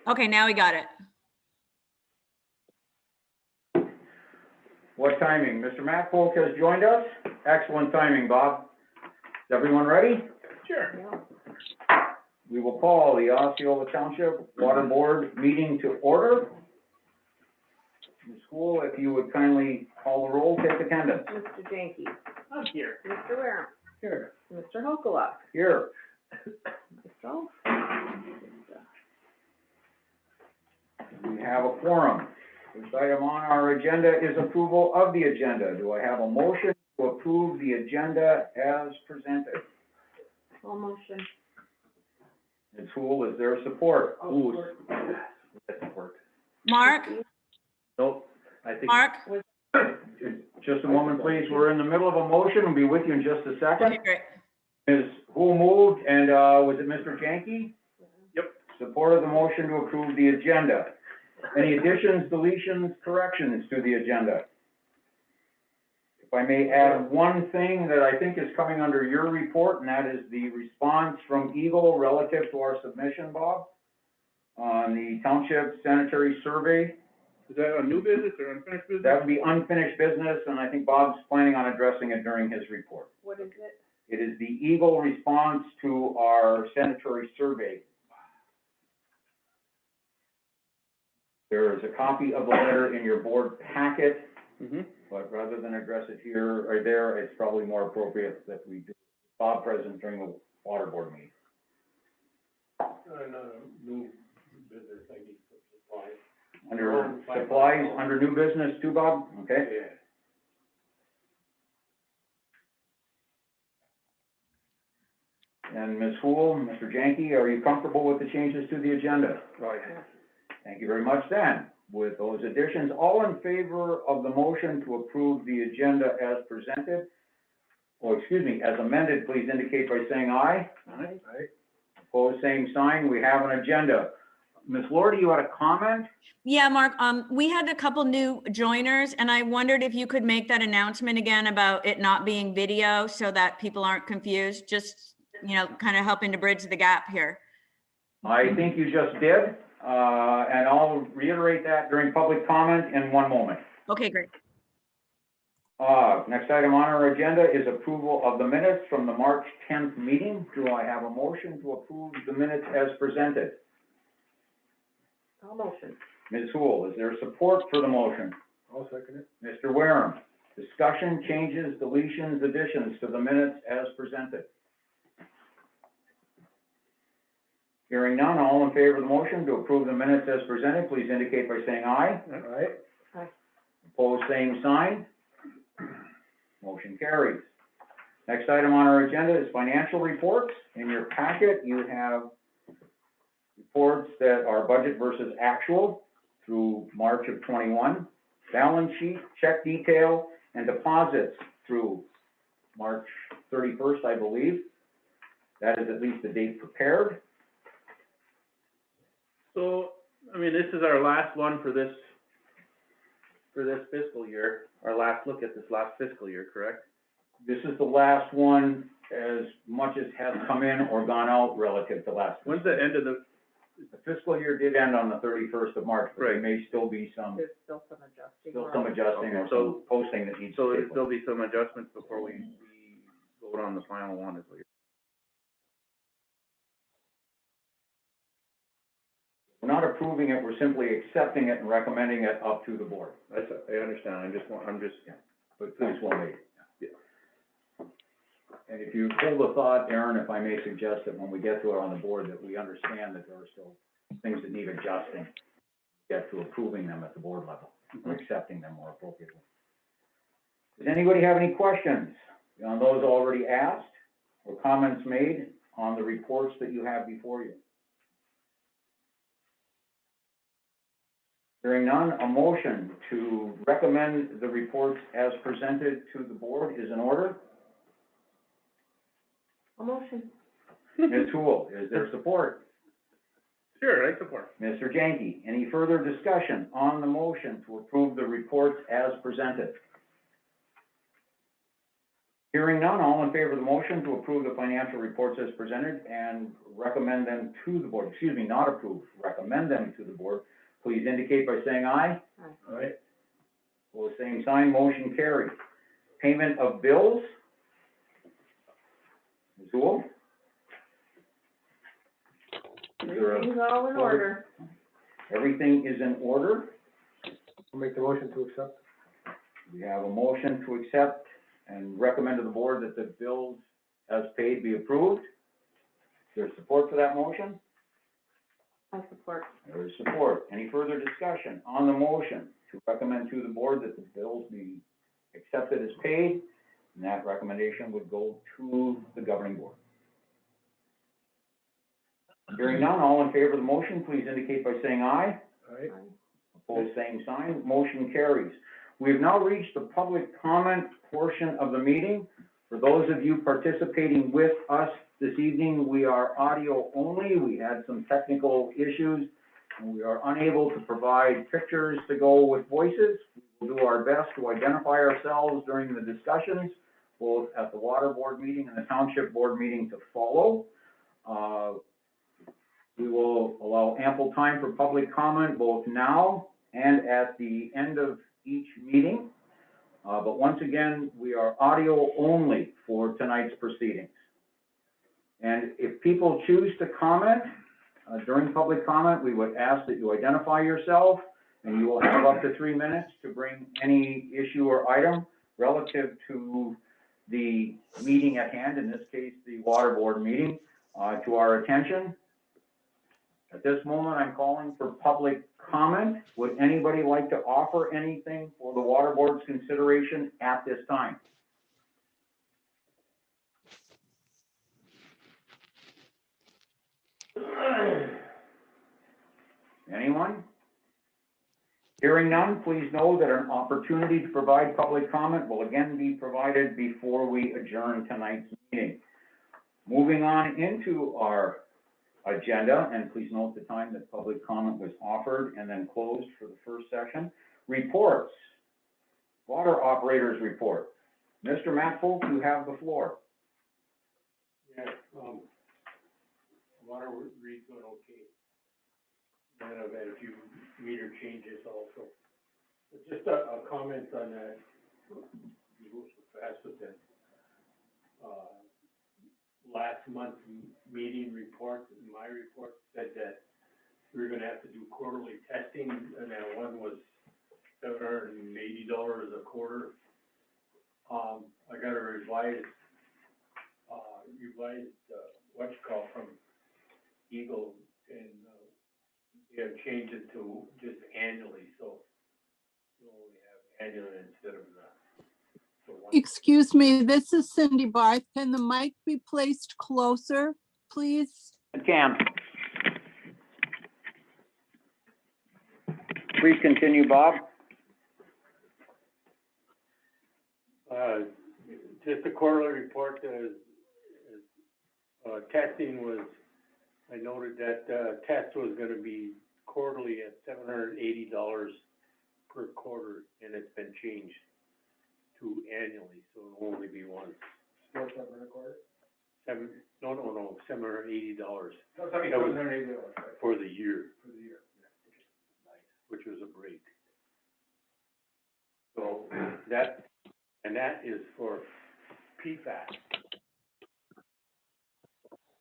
Okay, now we got it. What timing? Mr. Matt Polk has joined us. Excellent timing, Bob. Is everyone ready? Sure. We will call the Osceola Township Water Board meeting to order. Ms. School, if you would kindly call the roll, take attendance. Mr. Jenke. I'm here. Mr. Wareham. Here. Mr. Osceola. Here. Myself. We have a quorum. This item on our agenda is approval of the agenda. Do I have a motion to approve the agenda as presented? All motion. Ms. School, is there support? Support. Mark, Nope, I think. Mark? Just a moment, please. We're in the middle of a motion. We'll be with you in just a second. Okay, great. Ms. Who moved, and, was it Mr. Jenke? Yep. Supported the motion to approve the agenda. Any additions, deletions, corrections to the agenda? If I may add one thing that I think is coming under your report, and that is the response from Eagle relative to our submission, Bob, on the township sanitary survey. Is that on new business or unfinished business? That would be unfinished business, and I think Bob's planning on addressing it during his report. What is it? It is the Eagle response to our sanitary survey. There is a copy of the letter in your board packet, but rather than address it here or there, it's probably more appropriate that we do Bob present during the water board meeting. New business, I need supplies. Under supplies, under new business too, Bob? Okay. Yeah. And Ms. Hool, Mr. Jenke, are you comfortable with the changes to the agenda? Right. Thank you very much then. With those additions, all in favor of the motion to approve the agenda as presented, or excuse me, as amended, please indicate by saying aye. Aye. Opposed, same sign. We have an agenda. Ms. Lordy, you had a comment? Yeah, Mark, we had a couple new joiners and I wondered if you could make that announcement again about it not being video so that people aren't confused, just, you know, kind of helping to bridge the gap here. I think you just did, and I'll reiterate that during public comment in one moment. Okay, great. Next item on our agenda is approval of the minutes from the March 10th meeting. Do I have a motion to approve the minutes as presented? All motion. Ms. Hool, is there support for the motion? I'll second it. Mr. Wareham, discussion, changes, deletions, additions to the minutes as presented. Hearing none, all in favor of the motion to approve the minutes as presented, please indicate by saying aye. Aye. Aye. Opposed, same sign. Motion carries. Next item on our agenda is financial reports. In your packet, you have reports that are budget versus actual through March of 21, balance sheet, check detail, and deposits through March 31st, I believe. That is at least the date prepared. So, I mean, this is our last one for this fiscal year, our last look at this last fiscal year, correct? This is the last one as much as has come in or gone out relative to last. When's the end of the? The fiscal year did end on the 31st of March, but there Right. may still be some, There's still some adjusting. adjusting or So- some posting that needs So to there'll take place. still be some adjustments before we vote on the final one, is what you're. We're not approving it, we're simply accepting it and recommending it up to the board. I understand, I'm just. But please well made. Yeah. And if you hold a thought, Aaron, if I may suggest that when we get to it on the board, that we understand that there are still things that need adjusting, get to approving them at the board level, or accepting them more appropriately. Does anybody have any questions on those already asked, or comments made on the reports that you have before you? Hearing none, a motion to recommend the reports as presented to the board is in order. All motion. Ms. Hool, is there support? Sure, I support. Mr. Jenke, any further discussion on the motion to approve the reports as presented? Hearing none, all in favor of the motion to approve the financial reports as presented and recommend them to the board, excuse me, not approve, recommend them to the board, please indicate by saying aye. Aye. Well, same sign, motion carried. Payment of bills. Ms. Wool? Is there a- Everything's all in order. Everything is in order. I'll make the motion to accept. We have a motion to accept and recommend to the board that the bills as paid be approved. Is there support for that motion? I support. There is support. Any further discussion on the motion to recommend to the board that the bills be accepted as paid? And that recommendation would go to the governing board. Hearing none, all in favor of the motion, please indicate by saying aye. Aye. Opposed, same sign. Motion carries. We have now reached the public comment portion of the meeting. For those of you participating with us this evening, we are audio only. We had some technical issues, and we are unable to provide pictures to go with voices. We will do our best to identify ourselves during the discussions, both at the water board meeting and the township board meeting to follow. We will allow ample time for public comment both now and at the end of each meeting. But once again, we are audio only for tonight's proceedings. And if people choose to comment during public comment, we would ask that you identify yourself, and you will have up to 3 minutes to bring any issue or item relative to the meeting at hand, in this case, the water board meeting, to our attention. At this moment, I'm calling for public comment. Would anybody like to offer anything for the water board's consideration at this time? Anyone? Hearing none, please know that an opportunity to provide public comment will again be provided before we adjourn tonight's meeting. Moving on into our agenda, and please note the time that public comment was offered and then closed for the first session. Reports. Water operators report. Mr. Matt Folk, you have the floor. Yeah, water read's going okay. And I've had a few meter changes also. But just a comment on that, you go so fast with that. Last month's meeting report, my report said that we were gonna have to do quarterly testing, and that one was $780 a quarter. I got a revised from Eagle, and they have changed it to just annually, so we'll only have annually instead of the one. Excuse me, this is Cindy Barth. Can the mic be placed closer, please? It can. Please continue, Bob. Just a quarterly report, testing was, I noted that, test was gonna be quarterly at $780 per quarter, and it's been changed to annually, so it'll only be once. Still $700 a quarter? $780. No, $780, right? For the year, For the year, yeah. which was a break. So that is for PFAS.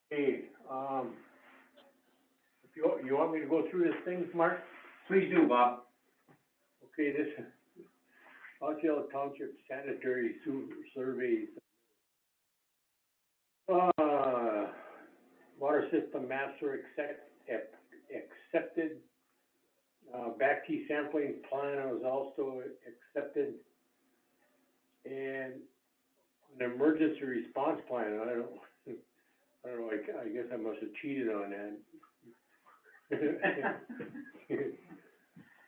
Hey, if you want me to go through this thing, Mark? Please do, Bob. Okay, this Osceola Township sanitary survey. Water system maps are accepted. Back key sampling plan was also accepted. And an emergency response plan, I don't know, I guess I must have cheated on that.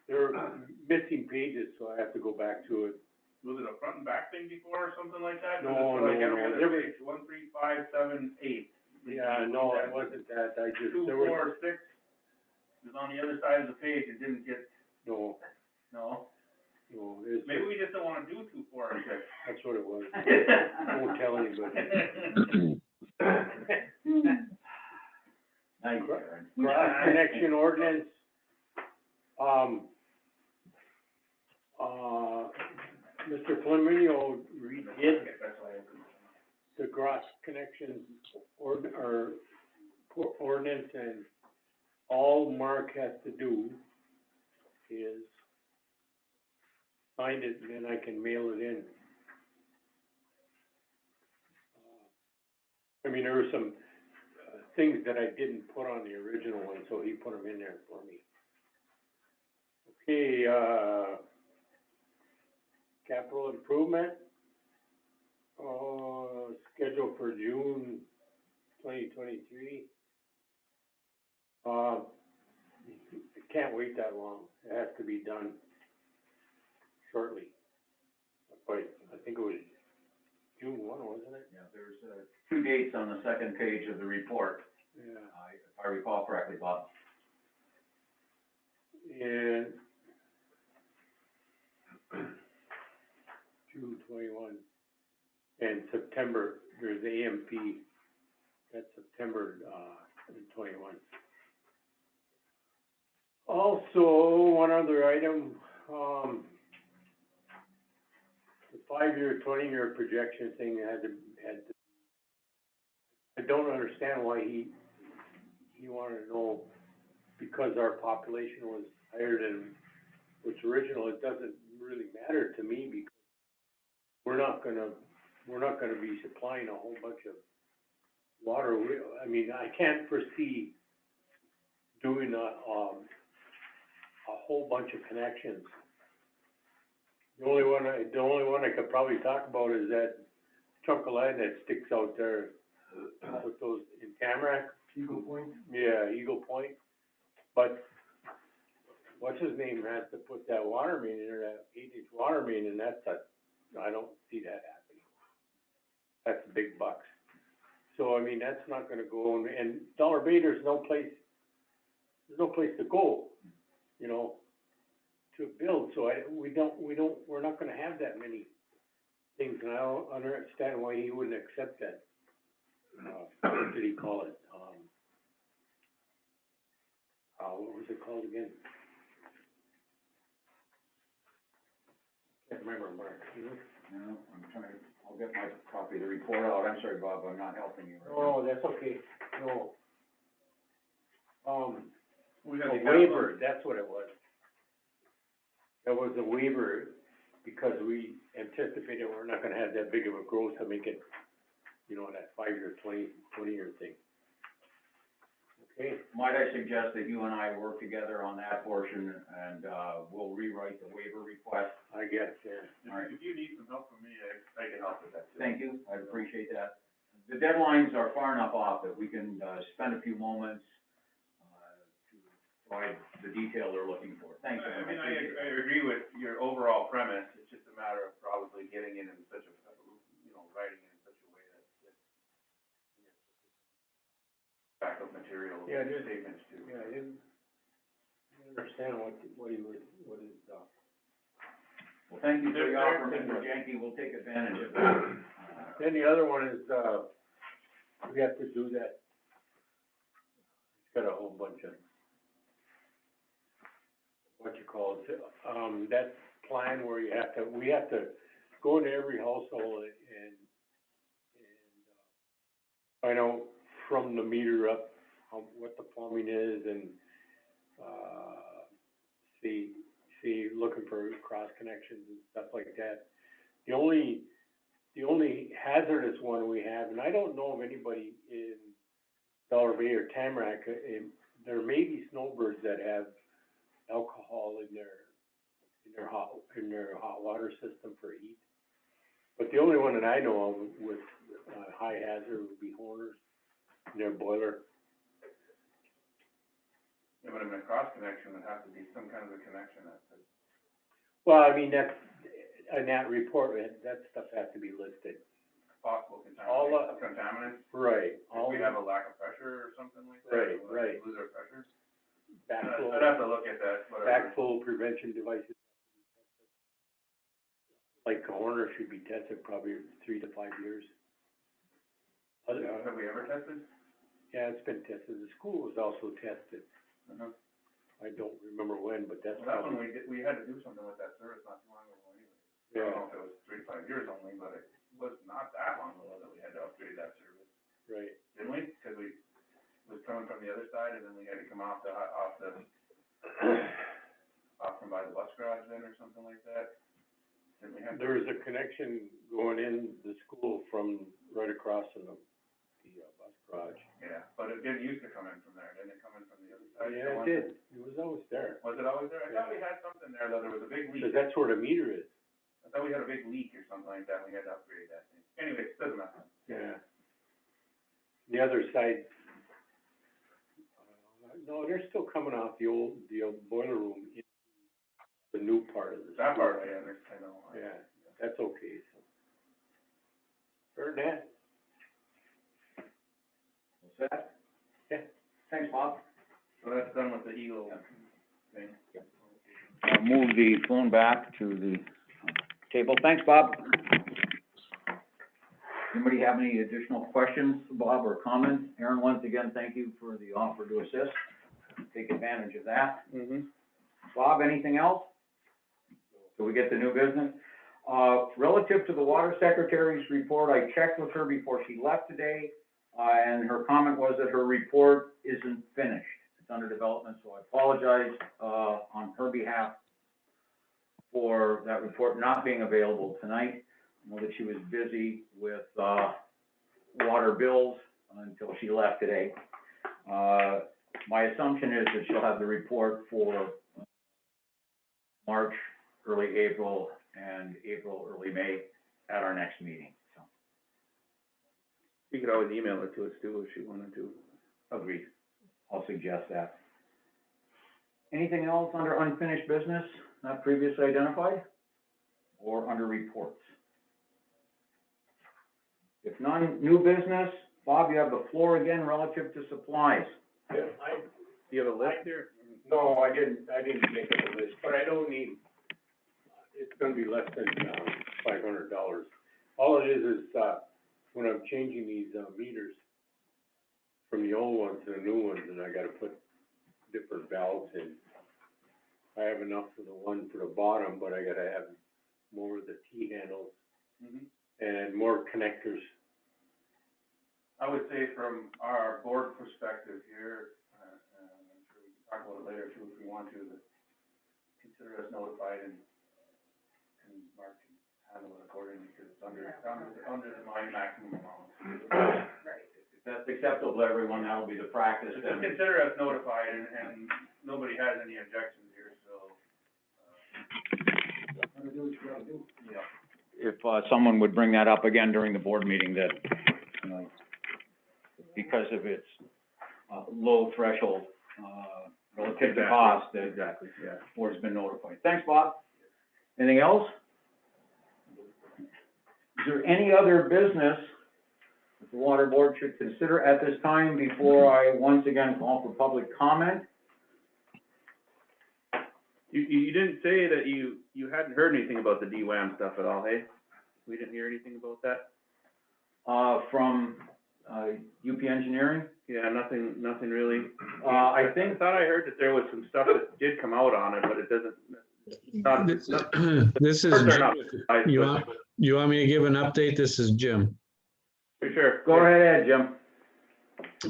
There are missing pages, so I have to go back to it. Was it a front and back thing before or something like that? No, Like every no. other page, 1, 3, 5, 7, 8. Yeah, no, it wasn't that, I just, 2, there was, 4, 6 was on the other side of the page, it didn't get, no, no? you know, it's, Maybe we just don't wanna do 2, 4, and 6. that's what it was. Won't tell anybody. Nice, Aaron. Cross connection ordinance, Mr. Flaminio redid the cross connection ordinance, and all Mark has to do is find it, and then I can mail it in. I mean, there were some things that I didn't put on the original one, so he put them in there for me. Okay, capital improvement, scheduled for June 2023. It can't wait that long. It has to be done shortly. But I think it was June 1, wasn't it? Yeah, there's, 2 dates on the second page of the report, Yeah. if I recall correctly, Bob. And June 21, and September, there's AMP, that's September, 21. Also, one other item, the 5-year, 20-year projection thing had to, I don't understand why he wanted to know, because our population was higher than what's original. It doesn't really matter to me, because we're not gonna be supplying a whole bunch of water. I mean, I can't foresee doing a whole bunch of connections. The only one I could probably talk about is that chunk of land that sticks out there with those in Tamarack. Eagle Point? Yeah, Eagle Point. But what's his name has to put that water main in there, that 8-inch water main, and I don't see that happening. That's big bucks. So, I mean, that's not gonna go, and Dollar Bay, there's no place to go, you know, to build, so we're not gonna have that many things, and I don't understand why he wouldn't accept that. What did he call it? What was it called again? Can't remember, Mark. No, I'll get my copy of the report out. I'm sorry, Bob, I'm not helping you right now. Oh, that's okay, no. We got A the waiver, that's what it was. There was a waiver because we anticipated we're not gonna have that big of a growth to make it, you know, that 5-year, 20-year thing. Okay, Might I suggest that you and I work together on that portion, and, we'll rewrite the waiver request? I guess, yeah. All right. If you need some help from me, I can help with that too. Thank you, I appreciate that. The deadlines are far enough off that we can, spend a few moments, to provide the detail they're looking for. Thank you. I mean, I agree with your overall premise. It's just a matter of probably getting it in such a, you know, writing it in such a way that backup material, Yeah, it is. statements too. Yeah, I didn't understand what he was, Well, thank you for the offer, Mr. Jenke, we'll take advantage of that. Then the other one is, we have to do that. It's got a whole bunch of, that plan where we have to go into every household and find out from the meter up, what the plumbing is, and, looking for cross connections and stuff like that. The only hazardous one we have, and I don't know of anybody in Dollar Bay or Tamarack, there may be snowbirds that have alcohol in their hot water system for heat. But the only one that I know of with, high hazard would be Horner's in their boiler. Yeah, but in a cross connection, it has to be some kind of a connection that's Well, I mean, that's, in that report, that stuff has to be listed. possible All contaminants. Right. If we have a lack of pressure or something like that. Right, or right. Lose our pressure. Backflow, I'd have to look at that, whatever. backflow prevention devices. like Horner should be tested probably 3 to 5 years. Have we ever tested? Yeah, it's been tested. The school was also tested. Uh-huh. I don't remember when, but that's Well, that one probably, we had to do something with that service not too long ago anyway. I yeah, don't know if it was 3 to 5 years only, but it was not that long ago that we had to upgrade that service, right. didn't we? Cause it was coming from the other side and then we had to come off off from by the bus garage then or something like that. Didn't we have? There was a connection going in the school from right across from the bus garage. Yeah, but it didn't used to come in from there, didn't it come in from the other side? Yeah, it did. It was always there. Was it always there? I thought we had something there, though, there was a big leak. Because that's where the meter is. I thought we had a big leak or something like that, and we had to upgrade that thing. Anyway, it doesn't matter. Yeah. The other side, no, they're still coming off the old boiler room in the new part of the. That part, I understand, I know. Yeah, that's okay, so. Fair enough. What's that? Yeah. Thanks, Bob. So that's done with the Eagle thing. I'll move the phone back to the table. Thanks, Bob. Anybody have any additional questions, Bob, or comments? Aaron, once again, thank you for the offer to assist. Take advantage of that. Mm-hmm. Bob, anything else? So we get the new business. Relative to the water secretary's report, I checked with her before she left today, and her comment was that her report isn't finished. It's under development, so I apologize, on her behalf for that report not being available tonight. I know that she was busy with, water bills until she left today. My assumption is that she'll have the report for March, early April, and April, early May at our next meeting, so. You could always email it to us too, if she wanted to. Agreed. I'll suggest that. Anything else under unfinished business not previously identified? Or under reports? If none, new business. Bob, you have the floor again relative to supplies. Yeah, Do you have a list here? no, I didn't make it a list, but I don't need, it's gonna be less than, $500. All it is, when I'm changing these, meters from the old ones to the new ones, and I gotta put different valves in. I have enough for the one for the bottom, but I gotta have more of the T-handles Mm-hmm. and more connectors. I would say from our board perspective here, and I'm sure we can talk about it later too if we want to, that consider us notified and Mark can handle it accordingly because it's under my maximum amount. Right. If that's acceptable to everyone, that'll be the practice Just then. consider us notified and nobody has any objections here, so. Yeah. If, someone would bring that up again during the board meeting, that, you know, because of its, low threshold, relative to cost, that Exactly, yeah. the board's been notified. Thanks, Bob. Anything else? Is there any other business that the water board should consider at this time before I once again call for public comment? You didn't say that you hadn't heard anything about the DWAM stuff at all, hey? We didn't hear anything about that? From, UP Engineering? Yeah, nothing really. I I think, thought I heard that there was some stuff that did come out on it, but it doesn't, This is, they're not, you want me to give an update? This is Jim. for sure. go ahead, Jim.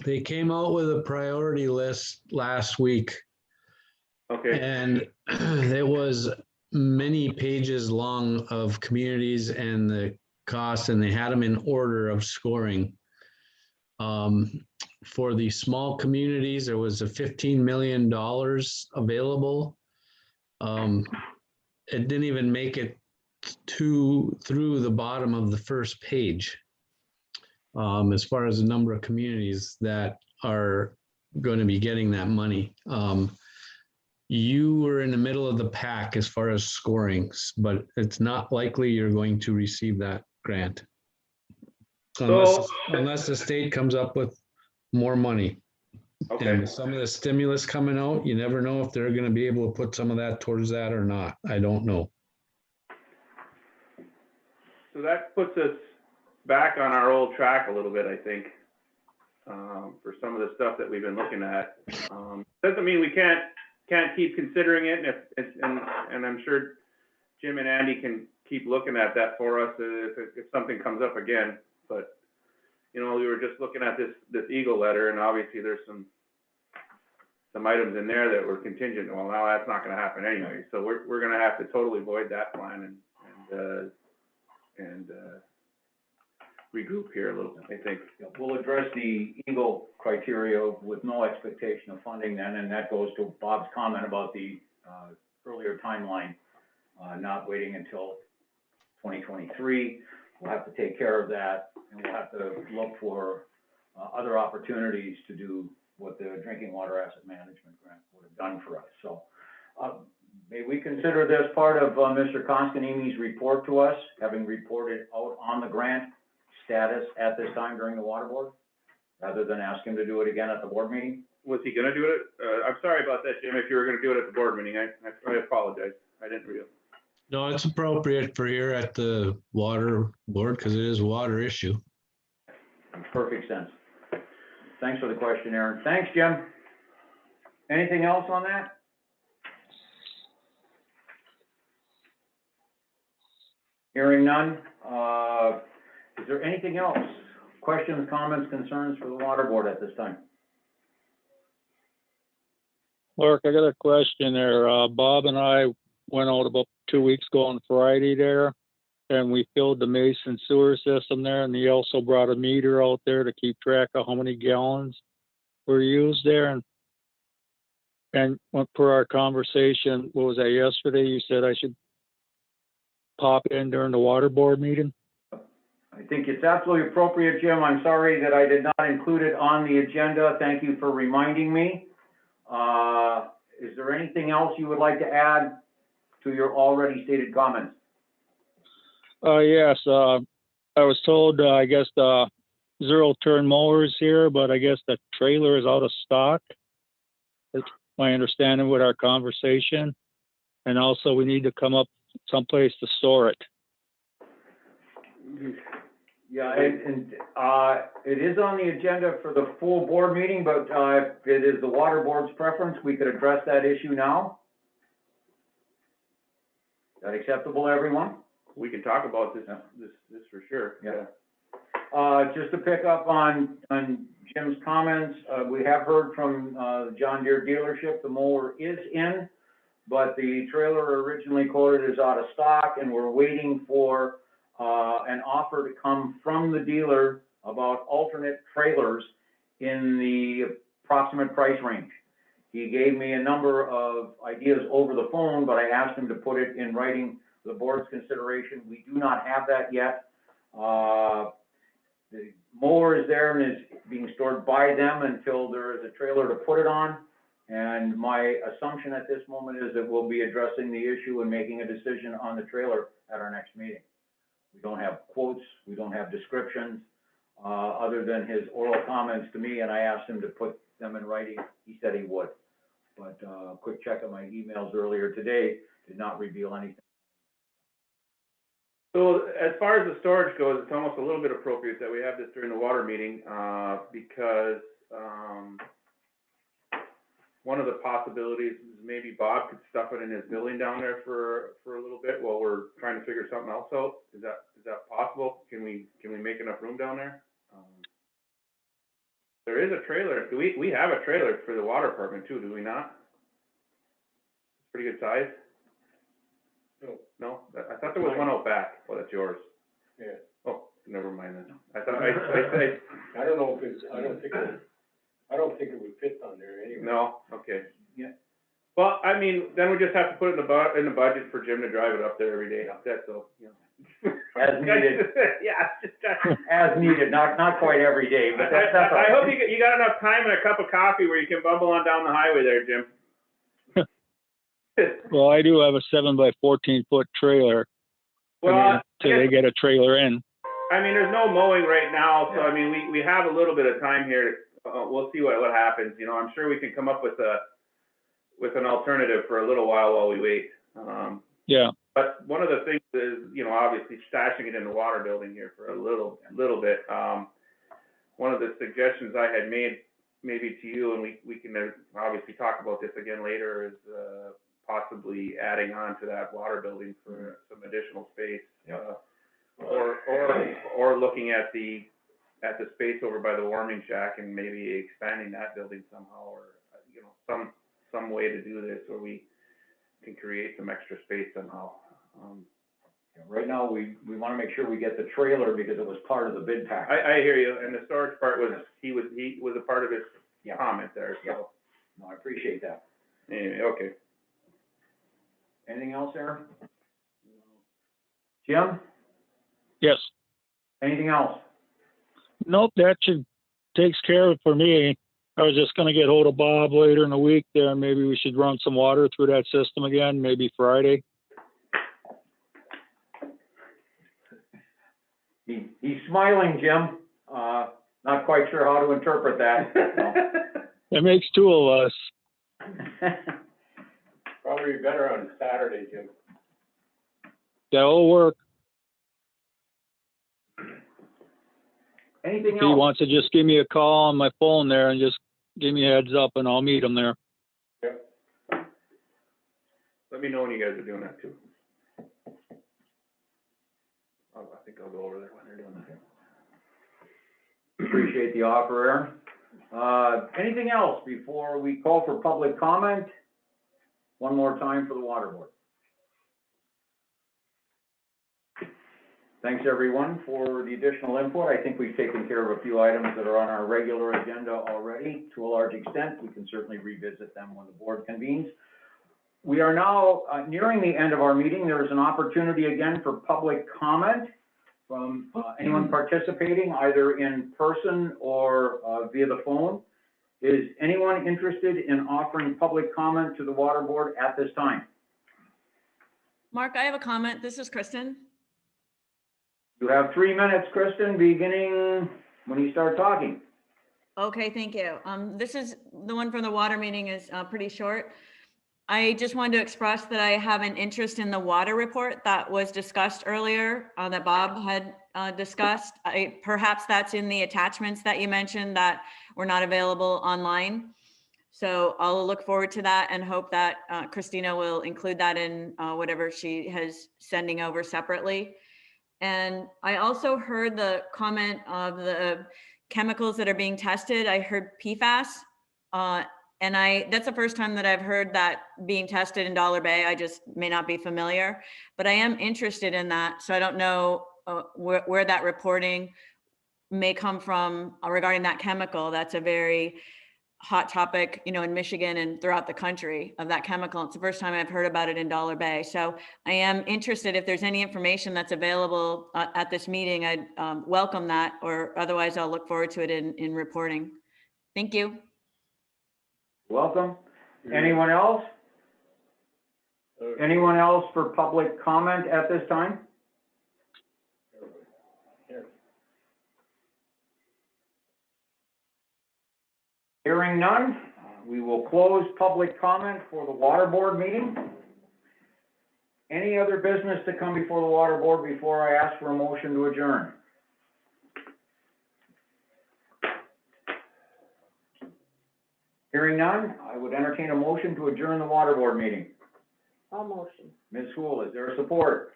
They came out with a priority list last week, Okay, and it was many pages long of communities and the costs, and they had them in order of scoring. For the small communities, there was a $15 million available. It didn't even make it through the bottom of the first page. As far as the number of communities that are going to be getting that money. You were in the middle of the pack as far as scorings, but it's not likely you're going to receive that grant. Unless the state comes up with more money. okay. And some of the stimulus coming out, you never know if they're gonna be able to put some of that towards that or not. I don't know. So that puts us back on our old track a little bit, I think, for some of the stuff that we've been looking at. Doesn't mean we can't keep considering it, and I'm sure Jim and Andy can keep looking at that for us if something comes up again. But, you know, we were just looking at this Eagle letter, and obviously there's some items in there that were contingent. Well, now that's not gonna happen anyway, so we're gonna have to totally void that plan and regroup here a little, I think. We'll address the Eagle criteria with no expectation of funding then, and that goes to Bob's comment about the earlier timeline, not waiting until 2023. We'll have to take care of that, and we'll have to look for other opportunities to do what the Drinking Water Asset Management Grant would have done for us. So may we consider this part of Mr. Koskanimi's report to us, having reported out on the grant status at this time during the water board, rather than ask him to do it again at the board meeting? Was he gonna do it? I'm sorry about that, Jim, if you were gonna do it at the board meeting. I apologize. I didn't realize. No, it's appropriate for here at the water board because it is a water issue. Makes perfect sense. Thanks for the question, Aaron. Thanks, Jim. Anything else on that? Hearing none. Is there anything else? Questions, comments, concerns for the water board at this time? Mark, I got a question there. Bob and I went out about 2 weeks ago on Friday there, and we filled the Mason sewer system there, and he also brought a meter out there to keep track of how many gallons were used there. And per our conversation, what was that, yesterday? You said I should pop in during the water board meeting? I think it's absolutely appropriate, Jim. I'm sorry that I did not include it on the agenda. Thank you for reminding me. Is there anything else you would like to add to your already stated comments? Yes, I was told, I guess the zero-turn mower is here, but I guess the trailer is out of stock. That's my understanding with our conversation. And also we need to come up someplace to store it. Yeah, and it is on the agenda for the full board meeting, but if it is the water board's preference, we could address that issue now. Is that acceptable to everyone? We can talk about this, Yeah. this for sure. Yeah. Just to pick up on Jim's comments, we have heard from the John Deere dealership, the mower is in, but the trailer originally quoted is out of stock, and we're waiting for an offer to come from the dealer about alternate trailers in the approximate price range. He gave me a number of ideas over the phone, but I asked him to put it in writing for the board's consideration. We do not have that yet. The mower is there and is being stored by them until there is a trailer to put it on. And my assumption at this moment is that we'll be addressing the issue and making a decision on the trailer at our next meeting. We don't have quotes, we don't have descriptions, other than his oral comments to me, and I asked him to put them in writing. He said he would. But quick check on my emails earlier today did not reveal anything. So as far as the storage goes, it's almost a little bit appropriate that we have this during the water meeting, because one of the possibilities is maybe Bob could stuff it in his building down there for a little bit while we're trying to figure something else out. Is that possible? Can we make enough room down there? There is a trailer. We have a trailer for the water department too, do we not? Pretty good size? No? I thought there was one out back. Oh, that's yours. Yeah. Oh, never mind then. I thought, I don't know if it's, I don't think it would fit on there anyway. no? Okay. Yeah. Well, I mean, then we just have to put it in the budget for Jim to drive it up there every day. That's all, you know. As needed. Yeah, As needed, not quite every day, but that's all I right. hope you got enough time and a cup of coffee where you can bumble on down the highway there, Jim. Well, I do have a 7x14-foot trailer. Well, Till they get a trailer in. I mean, there's no mowing right now, so I mean, we have a little bit of time here. We'll see what happens. You know, I'm sure we can come up with an alternative for a little while we wait. Yeah. But one of the things is, you know, obviously stashing it in the water building here for a little bit. One of the suggestions I had made maybe to you, and we can obviously talk about this again later, is possibly adding on to that water building for some additional space. Or looking at the space over by the warming shack and maybe expanding that building somehow, or, you know, some way to do this where we can create some extra space somehow. Right now, we want to make sure we get the trailer because it was part of the bid package. I hear you, and the storage part was, he was a part of his comment there, so. No, I appreciate that. Anyway, okay. Anything else, Aaron? Jim, Yes. anything else? Nope, that takes care of it for me. I was just gonna get hold of Bob later in the week there. Maybe we should run some water through that system again, maybe Friday. He's smiling, Jim. Not quite sure how to interpret that. It makes two of us. Probably better on Saturday, Jim. That'll work. Anything If he else? wants to just give me a call on my phone there and just give me a heads up and I'll meet him there. Let me know when you guys are doing that too. I think I'll go over there when they're doing that. Appreciate the offer, Aaron. Anything else before we call for public comment? One more time for the water board. Thanks, everyone, for the additional input. I think we've taken care of a few items that are on our regular agenda already to a large extent. We can certainly revisit them when the board convenes. We are now nearing the end of our meeting. There is an opportunity again for public comment from anyone participating either in person or via the phone. Is anyone interested in offering public comment to the water board at this time? Mark, I have a comment. This is Kristen. You have 3 minutes, Kristen, beginning when you start talking. Okay, thank you. This is, the one from the water meeting is pretty short. I just wanted to express that I have an interest in the water report that was discussed earlier, that Bob had discussed. Perhaps that's in the attachments that you mentioned that were not available online. So I'll look forward to that and hope that Christina will include that in whatever she has sending over separately. And I also heard the comment of the chemicals that are being tested. I heard PFAS. And that's the first time that I've heard that being tested in Dollar Bay. I just may not be familiar, but I am interested in that. So I don't know where that reporting may come from regarding that chemical. That's a very hot topic, you know, in Michigan and throughout the country of that chemical. It's the first time I've heard about it in Dollar Bay. So I am interested if there's any information that's available at this meeting, I'd welcome that, or otherwise I'll look forward to it in reporting. Thank you. Welcome. Anyone else? Anyone else for public comment at this time? Hearing none, we will close public comment for the water board meeting. Any other business to come before the water board before I ask for a motion to adjourn? Hearing none, I would entertain a motion to adjourn the water board meeting. All motion. Ms. Hool, is there a support?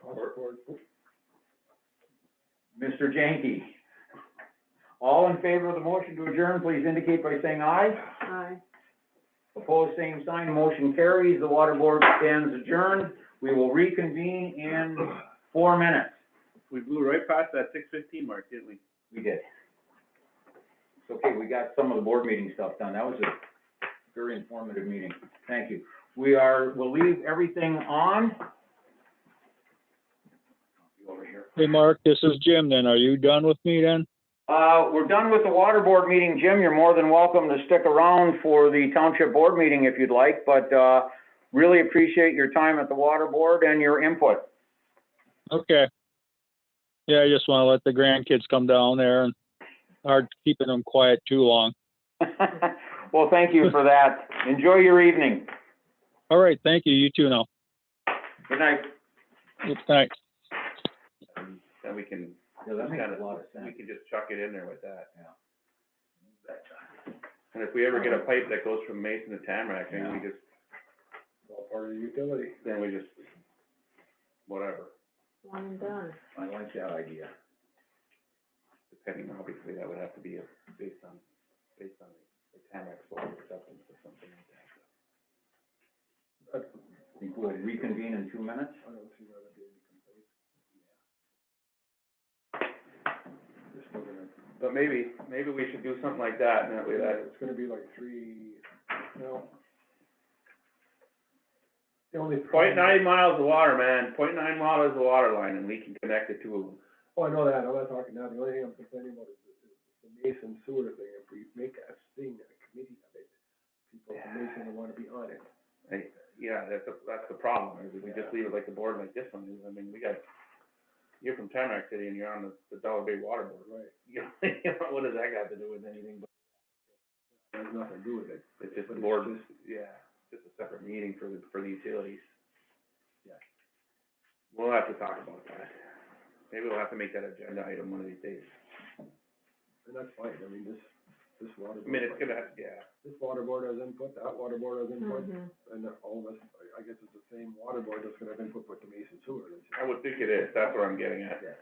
Mr. Janke? All in favor of the motion to adjourn, please indicate by saying aye. Aye. Opposed, same sign, motion carries. The water board stands adjourned. We will reconvene in 4 minutes. We blew right past that 6:15 mark, didn't we? We did. It's okay, we got some of the board meeting stuff done. That was a very informative meeting. Thank you. We'll leave everything on. Over here. Hey, Mark, this is Jim then. Are you done with me then? We're done with the water board meeting, Jim. You're more than welcome to stick around for the township board meeting if you'd like, but really appreciate your time at the water board and your input. Okay. Yeah, I just want to let the grandkids come down there, and hard keeping them quiet too long. Well, thank you for that. Enjoy your evening. All right, thank you. You too now. Good night. Thanks. Then we can, Yeah, that makes kinda- a lot of we sense. can just chuck it in there with that. Yeah. And if we ever get a pipe that goes from Mason to Tamarack, then we just, It's all part of the utility. whatever, One and done. I like that idea. depending, obviously, that would have to be based on the Tamarack soil acceptance or something like that. I think we'll reconvene in 2 minutes. I don't see why that'd be any complaint. But maybe we should do something like that, and that way It's gonna be like no. The only. 0.9 miles of water, man, 0.9 miles of water line, and we can connect it to, Oh, I know that, I'm not talking now, the only thing I'm complaining about is the Mason sewer thing, if we make a thing, a committee of it, people from Mason will wanna be on it. yeah, that's the problem, is if we just leave it like the board like this one is, I mean, you're from Tamarack City and you're on the Dollar Bay Water Board, Right. you know, what does that got to do with anything, but Has nothing to do with it. it's just the But board, it's yeah, just a separate meeting for the utilities. Yeah. We'll have to talk about that. Maybe we'll have to make that agenda item one of these days. And that's fine, I mean, this water. I mean, it's gonna have, yeah, This water board has input, that water board has input, Mhm. and all of us, I guess it's the same water board that's gonna have input with the Mason sewer. I would think it is, that's what I'm getting at. Yeah.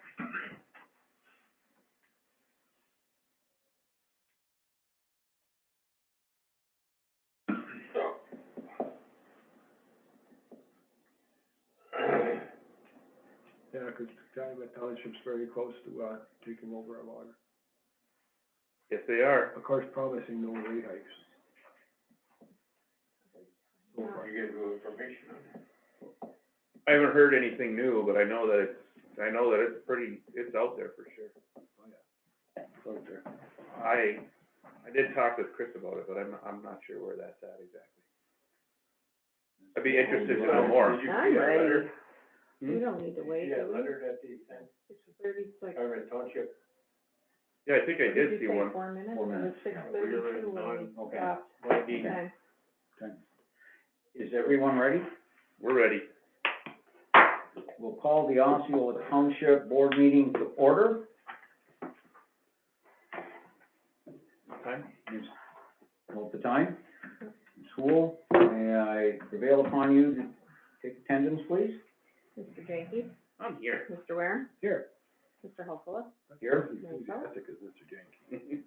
Yeah, 'cause Calumet Township's very close to, taking over our water. Yes, they are. Of course, promising no rate hikes. So far. You get new information on it? I haven't heard anything new, but I know that it's out there for sure. Oh, yeah. It's out there. I did talk with Chris about it, but I'm not sure where that's at exactly. I'd be interested to know more. I'm ready. Hmm? We don't need to wait, do we? that they sent, It's 36. Calumet Township. Yeah, I think I did see you say one. 4 minutes? 4 It was minutes. 6:32 when we Okay. stopped. Okay. Okay. Is everyone ready? We're ready. We'll call the Osceola Township Board meeting to order. Time? Note the time. School, may I prevail upon you to take attendance, please? Mr. Jenke, I'm here. Mr. Ware, Here. Mr. Hopewell, Here. myself. Ethic is Mr. Jenke.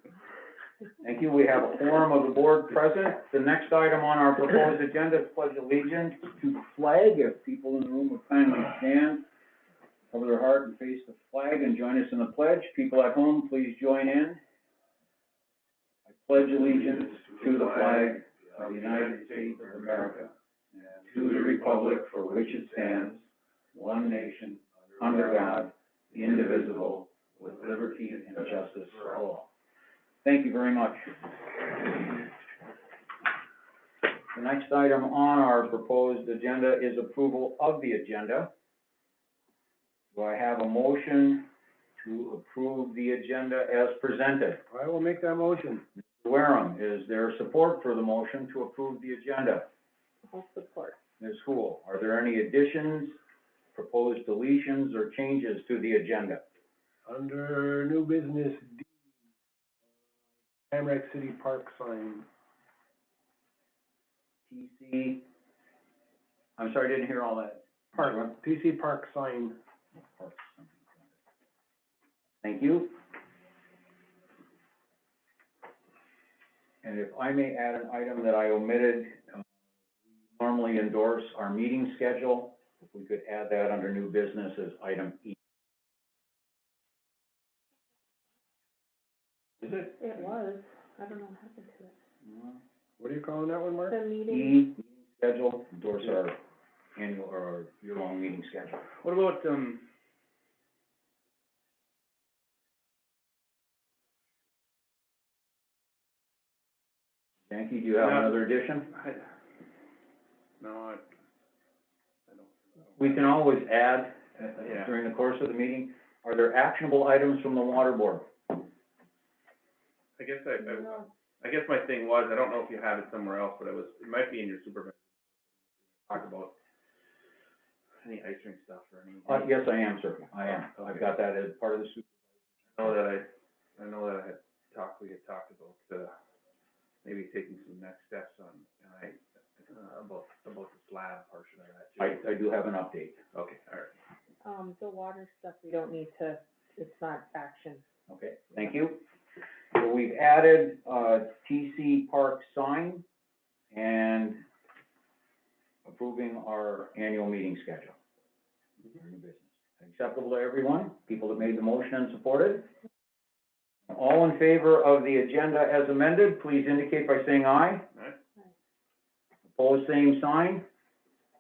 Thank you. We have a quorum of the board present. The next item on our proposed agenda is pledge allegiance to the flag. If people in the room would kindly stand, cover their heart and face the flag and join us in the pledge. People at home, please join in. I pledge allegiance to the flag of the United States of America and to the republic for which it stands, one nation, under God, indivisible, with liberty and justice for all. Thank you very much. The next item on our proposed agenda is approval of the agenda. Do I have a motion to approve the agenda as presented? I will make that motion. Mr. Wareham, is there support for the motion to approve the agenda? I'll support. Ms. Hool, are there any additions, proposed deletions, or changes to the agenda? Under new business D, Tamarack City Park sign. TC, I'm sorry, I didn't hear all that. TC Park sign. Thank you. And if I may add an item that I omitted, we normally endorse our meeting schedule. If we could add that under new business as item E. Is it? It was. I don't know what happened to it. What are you calling that one, Mark? The meeting, E, meeting schedule, endorse our annual or our year-long meeting schedule. What about, Yankee, do you have No. another addition? no, I don't. We can always add Yeah. during the course of the meeting. Are there actionable items from the water board? I guess no, I guess my thing was, I don't know if you have it somewhere else, but it might be in your supervisor. Talk about any ice rink stuff or any? Yes, I am, sir, I am. I've got that as part of the super. I know that we had talked about, maybe taking some next steps on, about the slab portion of that too. I do have an update. Okay, all right. The water stuff, we don't need to, it's not action. Okay, thank you. So we've added, TC Park sign and approving our annual meeting schedule. New business. Acceptable to everyone? People that made the motion and supported? All in favor of the agenda as amended, please indicate by saying aye. Aye. Opposed, same sign.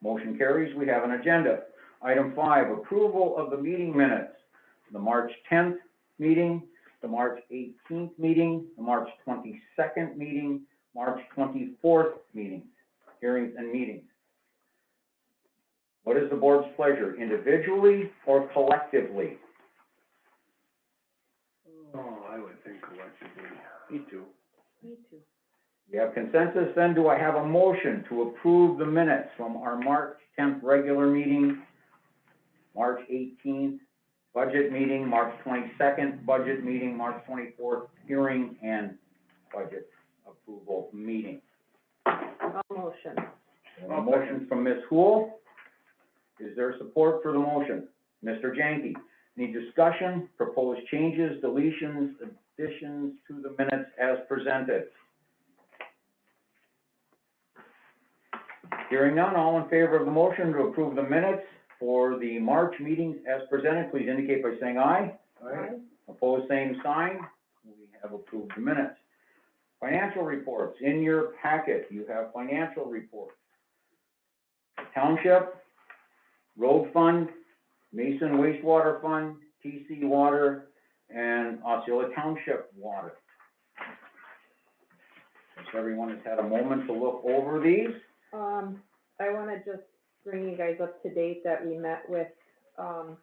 Motion carries. We have an agenda. Item 5, approval of the meeting minutes. The March 10th meeting, the March 18th meeting, the March 22nd meeting, March 24th meeting, hearings and meetings. What is the board's pleasure, individually or collectively? Oh, I would think collectively. Me too. Me too. We have consensus, then do I have a motion to approve the minutes from our March 10th regular meeting, March 18th budget meeting, March 22nd budget meeting, March 24th hearing and budget approval meeting? I'll motion. A motion from Ms. Hool. Is there support for the motion? Mr. Jenke, any discussion, proposed changes, deletions, additions to the minutes as presented? Hearing none, all in favor of the motion to approve the minutes for the March meetings as presented, please indicate by saying aye. Aye. Opposed, same sign. We have approved the minutes. Financial reports. In your packet, you have financial reports. Township, Road Fund, Mason Wastewater Fund, TC Water, and Osceola Township Water. If everyone has had a moment to look over these. I wanna just bring you guys up to date that we met with,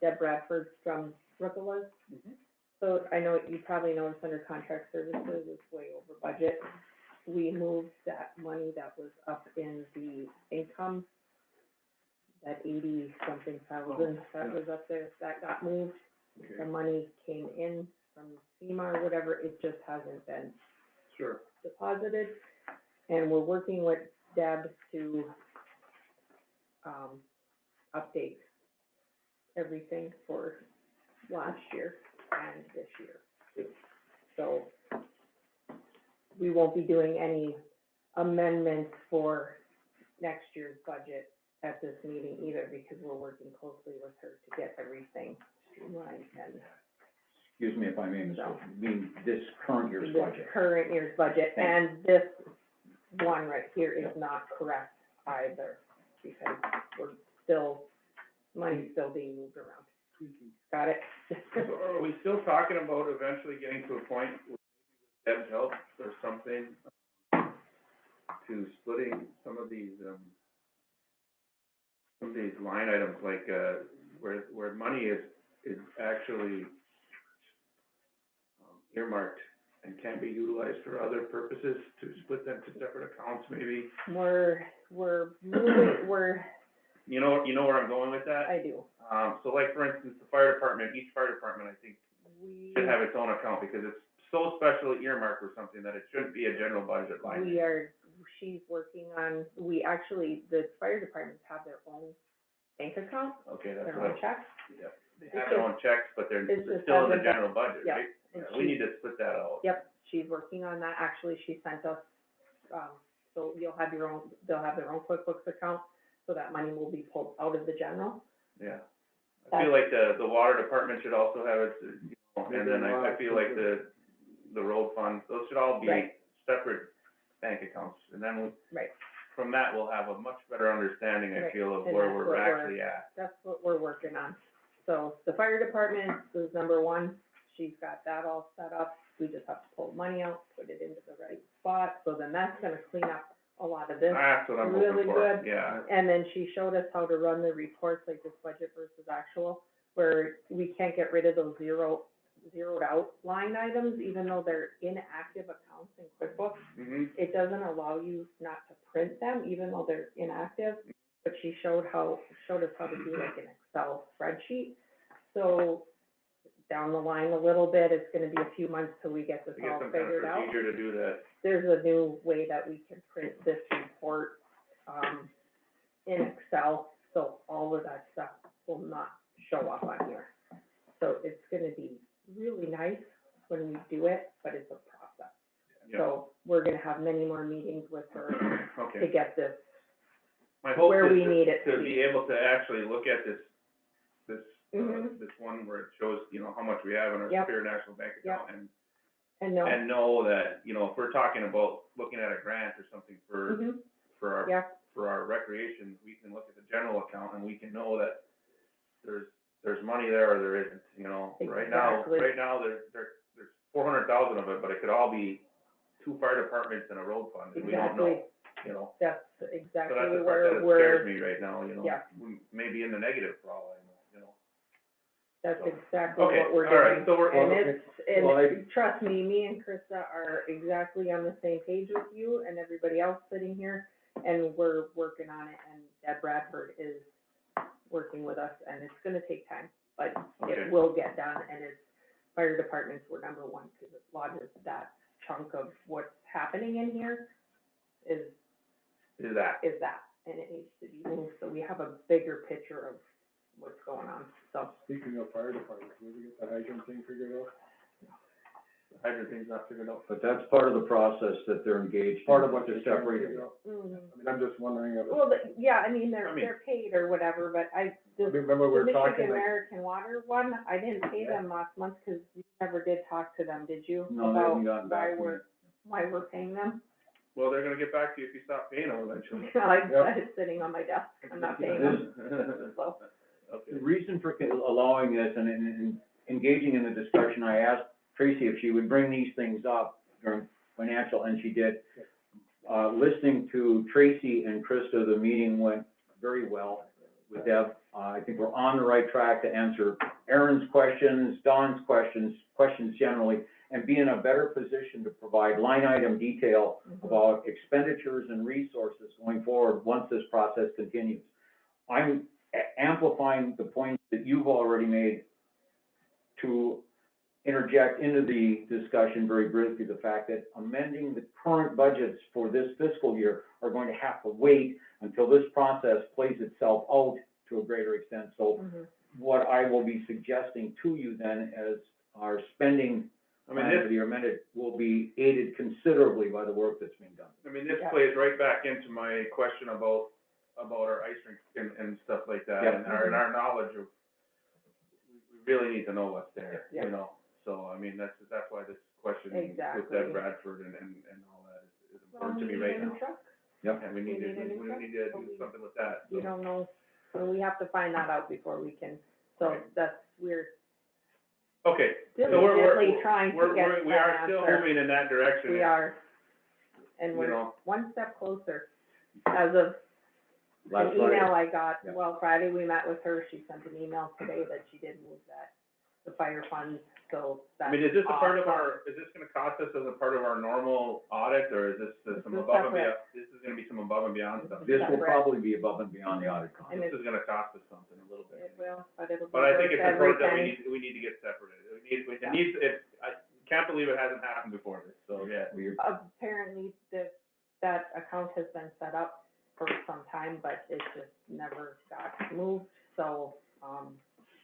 Deb Bradford from Ripple. So I know you probably noticed under contract services, it's way over budget. We moved that money that was up in the income, that 80-something thousand that was up there, that got moved. The money came in from FEMA or whatever, it just hasn't been Sure. deposited. And we're working with Deb to, update everything for last year and this year. So we won't be doing any amendments for next year's budget at this meeting either, because we're working closely with her to get everything streamlined and Excuse me if I may, Mr. Mean this current year's this budget. current year's budget. And this one right here is not correct either, because we're still, money's still being moved around. Got it? So are we still talking about eventually getting to a point with Deb's help or something to splitting some of these line items, like, where money is actually earmarked and can't be utilized for other purposes, to split them to separate accounts maybe? We're moving, You know where I'm going with that? I do. So like, for instance, the fire department, each fire department, I think, We, should have its own account, because it's so specially earmarked for something that it shouldn't be a general budget line. she's working on, the fire departments have their own bank account, Okay, that's their what own checks. yeah. They have their own checks, but they're It's just still in the hasn't- general budget, yeah, right? and Yeah, we need to split that out. Yep, she's working on that. Actually, she sent us, so they'll have their own QuickBooks account, so that money will be pulled out of the general. Yeah. I feel like the water department should also have it, and then I feel like the road fund, those should all be Right. separate bank accounts. And then Right. from that, we'll have a much better understanding, I Right. feel, of And where that's we're what we're- actually at. That's what we're working on. So the fire department is number one. She's got that all set up. We just have to pull money out, put it into the right spot. So then that's gonna clean up a lot of this. That's what I'm Really hoping for, good. yeah. And then she showed us how to run the reports, like this budget versus actual, where we can't get rid of those zeroed out line items, even though they're inactive accounts in QuickBooks. Mm-hmm. It doesn't allow you not to print them, even though they're inactive. but she showed us how to do like an Excel spreadsheet. So down the line a little bit, it's gonna be a few months till we get this To get all some kind of figured out. procedure to do that. There's a new way that we can print this report, in Excel, so all of that stuff will not show up on here. So it's gonna be really nice when we do it, but it's a process. Yeah. So we're gonna have many more meetings with her to Okay. get this My hope where is we need it to to be be. able to actually look at this, Mhm. this one where it shows, you know, how much we have in our Yep. Superior National Bank account And no, and know that, you know, if we're talking about looking at a grant or something mhm, for yeah, our recreation, we can look at the general account and we can know that there's money there or there isn't, you know? Exactly. Right now, there's 400,000 of it, but it could all be 2 fire departments and a road fund, and we don't know, exactly. you know? That's So that's exactly the part that where scares we're, me right now, you know? Yeah. We may be in the negative for all I know, you know? that's So, exactly okay, what we're all right, doing. so we're- And well, and trust me, me and Krista are exactly on the same page with you and everybody else sitting here, and we're working on it, and Deb Bradford is working with us, and it's gonna take time, but Okay. it will get done, and it's, fire departments were number one, because a lot of that chunk of what's happening in here is that. that, and it needs to be moved, so we have a bigger picture of what's going on, so. Speaking of fire department, can we get the hydrant thing figured out? The hydrant thing's not figured out. But that's part of the process that they're engaged in. Part of what to they're trying to separate figure it. out. Mhm. I mean, I'm just wondering if, Well, yeah, I mean, I mean- they're paid or whatever, but remember we the were talking Michigan like, American Water one, I didn't pay them last month, because you never did talk to them, did you? No, they haven't gotten back to me. Why we're paying them? Well, they're gonna get back to you if you stop paying them eventually. It's sitting on my desk, I'm not paying them, so. Okay. The reason for allowing this and engaging in the discussion, I asked Tracy if she would bring these things up during financial, and she did. Listening to Tracy and Krista, the meeting went very well with Deb. I think we're on the right track to answer Aaron's questions, Don's questions generally, and be in a better position to provide line item detail about expenditures and resources going forward once this process continues. I'm amplifying the points that you've already made to interject into the discussion very briefly, the fact that amending the current budgets for this fiscal year are going to have to wait until this process plays itself out to a greater extent. So Mhm. what I will be suggesting to you then as our spending I mean, plan for the year amended will be aided considerably by the work that's being done. this Yeah. plays right back into my question about our ice rink and stuff like that, Yeah. and our knowledge of, we really need to know what's there, Yeah. you know? So, I mean, that's why this question with Exactly. Deb Bradford and all that is Well, important to we me need right a new now. truck, Yep. And we need to do something with that, we so. don't know, so we have to find that out before we can, so Right. we're Okay, so we're diligently trying to get we that are still answer. moving in that direction. We are, and You we're know. one step closer. As of an Last email Friday. I got, Yeah. well, Friday we met with her, she sent an email today that she did move the fire funds, so I that's mean, is this a part of awesome. is this gonna cost us as a part of our normal audit, or is this some This is above and beyond? separate. This is gonna be some above and beyond stuff? This will Separate. probably be above and beyond the audit cost. And This is gonna cost us something a little bit. It will, but it'll be But I think worth it's every important that penny. we need to get separated. Yeah. I can't believe it hasn't happened before this, so, yeah. Apparently, that account has been set up for some time, but it just never got moved, so,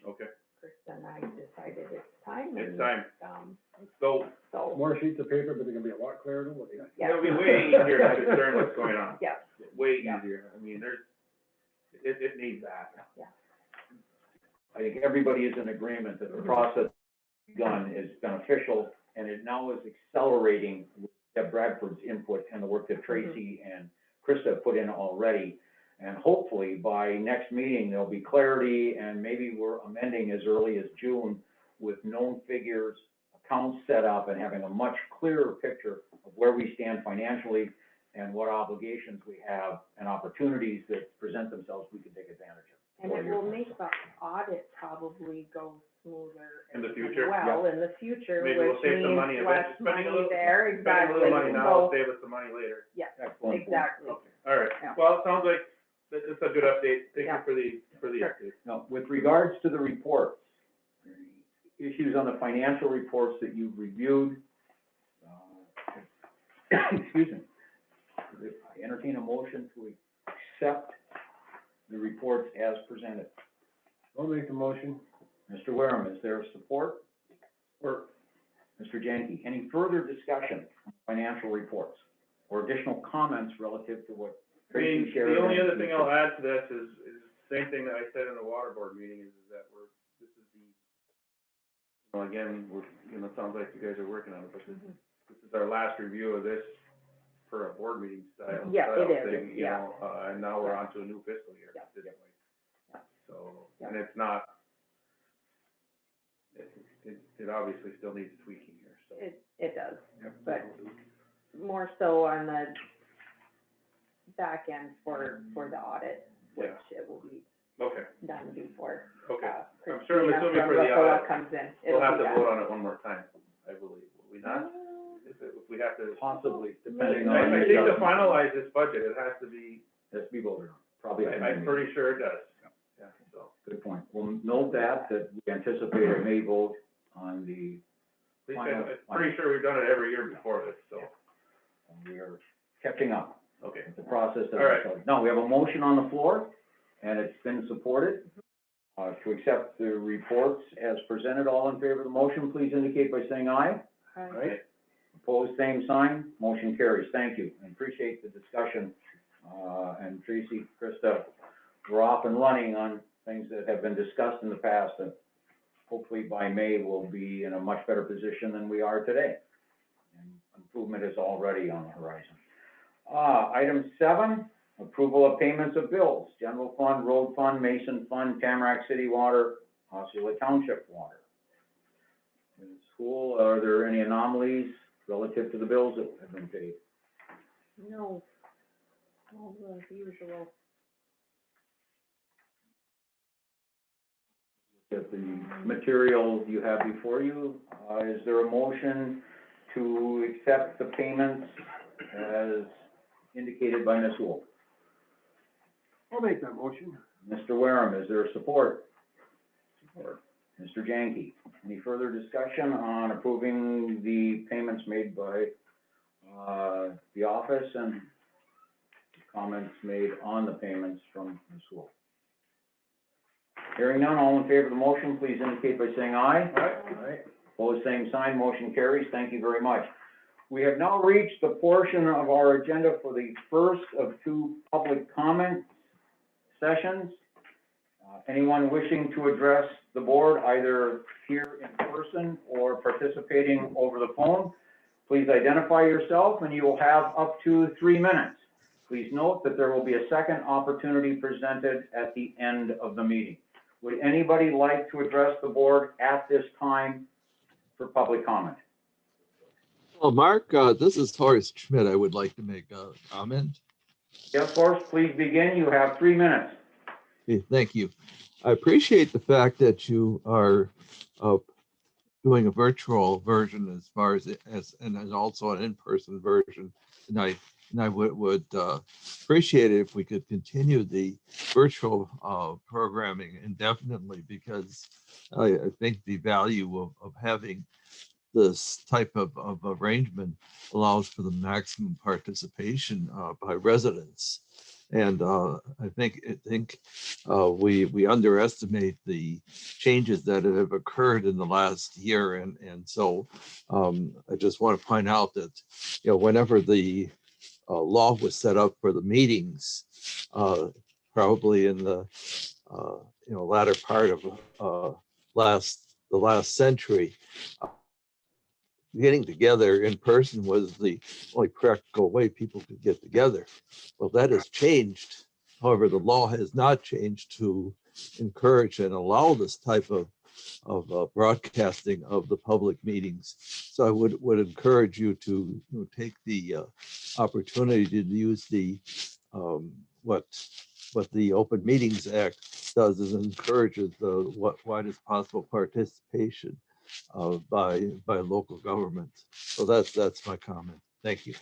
Okay, Krista and I decided it's time. it's and, time. So, So, more sheets of paper, but they're gonna be a lot clearer than what they got. yeah. it'll be way easier to discern what's going on. Yeah, Way Yeah. easier. I mean, it needs that. I think everybody is in agreement that the process begun is beneficial, and it now is accelerating with Deb Bradford's input and the work that Tracy and Krista have put in already. And hopefully, by next meeting, there'll be clarity, and maybe we're amending as early as June with known figures, accounts set up, and having a much clearer picture of where we stand financially and what obligations we have and opportunities that present themselves we can take advantage of. and it will make the audit probably go smoother In the as future? well, in the future, Maybe we'll which save some means money, less spending a money little, there, spending a exactly. little money now will So, save us some money later. yeah, Excellent. exactly. Okay, all right. Yeah. Well, it sounds like That's a good update. Thank you Yeah. for the Sure. update. Now, with regards to the reports, issues on the financial reports that you've reviewed, excuse me, I entertain a motion to accept the reports as presented. I'll make the motion. Mr. Wareham, is there support? Or, Mr. Jenke, any further discussion on financial reports or additional comments relative to what I mean, Tracy shared? the only and other thing you I'll said? add to this is the same thing that I said in the water board meeting is that this is the, well, again, it sounds like you guys are working on it, but this is our last review of this for a board meeting style. Yeah, it is, thing, you yeah. know, and now we're on to a new fiscal year Yeah. at this point. Yeah. So, Yeah. and it's not, it obviously still needs tweaking here, so. It does, Yep. but more so on the back end for the audit, which Yeah. it will be Okay, done before, okay. I'm Christina assuming from for the Rucola audit, comes in. we'll It'll have be to done. vote on it one more time, I believe, will we not? If we have to. Possibly, depending on. I think to finalize this budget, it has to be, Has to be voted on, probably. at the I'm meeting. pretty sure it does. Yeah, so. Good point. We'll note that we anticipate a May vote on the, At least Final. I'm pretty sure we've done it every year before this, so, and we are catching up okay. with the process. All right. No, we have a motion on the floor, and it's been supported, to accept the reports as presented. All in favor of the motion, please indicate by saying aye. Hi. Right? Opposed, same sign. Motion carries. Thank you, and appreciate the discussion. And Tracy, Krista, we're off and running on things that have been discussed in the past, and hopefully by May, we'll be in a much better position than we are today. And improvement is already on the horizon. Item 7, approval of payments of bills, general fund, road fund, Mason fund, Tamarack City Water, Osceola Township Water. In the school, are there any anomalies relative to the bills that have been paid? No, all the usual. At the material you have before you, is there a motion to accept the payments as indicated by Ms. Wolf? I'll make that motion. Mr. Wareham, is there support? Support. Mr. Jenke, any further discussion on approving the payments made by, the office and comments made on the payments from Ms. Wolf? Hearing none, all in favor of the motion, please indicate by saying aye. Aye. Opposed, same sign, motion carries. Thank you very much. We have now reached the portion of our agenda for the first of 2 public comment sessions. Anyone wishing to address the board, either here in person or participating over the phone, please identify yourself and you will have up to 3 minutes. Please note that there will be a second opportunity presented at the end of the meeting. Would anybody like to address the board at this time for public comment? Well, Mark, this is Horace Schmidt. I would like to make a comment. Yes, Horst, please begin. You have 3 minutes. Okay, thank you. I appreciate the fact that you are doing a virtual version as far as and then also an in-person version tonight. And I would appreciate it if we could continue the virtual programming indefinitely, because I think the value of having this type of arrangement allows for the maximum participation by residents. And I think we underestimate the changes that have occurred in the last year. And so I just want to point out that, whenever the law was set up for the meetings, probably in the latter part of the last century, getting together in person was the only practical way people could get together. Well, that has changed. However, the law has not changed to encourage and allow this type of broadcasting of the public meetings. So I would encourage you to take the opportunity to use the what the Open Meetings Act does is encourages the widest possible participation by local government. So that's my comment. Thank you.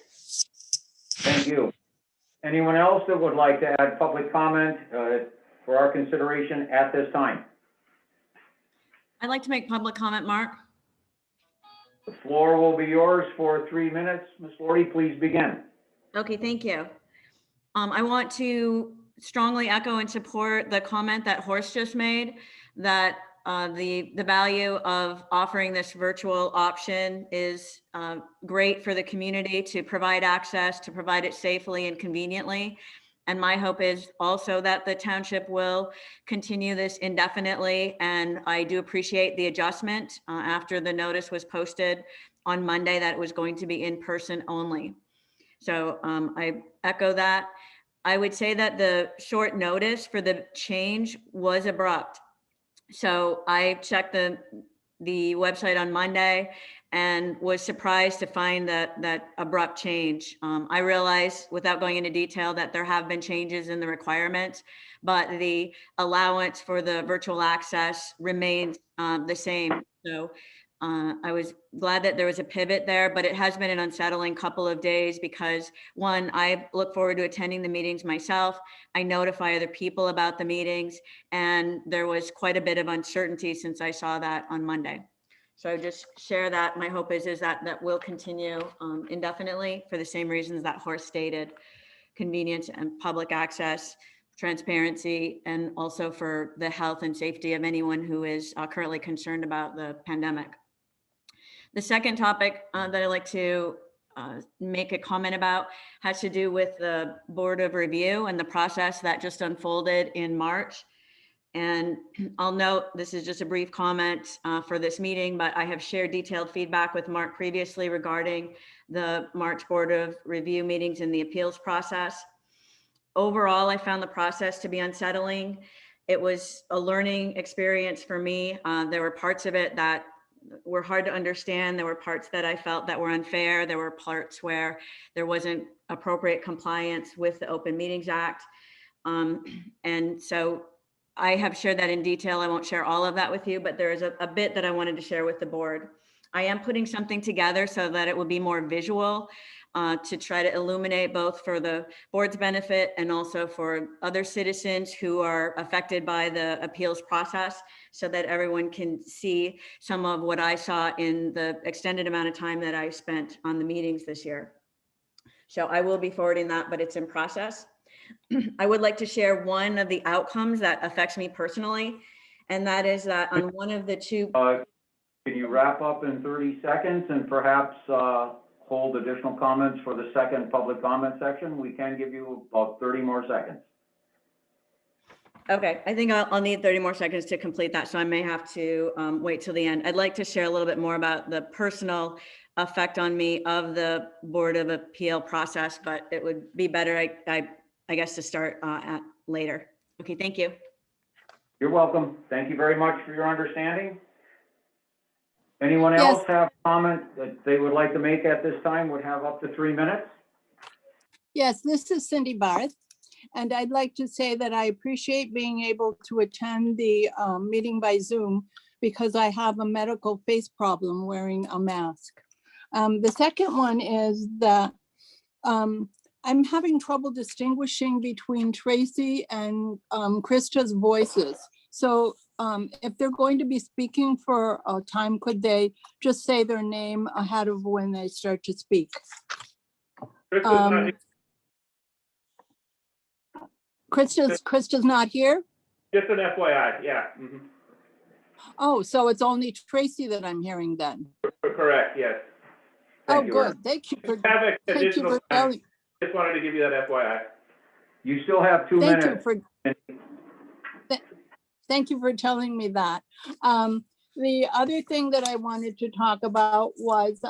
Thank you. Anyone else that would like to add public comment for our consideration at this time? I'd like to make public comment, Mark. The floor will be yours for 3 minutes. Ms. Lordy, please begin. Okay, thank you. I want to strongly echo and support the comment that Horst just made, that the value of offering this virtual option is great for the community to provide access, to provide it safely and conveniently. And my hope is also that the township will continue this indefinitely. And I do appreciate the adjustment after the notice was posted on Monday that it was going to be in person only. So I echo that. I would say that the short notice for the change was abrupt. So I checked the website on Monday and was surprised to find that abrupt change. I realized, without going into detail, that there have been changes in the requirements, but the allowance for the virtual access remains the same. So I was glad that there was a pivot there, but it has been an unsettling couple of days because, one, I look forward to attending the meetings myself. I notify other people about the meetings, and there was quite a bit of uncertainty since I saw that on Monday. So I just share that. My hope is that will continue indefinitely for the same reasons that Horst stated: convenience and public access, transparency, and also for the health and safety of anyone who is currently concerned about the pandemic. The second topic that I'd like to make a comment about has to do with the Board of Review and the process that just unfolded in March. And I'll note, this is just a brief comment for this meeting, but I have shared detailed feedback with Mark previously regarding the March Board of Review meetings and the appeals process. Overall, I found the process to be unsettling. It was a learning experience for me. There were parts of it that were hard to understand. There were parts that I felt that were unfair. There were parts where there wasn't appropriate compliance with the Open Meetings Act. And so I have shared that in detail. I won't share all of that with you, but there is a bit that I wanted to share with the board. I am putting something together so that it will be more visual to try to illuminate both for the board's benefit and also for other citizens who are affected by the appeals process, so that everyone can see some of what I saw in the extended amount of time that I spent on the meetings this year. So I will be forwarding that, but it's in process. I would like to share one of the outcomes that affects me personally, and that is that on one of the two. Can you wrap up in 30 seconds and perhaps hold additional comments for the second public comment section? We can give you about 30 more seconds. Okay, I think I'll need 30 more seconds to complete that, so I may have to wait till the end. I'd like to share a little bit more about the personal effect on me of the Board of Appeal process, but it would be better, I guess, to start at later. Okay, thank you. You're welcome. Thank you very much for your understanding. Anyone Yes. else have a comment that they would like to make at this time? Would have up to 3 minutes. Yes, this is Cindy Barth, and I'd like to say that I appreciate being able to attend the meeting by Zoom because I have a medical face problem wearing a mask. The second one is that I'm having trouble distinguishing between Tracy and Krista's voices. So if they're going to be speaking for a time, could they just say their name ahead of when they start to speak? Krista's not here? Just an FYI, yeah. Mm-hmm. Oh, so it's only Tracy that I'm hearing then? Correct, yes. Thank you, good. Thank you for telling. Just wanted to give you that FYI. You still have 2 minutes. Thank you for telling me that. The other thing that I wanted to talk about was,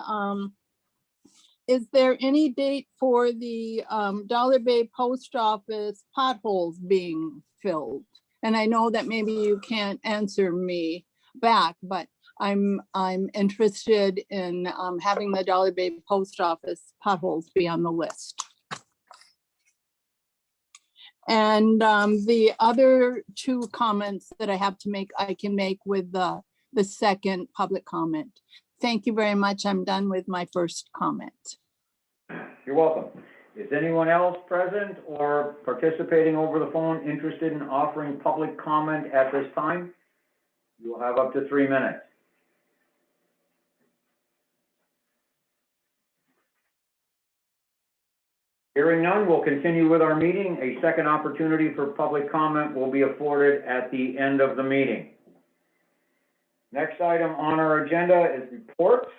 is there any date for the Dollar Bay Post Office potholes being filled? And I know that maybe you can't answer me back, but I'm interested in having the Dollar Bay Post Office potholes be on the list. And the other two comments that I have to make, I can make with the second public comment. Thank you very much. I'm done with my first comment. You're welcome. Is anyone else present or participating over the phone interested in offering public comment at this time? You will have up to 3 minutes. Hearing none, we'll continue with our meeting. A second opportunity for public comment will be afforded at the end of the meeting. Next item on our agenda is reports.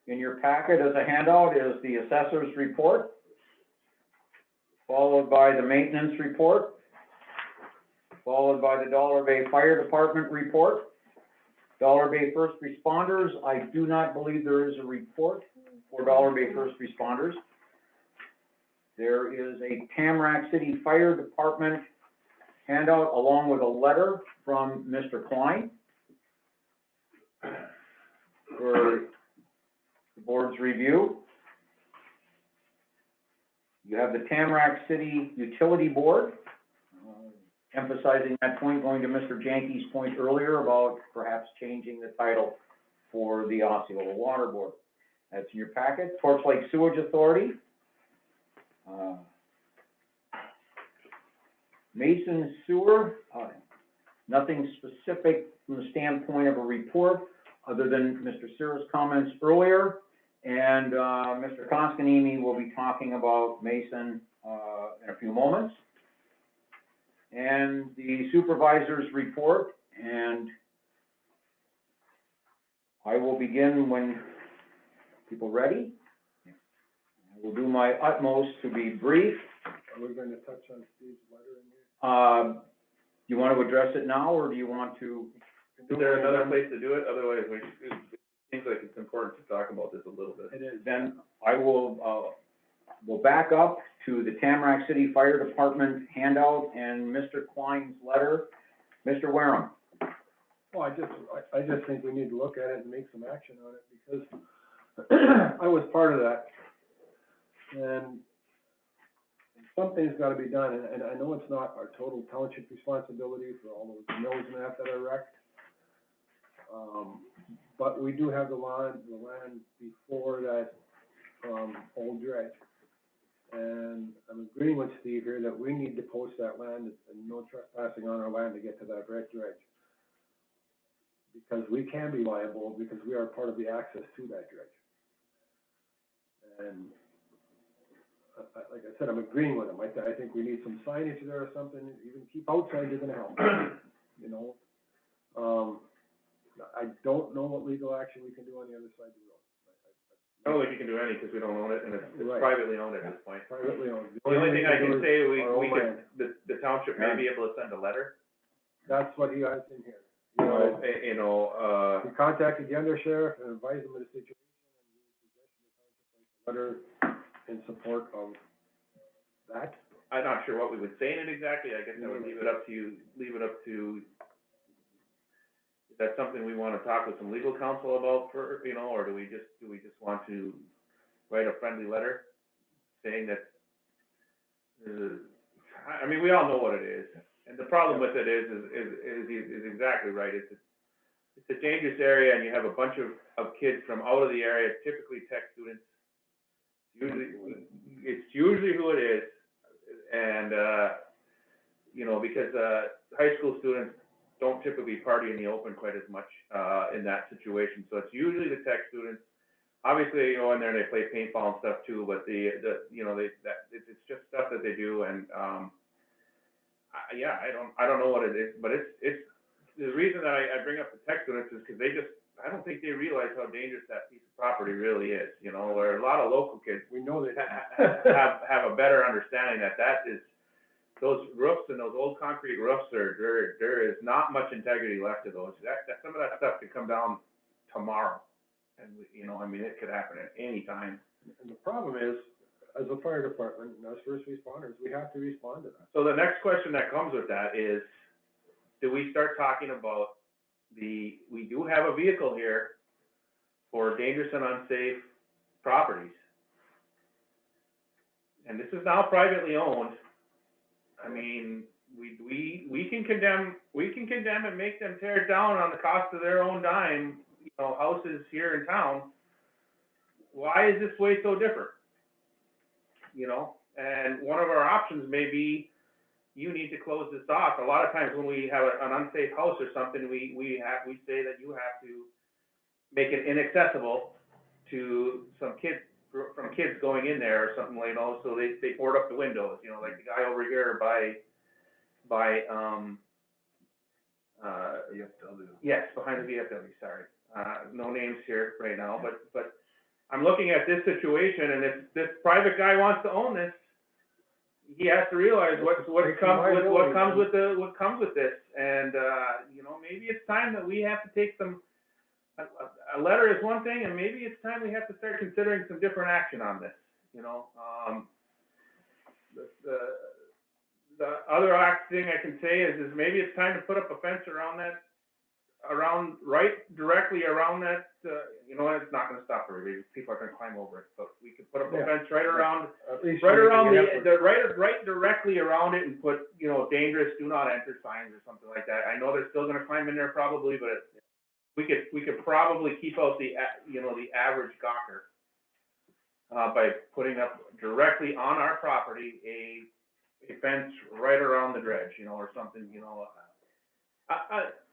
In your packet as a handout is the assessor's report, followed by the maintenance report, followed by the Dollar Bay Fire Department report. Dollar Bay First Responders, I do not believe there is a report for Dollar Bay First Responders. There is a Tamarack City Fire Department handout along with a letter from Mr. Klein for the board's review. You have the Tamarack City Utility Board, emphasizing that point, going to Mr. Janke's point earlier about perhaps changing the title for the Osceola Water Board. That's in your packet. Torch Lake Sewage Authority. Mason Sewer, nothing specific from the standpoint of a report, other than Mr. Sear's comments earlier. And Mr. Koskanimi will be talking about Mason in a few moments. And the supervisor's report, and I will begin when people are ready. I will do my utmost to be brief. Are we going to touch on Steve's letter in here? You want to address it now, or do you want to? Is there another place to do it? Otherwise, it seems like it's important to talk about this a little bit. It is. Then I will, we'll back up to the Tamarack City Fire Department handout and Mr. Klein's letter. Mr. Wareham. Well, I just think we need to look at it and make some action on it, because I was part of that. And something's gotta be done, and I know it's not our total township responsibility for all those mills and that are wrecked. But we do have the land before that, old dredge. And I'm agreeing with Steve here that we need to post that land and no trespassing on our land to get to that dredge. Because we can be liable, because we are part of the access to that dredge. And like I said, I'm agreeing with him. I think we need some signage there or something. Even keep outside, you're gonna help, you know? I don't know what legal action we can do on the other side of the road. I don't think you can do any because we don't own it, and it's Right. privately owned at this point. Privately owned. The only thing I can say, we our own could, land. the township may be able to send a letter, That's what he has in here. you know, We contacted the undersheriff and advised him of the situation, and we suggested the township write a letter in support of that. I'm not sure what we would say in it exactly. I guess I would leave it up to you, is that something we want to talk with some legal counsel about for, you know, or do we just want to write a friendly letter saying that, I mean, we all know what it is. And the problem with it is exactly right. It's a dangerous area, and you have a bunch of kids from out of the area, typically tech students. It's usually who it is. And, you know, because high school students don't typically party in the open quite as much in that situation. So it's usually the tech students. Obviously, they go in there and they play paintball and stuff too, but it's just stuff that they do. And yeah, I don't know what it is, but it's the reason that I bring up the tech students is because I don't think they realize how dangerous that piece of property really is. You know, where a lot of local kids, We know that. have a better understanding that is, those roofs and those old concrete roofs there is not much integrity left to those. Some of that stuff could come down tomorrow. And, you know, I mean, it could happen at any time. And the problem is, as a fire department and as first responders, we have to respond to that. So the next question that comes with that is, do we start talking about we do have a vehicle here for dangerous and unsafe properties. And this is now privately owned. I mean, we can condemn and make them tear it down on the cost of their own dime, you know, houses here in town. Why is this way so different? you know? And one of our options may be, you need to close this off. A lot of times when we have an unsafe house or something, we say that you have to make it inaccessible to some kids, from kids going in there or something, you know, so they board up the windows, you know, like the guy over here by VFW. yes, behind the VFW, sorry. No names here right now, but I'm looking at this situation, and if this private guy wants to own this, he has to realize what comes with this, and, you know, maybe it's time that we have to take a letter is one thing, and maybe it's time we have to start considering some different action on this, you know? The other thing I can say is maybe it's time to put up a fence directly around that, you know, it's not gonna stop everybody, people are gonna climb over it, but we could put up a fence right around, At least right you around have to- right directly around it, and put, you know, dangerous, do not enter signs or something like that. I know they're still gonna climb in there probably, but we could probably keep out the average gawker, by putting up directly on our property a fence right around the dredge, you know, or something, you know.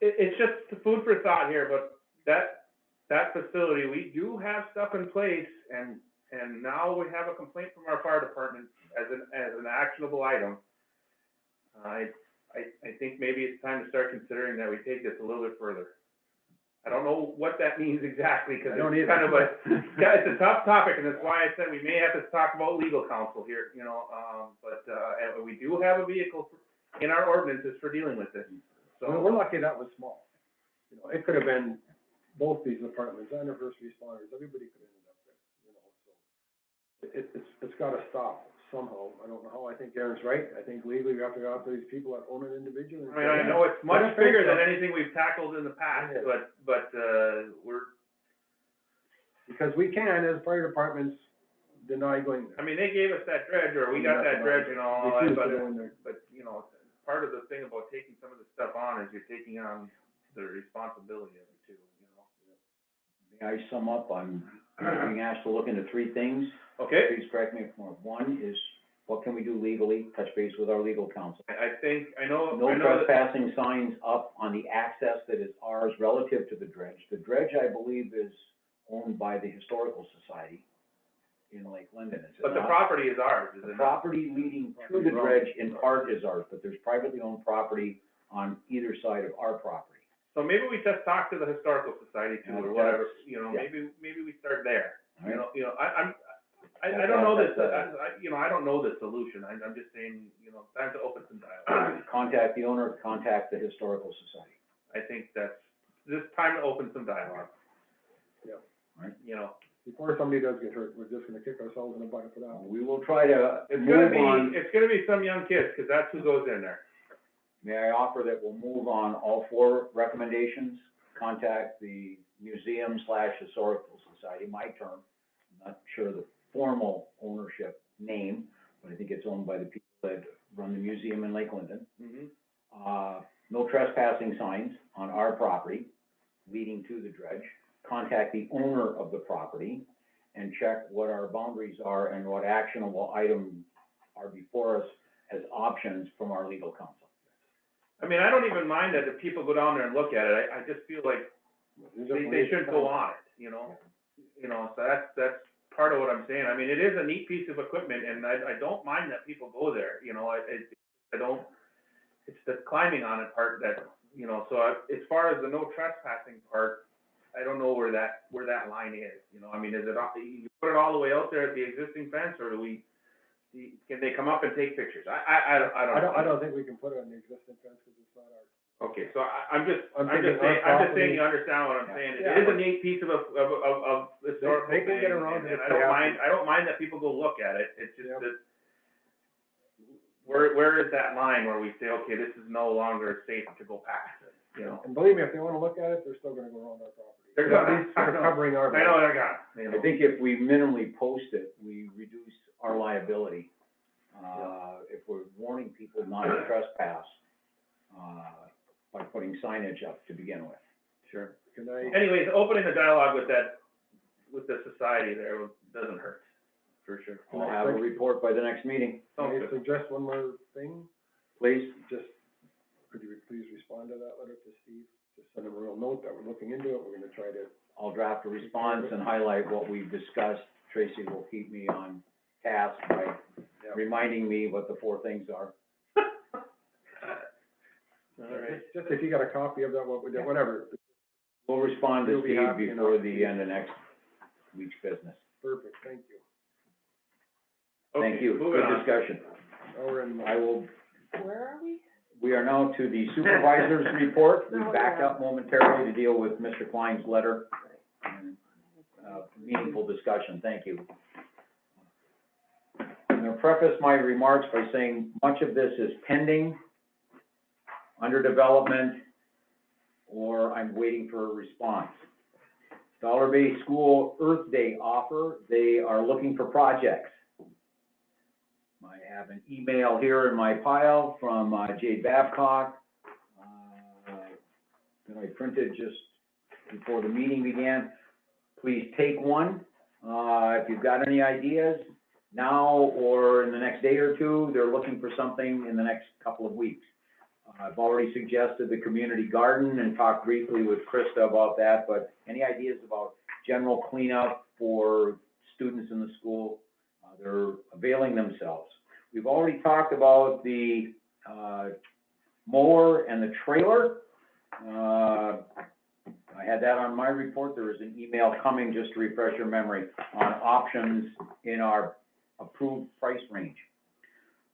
It's just food for thought here, but that facility, we do have stuff in place, and now we have a complaint from our fire department as an actionable item. I think maybe it's time to start considering that we take this a little bit further. I don't know what that means exactly, because it's kind of it's a tough topic, and that's why I said we may have to talk about legal counsel here, you know, and we do have a vehicle in our ordinances for dealing with this, so. We're lucky that was small. You know, it could have been both these departments and the first responders, everybody could have ended up there, you know, so. It's gotta stop somehow. I don't know how. I think Aaron's right. I think legally we have to go after these people that own it individually. I mean, I know it's much bigger than anything we've tackled in the past, but we're. Because we can, as fire departments, deny going there. I mean, they gave us that dredge, or we got that dredge and all that, Refuse to go in there. but, you know, part of the thing about taking some of this stuff on is you're taking on the responsibility of it too, you know? May I sum up? I'm being asked to look into three things. Okay, Please correct me if I'm wrong. One is, what can we do legally? Touch base with our legal counsel. I know No that, trespassing signs up on the access that is ours relative to the dredge. The dredge, I believe, is owned by the Historical Society in Lake Linden, is it but the not? property is ours, is The it not? property leading to the dredge in part is ours, but there's privately owned property on either side of our property. So maybe we just talk to the Historical Society too, or whatever, you know, Yeah. maybe we start there. All right. You know, I don't know this, you know, I don't know the solution, I'm just saying, you know, time to open some dialogue. Contact the owner, contact the Historical Society. I think that's just time to open some dialogue. Yeah. Right. You know, Before somebody does get hurt, we're just gonna kick ourselves in the butt for that. We will try to it's move on. gonna be some young kids, because that's who goes in there. May I offer that we'll move on all four recommendations? Contact the museum/historical society, my term. I'm not sure the formal ownership name, but I think it's owned by the people that run the museum in Lake Linden. Mm-hmm. No trespassing signs on our property leading to the dredge. Contact the owner of the property and check what our boundaries are and what actionable items are before us as options from our legal counsel. I mean, I don't even mind that if people go down there and look at it, I just feel like they shouldn't go on it, you know? You know, so that's part of what I'm saying. I mean, it is a neat piece of equipment, and I don't mind that people go there, you know, it's the climbing on it part that, you know, so as far as the no trespassing part, I don't know where that line is, you know, I mean, is it, you put it all the way out there at the existing fence, or can they come up and take pictures? I don't know. I don't think we can put it on the existing fence, because it's not ours. Okay, so I'm just thinking saying you understand what I'm saying. Yeah. It is a neat piece of historical They can thing, get around and it if I they don't have to. mind that people go look at it. It's just Yep. that, where is that line where we say, okay, this is no longer safe to go past it, you know? And believe me, if they wanna look at it, they're still gonna go around our property. They're At gonna- least they're covering our. I know they're gonna, you I know. think if we minimally post it, we reduce our liability. If we're warning people not to trespass, by putting signage up to begin with. Sure. Can I, Anyways, opening the dialogue with the society there doesn't hurt. for sure. I'll have a report by the next meeting, Can I suggest one more thing? please. Just, could you please respond to that letter to Steve? Just send him a real note that we're looking into it, we're gonna try to. I'll draft a response and highlight what we've discussed. Tracy will keep me on task by reminding me what the 4 things are. All right. Just if you got a copy of that, what we did, whatever, We'll respond to You'll be Steve happy before enough. the end of next week's business. perfect, thank you. Thank Okay, you, moving good on. discussion. Now we're in, I will, Where are we? we are now to the supervisor's report. We Oh, backed yeah. up momentarily to deal with Mr. Klein's letter. And, meaningful discussion, thank you. I'm gonna preface my remarks by saying much of this is pending, under development, or I'm waiting for a response. Dollar Bay School Earth Day offer, they are looking for projects. I have an email here in my pile from Jay Babcock, that I printed just before the meeting began. Please take one. If you've got any ideas, now or in the next day or two, they're looking for something in the next couple of weeks. I've already suggested the community garden and talked briefly with Krista about that, but any ideas about general cleanup for students in the school, they're availing themselves. We've already talked about the mower and the trailer. I had that on my report. There is an email coming, just to refresh your memory, on options in our approved price range.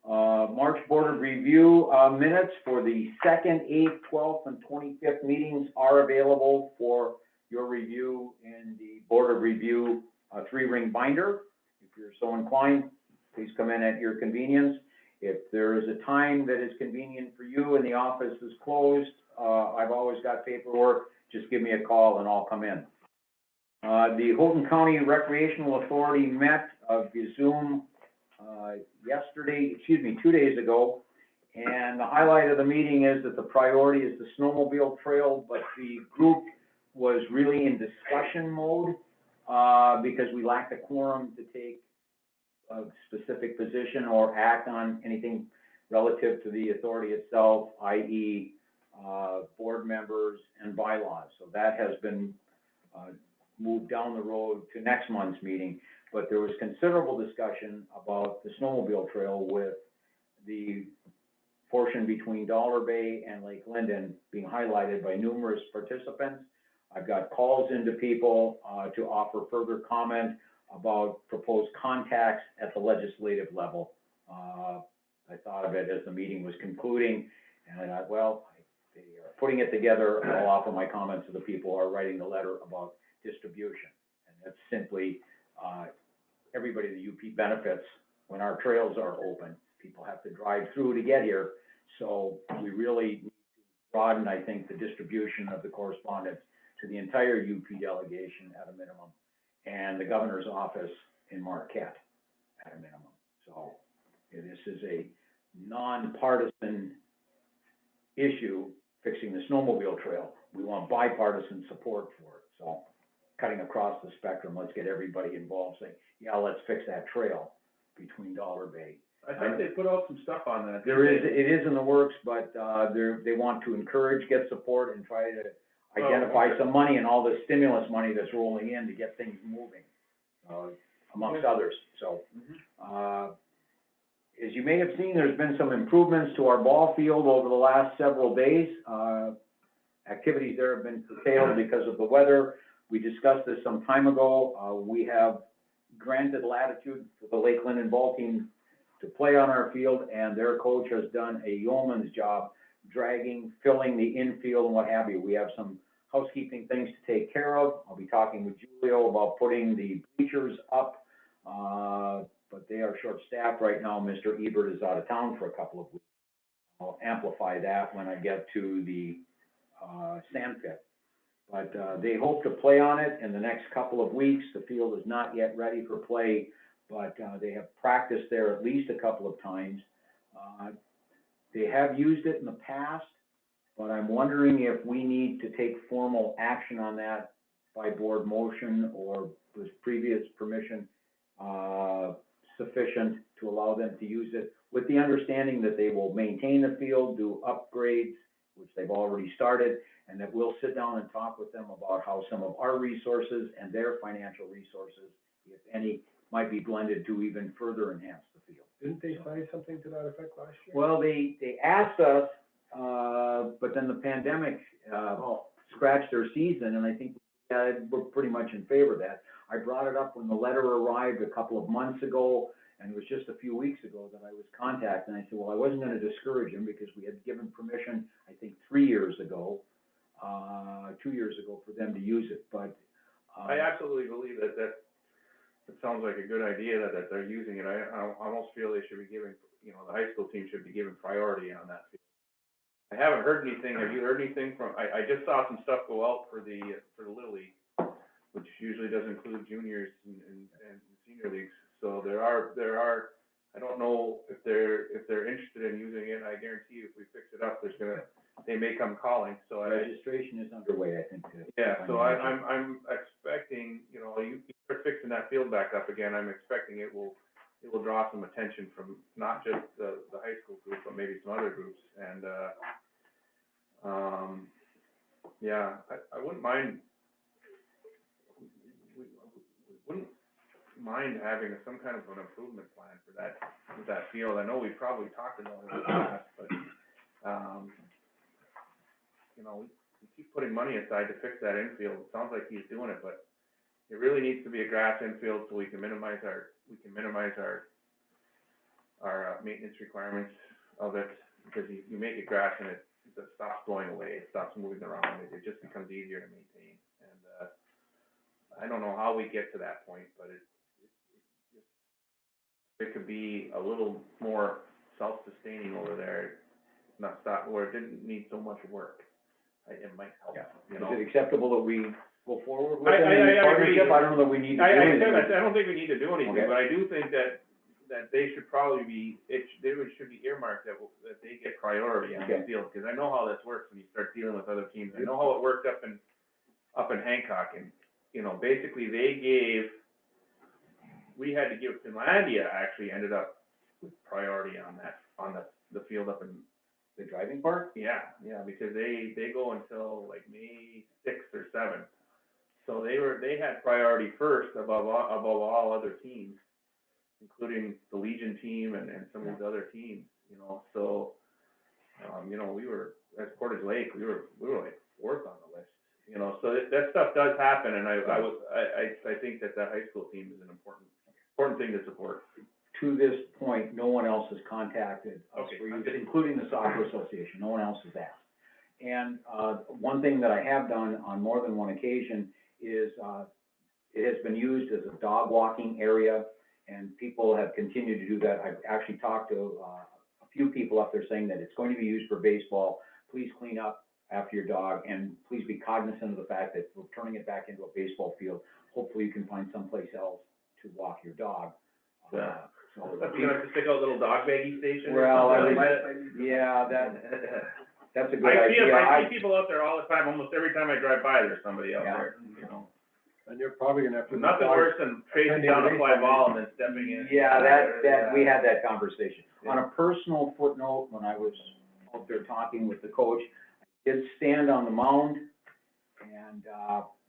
March Board of Review minutes for the 2nd, 8th, 12th, and 25th meetings are available for your review in the Board of Review 3-ring binder. If you're so inclined, please come in at your convenience. If there is a time that is convenient for you and the office is closed, I've always got paperwork, just give me a call and I'll come in. The Houghton County Recreational Authority met via Zoom yesterday, 2 days ago, and the highlight of the meeting is that the priority is the snowmobile trail, but the group was really in discussion mode, because we lacked a quorum to take a specific position or act on anything relative to the authority itself, i.e., board members and bylaws. So that has been moved down the road to next month's meeting. But there was considerable discussion about the snowmobile trail, with the portion between Dollar Bay and Lake Linden being highlighted by numerous participants. I've got calls into people to offer further comment about proposed contacts at the legislative level. I thought of it as the meeting was concluding, and I thought, well, they are putting it together. I'll offer my comments to the people who are writing the letter about distribution. And that's simply, everybody in the UP benefits when our trails are open. People have to drive through to get here. So we really need to broaden, I think, the distribution of the correspondence to the entire UP delegation at a minimum, and the governor's office in Marquette at a minimum. So this is a nonpartisan issue, fixing the snowmobile trail. We want bipartisan support for it. So cutting across the spectrum, let's get everybody involved, saying, yeah, let's fix that trail between Dollar Bay. I thought they put out some stuff on that. It is in the works, but they want to encourage, get support, and try to identify okay. some money and all the stimulus money that's rolling in to get things moving, amongst others. So, as you may have seen, there's been some improvements to our ball field over the last several days. Activities there have been curtailed because of the weather. We discussed this some time ago. We have granted latitude for the Lake Linden ball team to play on our field, and their coach has done a yeoman's job dragging, filling the infield and what have you. We have some housekeeping things to take care of. I'll be talking with Julio about putting the bleachers up, but they are short-staffed right now. Mr. Ebert is out of town for a couple of weeks. I'll amplify that when I get to the sand pit. But they hope to play on it in the next couple of weeks. The field is not yet ready for play, but they have practiced there at least a couple of times. They have used it in the past, but I'm wondering if we need to take formal action on that by board motion or with previous permission sufficient to allow them to use it, with the understanding that they will maintain the field, do upgrades, which they've already started, and that we'll sit down and talk with them about how some of our resources and their financial resources, if any, might be blended to even further enhance the field. Didn't they sign something to that effect last year? Well, they asked us, but then the pandemic, scratched their season, and I think, we're pretty much in favor of that. I brought it up when the letter arrived a couple of months ago, and it was just a few weeks ago that I was contacted, and I said, well, I wasn't gonna discourage them, because we had given permission, I think, 2 years ago, for them to use it, but. I absolutely believe that it sounds like a good idea that they're using it. I almost feel they should be giving, you know, the high school team should be given priority on that field. I haven't heard anything. Have you heard anything from, I just saw some stuff go out for the Little League, which usually does include juniors and senior leagues. So there are, I don't know if they're interested in using it. I guarantee you if we fix it up, they may come calling, so Registration is underway, I think. yeah, so I'm expecting, you know, you start fixing that field back up again, I'm expecting it will draw some attention from not just the high school group, but maybe some other groups, and, yeah, I wouldn't mind, we wouldn't mind having some kind of an improvement plan for that field. I know we probably talked about it in the past, but, you know, we keep putting money aside to fix that infield. It sounds like he's doing it, but it really needs to be a grass infield so we can minimize our maintenance requirements of it, because you make it grass and it stops blowing away, it stops moving around, it just becomes easier to maintain. And I don't know how we get to that point, but it could be a little more self-sustaining over there, not stop where it didn't need so much work. It might help. Yeah. You know? Is it acceptable that we go forward with I it in agree. partnership? I don't know that we need to do anything. I don't think we need to do anything, Okay. but I do think that they should probably be, should be earmarked that they get priority on the Okay. field, because I know how this works when you start dealing with other teams. I know how it worked up in Hancock, and, you know, basically we had to give Finlandia actually ended up with priority on the field up in The driving part? yeah, because they go until like May 6th or 7th. So they had priority first above all other teams, including the Legion team and some of these other teams, you know. So, you know, we were at Portage Lake, we were like 4th on the list, you know. So that stuff does happen, and I think that high school team is an important thing to support. To this point, no one else has contacted us Okay, for use, okay. including the soccer association. No one else has asked. And one thing that I have done on more than one occasion is it has been used as a dog walking area, and people have continued to do that. I've actually talked to a few people up there saying that it's going to be used for baseball. Please clean up after your dog, and please be cognizant of the fact that we're turning it back into a baseball field. Hopefully you can find someplace else to walk your dog. Yeah. So You have to stick out a little dog baggy station. well, or something like that. yeah, that's a good I idea. see people out there all the time. Almost every time I drive by, there's somebody out Yeah. there, you know. And you're probably gonna have to. Nothing worse than chasing down a fly ball and then stepping in. Yeah, that, we had that conversation. On a personal footnote, when I was out there talking with the coach, I did stand on the mound, and,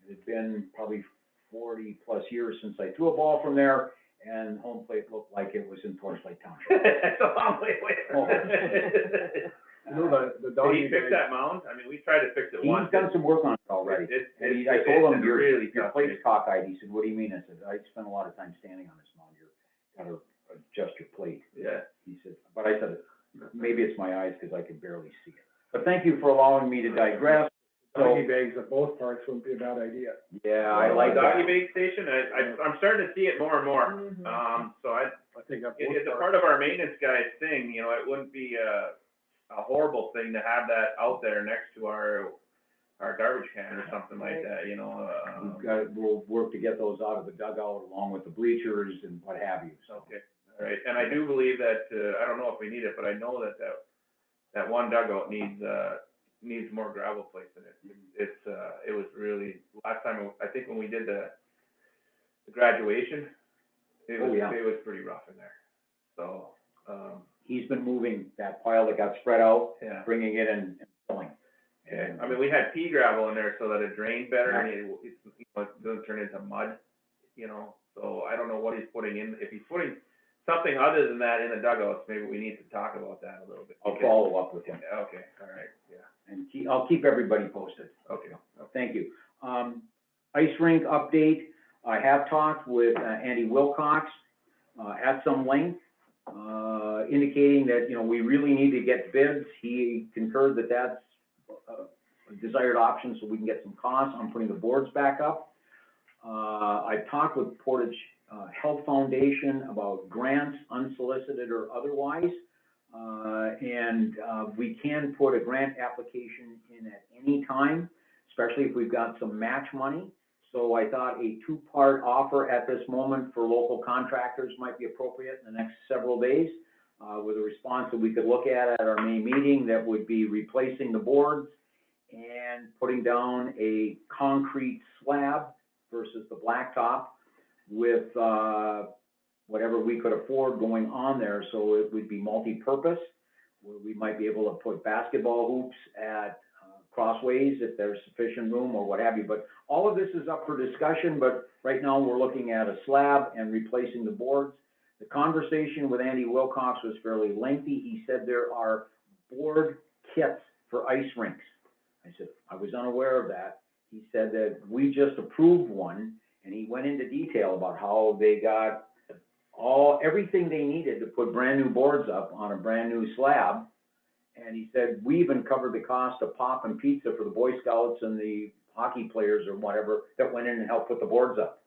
it had been probably 40+ years since I threw a ball from there, and home plate looked like it was in Osceola Township. That's a long way away. Oh. You know, the dog. Did he fix that mound? I mean, we tried to fix it once. He's done some work on it already. And I told him, your plate's cockeyed. He said, what do you mean? I said, I spent a lot of time standing on this mound. You gotta adjust your plate. Yeah. He said, but I said, maybe it's my eyes, because I can barely see it. But thank you for allowing me to digress. Doggy bags at both parks wouldn't be a bad idea. Yeah, I like Doggy that. bait station, I'm starting to see it more and more. Mhm. So I think at both it's a parks. part of our maintenance guy's thing, you know, it wouldn't be a horrible thing to have that out there next to our garbage can or something like that, you know. We'll work to get those out of the dugout along with the bleachers and what have you, so. Okay, all right, and I do believe that, I don't know if we need it, but I know that one dugout needs more gravel placed in it. It was really, last time, I think when we did the graduation, It Oh, was, yeah. it was pretty rough in there, so, He's been moving that pile that got spread out, yeah. bringing it in and filling. Yeah, I mean, we had pea gravel in there so that it drained better and it doesn't turn into mud, you know, so I don't know what he's putting in. If he's putting something other than that in the dugouts, maybe we need to talk about that a little bit. I'll follow up with him, Okay, all right, yeah, and I'll keep everybody posted. okay. Thank you. Ice rink update, I have talked with Andy Wilcox at some length, indicating that, you know, we really need to get bids. He concurred that that's a desired option, so we can get some costs on putting the boards back up. I talked with Portage Health Foundation about grants, unsolicited or otherwise. And we can put a grant application in at any time, especially if we've got some match money. So I thought a two-part offer at this moment for local contractors might be appropriate in the next several days, with a response that we could look at our May meeting that would be replacing the boards and putting down a concrete slab versus the blacktop with whatever we could afford going on there. So it would be multi-purpose, where we might be able to put basketball hoops at crossways if there's sufficient room or what have you. But all of this is up for discussion, but right now we're looking at a slab and replacing the boards. The conversation with Andy Wilcox was fairly lengthy. He said there are board kits for ice rinks. I said, I was unaware of that. He said that we just approved one, and he went into detail about how they got everything they needed to put brand new boards up on a brand new slab. And he said, we even covered the cost of pop and pizza for the Boy Scouts and the hockey players or whatever that went in and helped put the boards up.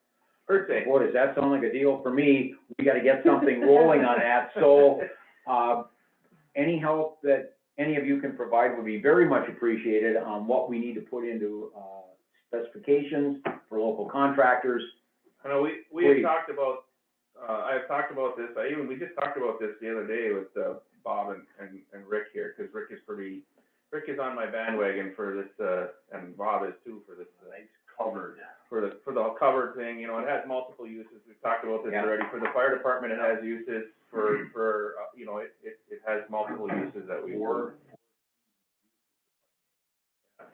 Boy, does that sound like a deal for me? We gotta get something rolling on that. So, any help that any of you can provide would be very much appreciated on what we need to put into, specifications for local contractors. I know we had Please. talked about, I have talked about this, we just talked about this the other day with, Bob and Rick here, cause Rick is on my bandwagon for this, and Bob is too for this, covered, for the covered thing, you know, it has multiple uses, we've talked about this Yeah. already, for the fire department, it has uses, for, you know, it has multiple uses that we work.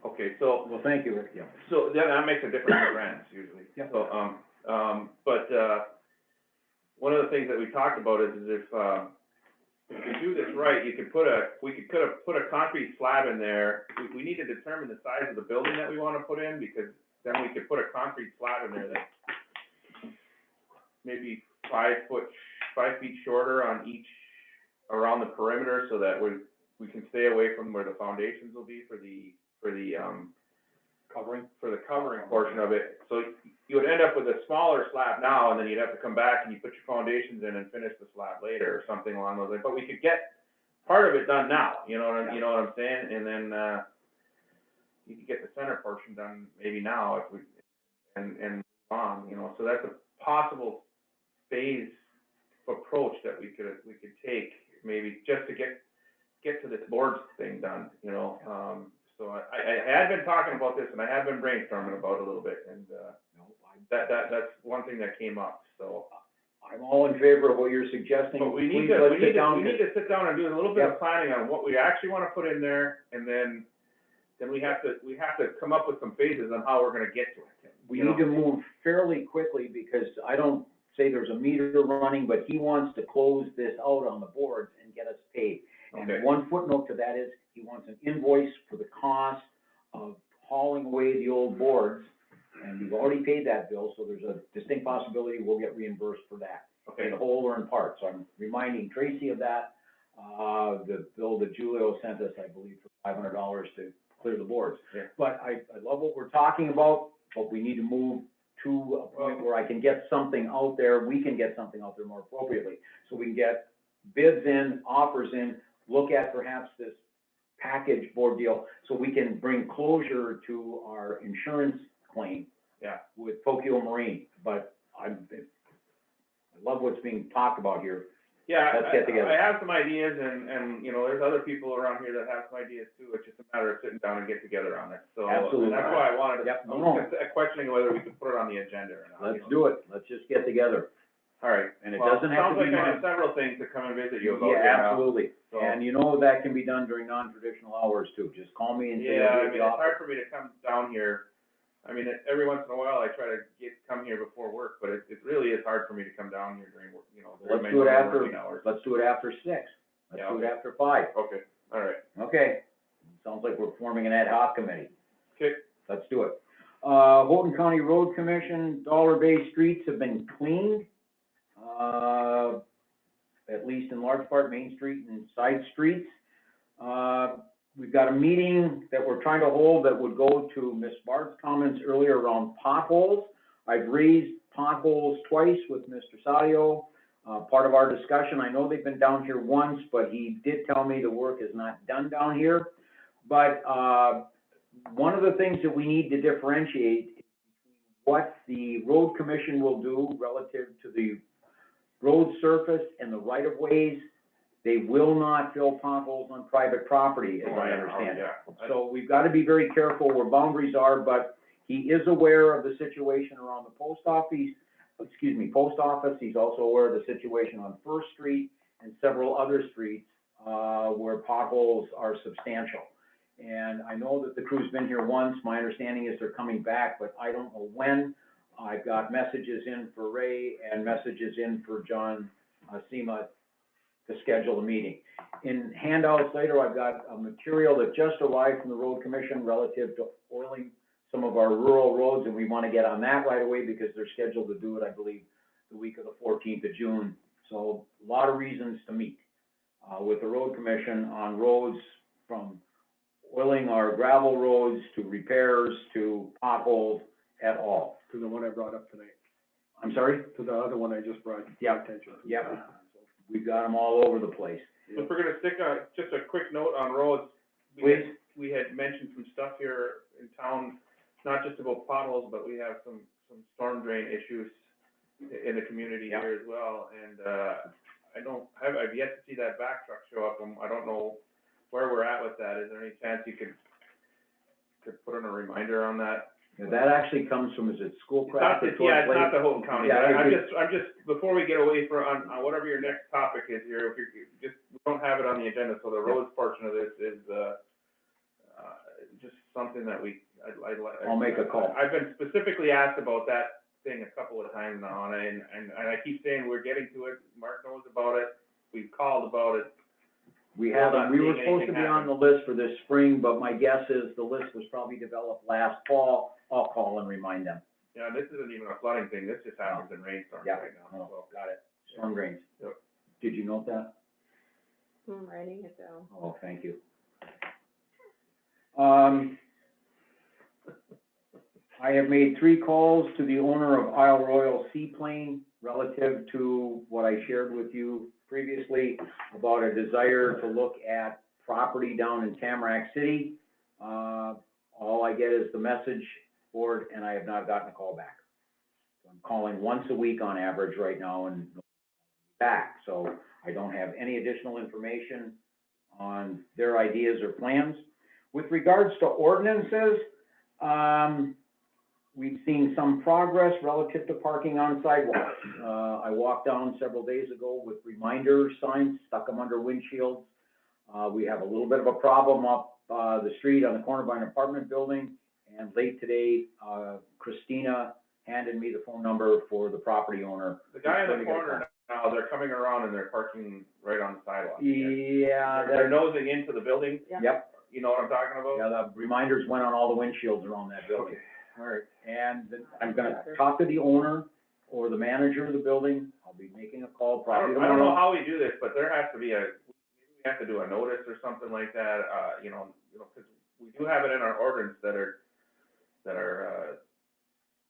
Okay, so. Well, thank you, Rick. Yeah. So that makes a difference in grants usually. Yeah. So, but, one of the things that we talked about is if you do this right, we could put a concrete slab in there. We need to determine the size of the building that we want to put in, because then we could put a concrete slab in there that maybe 5 feet shorter on each, around the perimeter, so that we can stay away from where the foundations will be for the covering portion of it. So you would end up with a smaller slab now, and then you'd have to come back and you put your foundations in and finish the slab later, or something along those lines. But we could get part of it done now, you know what I'm saying? And then, you could get the center portion done maybe now if we, and move on, you know. So that's a possible phase approach that we could take, maybe just to get to this boards thing done, you know. So I had been talking about this, and I have been brainstorming about it a little bit, and, that's one thing that came up, so. I'm all in favor of what you're suggesting. But we need Please, to let's sit down. sit down and do a little bit Yep. of planning on what we actually wanna put in there, and then we have to come up with some phases on how we're gonna get to it. We you need to know? move fairly quickly, because I don't say there's a meter running, but he wants to close this out on the boards and get us paid. Okay. And one footnote to that is, he wants an invoice for the cost of hauling away the old boards, and we've already paid that bill, so there's a distinct possibility we'll get reimbursed for that, Okay. in whole or in part. So I'm reminding Tracy of that. The bill that Julio sent us, I believe, for $500 to clear the boards. Yeah. But I love what we're talking about, but we need to move to a point where I can get something out there, we can get something out there more appropriately. So we can get bids in, offers in, look at perhaps this package board deal, so we can bring closure to our insurance claim. Yeah. With Tokyo Marine, but I love what's being talked about here. Yeah, Let's get together. I have some ideas, and, you know, there's other people around here that have some ideas too. It's just a matter of sitting down and get together on it. So Absolutely. that's why I wanted to, Yep. I was just questioning whether we could put it on the agenda or not. Let's do it, let's just get together. All right. And it Well, doesn't have to be Sounds like I month. have several things to come and visit you about. Yeah, here now. absolutely. So- And you know that can be done during non-traditional hours too. Just call me and say Yeah, you'll I be at mean, the it's office. hard for me to come down here. I mean, every once in a while I try to come here before work, but it really is hard for me to come down here during work, you know, during Let's my do it normal after, working hours. let's do it after 6. Let's Yeah, do it okay. after 5. Okay, all right. Okay. Sounds like we're forming an ad hoc committee. Okay. Let's do it. Houghton County Road Commission, dollar-based streets have been cleaned. At least in large part, Main Street and side streets. We've got a meeting that we're trying to hold that would go to Ms. Bart's comments earlier around potholes. I've raised potholes twice with Mr. Sadio. Part of our discussion, I know they've been down here once, but he did tell me the work is not done down here. But, one of the things that we need to differentiate is what the road commission will do relative to the road surface and the right-of-ways. They will not fill potholes on private property, as I understand it. Yeah. So we've got to be very careful where boundaries are, but he is aware of the situation around the post office. He's also aware of the situation on First Street and several other streets, where potholes are substantial. And I know that the crew's been here once. My understanding is they're coming back, but I don't know when. I've got messages in for Ray and messages in for John Sema to schedule a meeting. In handouts later, I've got a material that just arrived from the road commission relative to oiling some of our rural roads, and we want to get on that right away because they're scheduled to do it, I believe, the week of the 14th of June. So a lot of reasons to meet with the road commission on roads, from oiling our gravel roads to repairs to potholes at all. To the one I brought up tonight, I'm sorry? to the other one I just brought to Yeah. your attention. Yep. We've got them all over the place. If we're gonna stick just a quick note on roads. Please. We had mentioned some stuff here in town, not just about potholes, but we have some storm drain issues in the community Yeah. here as well. And, I've yet to see that back truck show up, and I don't know where we're at with that. Is there any chance you could put in a reminder on that? Yeah, that actually comes from, is it Schoolcraft or It's Torch not Lake? the Houghton County, Yeah, but it I'm just, before we get away on whatever your next topic is here, if you're, we don't have it on the agenda, so the roads portion of this is, just something that I'll make a call. I've been specifically asked about that thing a couple of times now, and I keep saying we're getting to it, Mark knows about it, we've called about it. We Still not haven't, we were seeing supposed to anything be on the list for this spring, but my guess is the list was probably developed last fall. I'll call and remind them. Yeah, this isn't even a flooding thing, this just happens in rainstorms Yeah. right now, so. Got it. Storm drains. Yep. Did you note that? I'm writing it down. Oh, thank you. I have made 3 calls to the owner of Isle Royal Seaplane relative to what I shared with you previously about a desire to look at property down in Tamarack City. All I get is the message board, and I have not gotten a call back. I'm calling once a week on average right now and back, so I don't have any additional information on their ideas or plans. With regards to ordinances, we've seen some progress relative to parking on sidewalks. I walked down several days ago with reminder signs, stuck them under windshields. We have a little bit of a problem up the street on the corner by an apartment building. And late today, Christina handed me the phone number for the property owner. The guy in the corner now, they're coming around and they're parking right on the sidewalk. Yeah, They're nosing into the building, yep. you know what I'm talking about? Yeah, the reminders went on all the windshields around that building. All right. And then I'm gonna talk to the owner or the manager of the building. I'll be making a call I probably don't know tomorrow. how we do this, but there has to be maybe we have to do a notice or something like that, you know, because we do have it in our ordinance that are,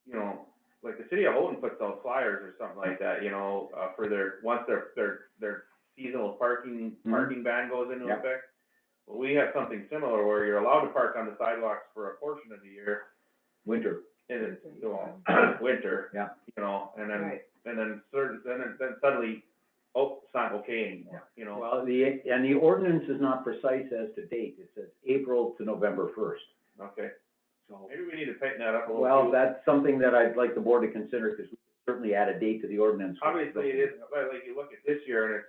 you know, like the city of Houghton puts out flyers or something like that, you know, for once their seasonal parking ban goes into Yep. effect. Well, we have something similar where you're allowed to park on the sidewalks for a portion of the year. Winter. And it's, you know, winter. Yeah. You know, and then, Right. and then then suddenly, oh, it's not okay anymore, you know? Well, the ordinance is not precise as to date. It says April to November 1st. Okay, So, maybe we need to tighten that up a little. well, too. that's something that I'd like the board to consider, because we certainly add a date to the ordinance. Obviously, it is, like, you look at this year and it's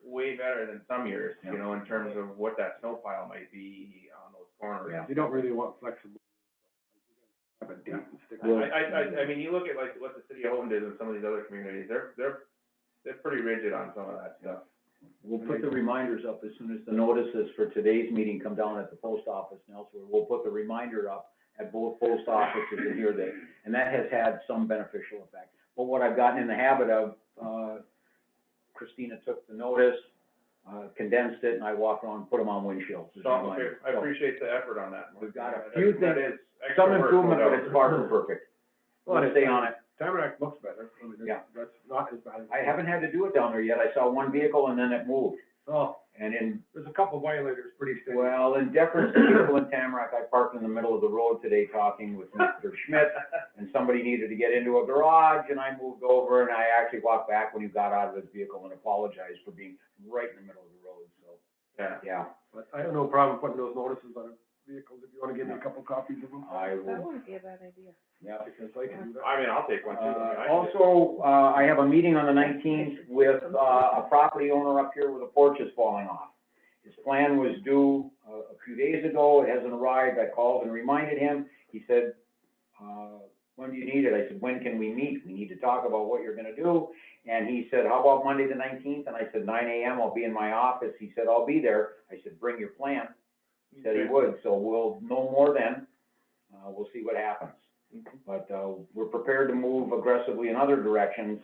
way better than some years, you know, in terms of what that snow pile might be on those corners. Yeah. You don't really want flexible. Have a date and stick. I mean, you look at like what the city of Houghton did in some of these other communities, they're pretty rigid on some of that stuff. We'll put the reminders up as soon as the notices for today's meeting come down at the post office and elsewhere. We'll put the reminder up at both post offices and here that, and that has had some beneficial effect. But what I've gotten in the habit of, Christina took the notice, condensed it, and I walked around and put them on windshields. as So, okay, reminders. I So appreciate the effort on that. We've got a That- few that things, is extra some work, no improvement, but doubt. it's far from perfect. Well, We'll stay on it. Tamarack looks better. I mean, Yeah. that's not as bad as. I haven't had to do it down there yet. I saw one vehicle and then it moved. Oh, And in, there's a couple violators pretty steady. well, in deference to people in Tamarack, I parked in the middle of the road today talking with Mr. Schmidt, and somebody needed to get into a garage, and I moved over, and I actually walked back when he got out of his vehicle and apologized for being right in the middle of the road, so, Yeah. yeah, But I have no problem putting those notices on vehicles, if you wanna give me a couple copies of them. I That will, wouldn't be a bad idea. yeah. Because I can do that. I mean, I'll take one too. I mean, I can Also, I have a meeting on the 19th with, a property owner up here where the porch is falling off. His plan was due a few days ago, it hasn't arrived, I called and reminded him, he said, when do you need it? I said, when can we meet? We need to talk about what you're gonna do. And he said, how about Monday the 19th? And I said, 9 a.m., I'll be in my office. He said, I'll be there. I said, bring your plan. He said he would, so we'll know more then. We'll see what happens. But, we're prepared to move aggressively in other directions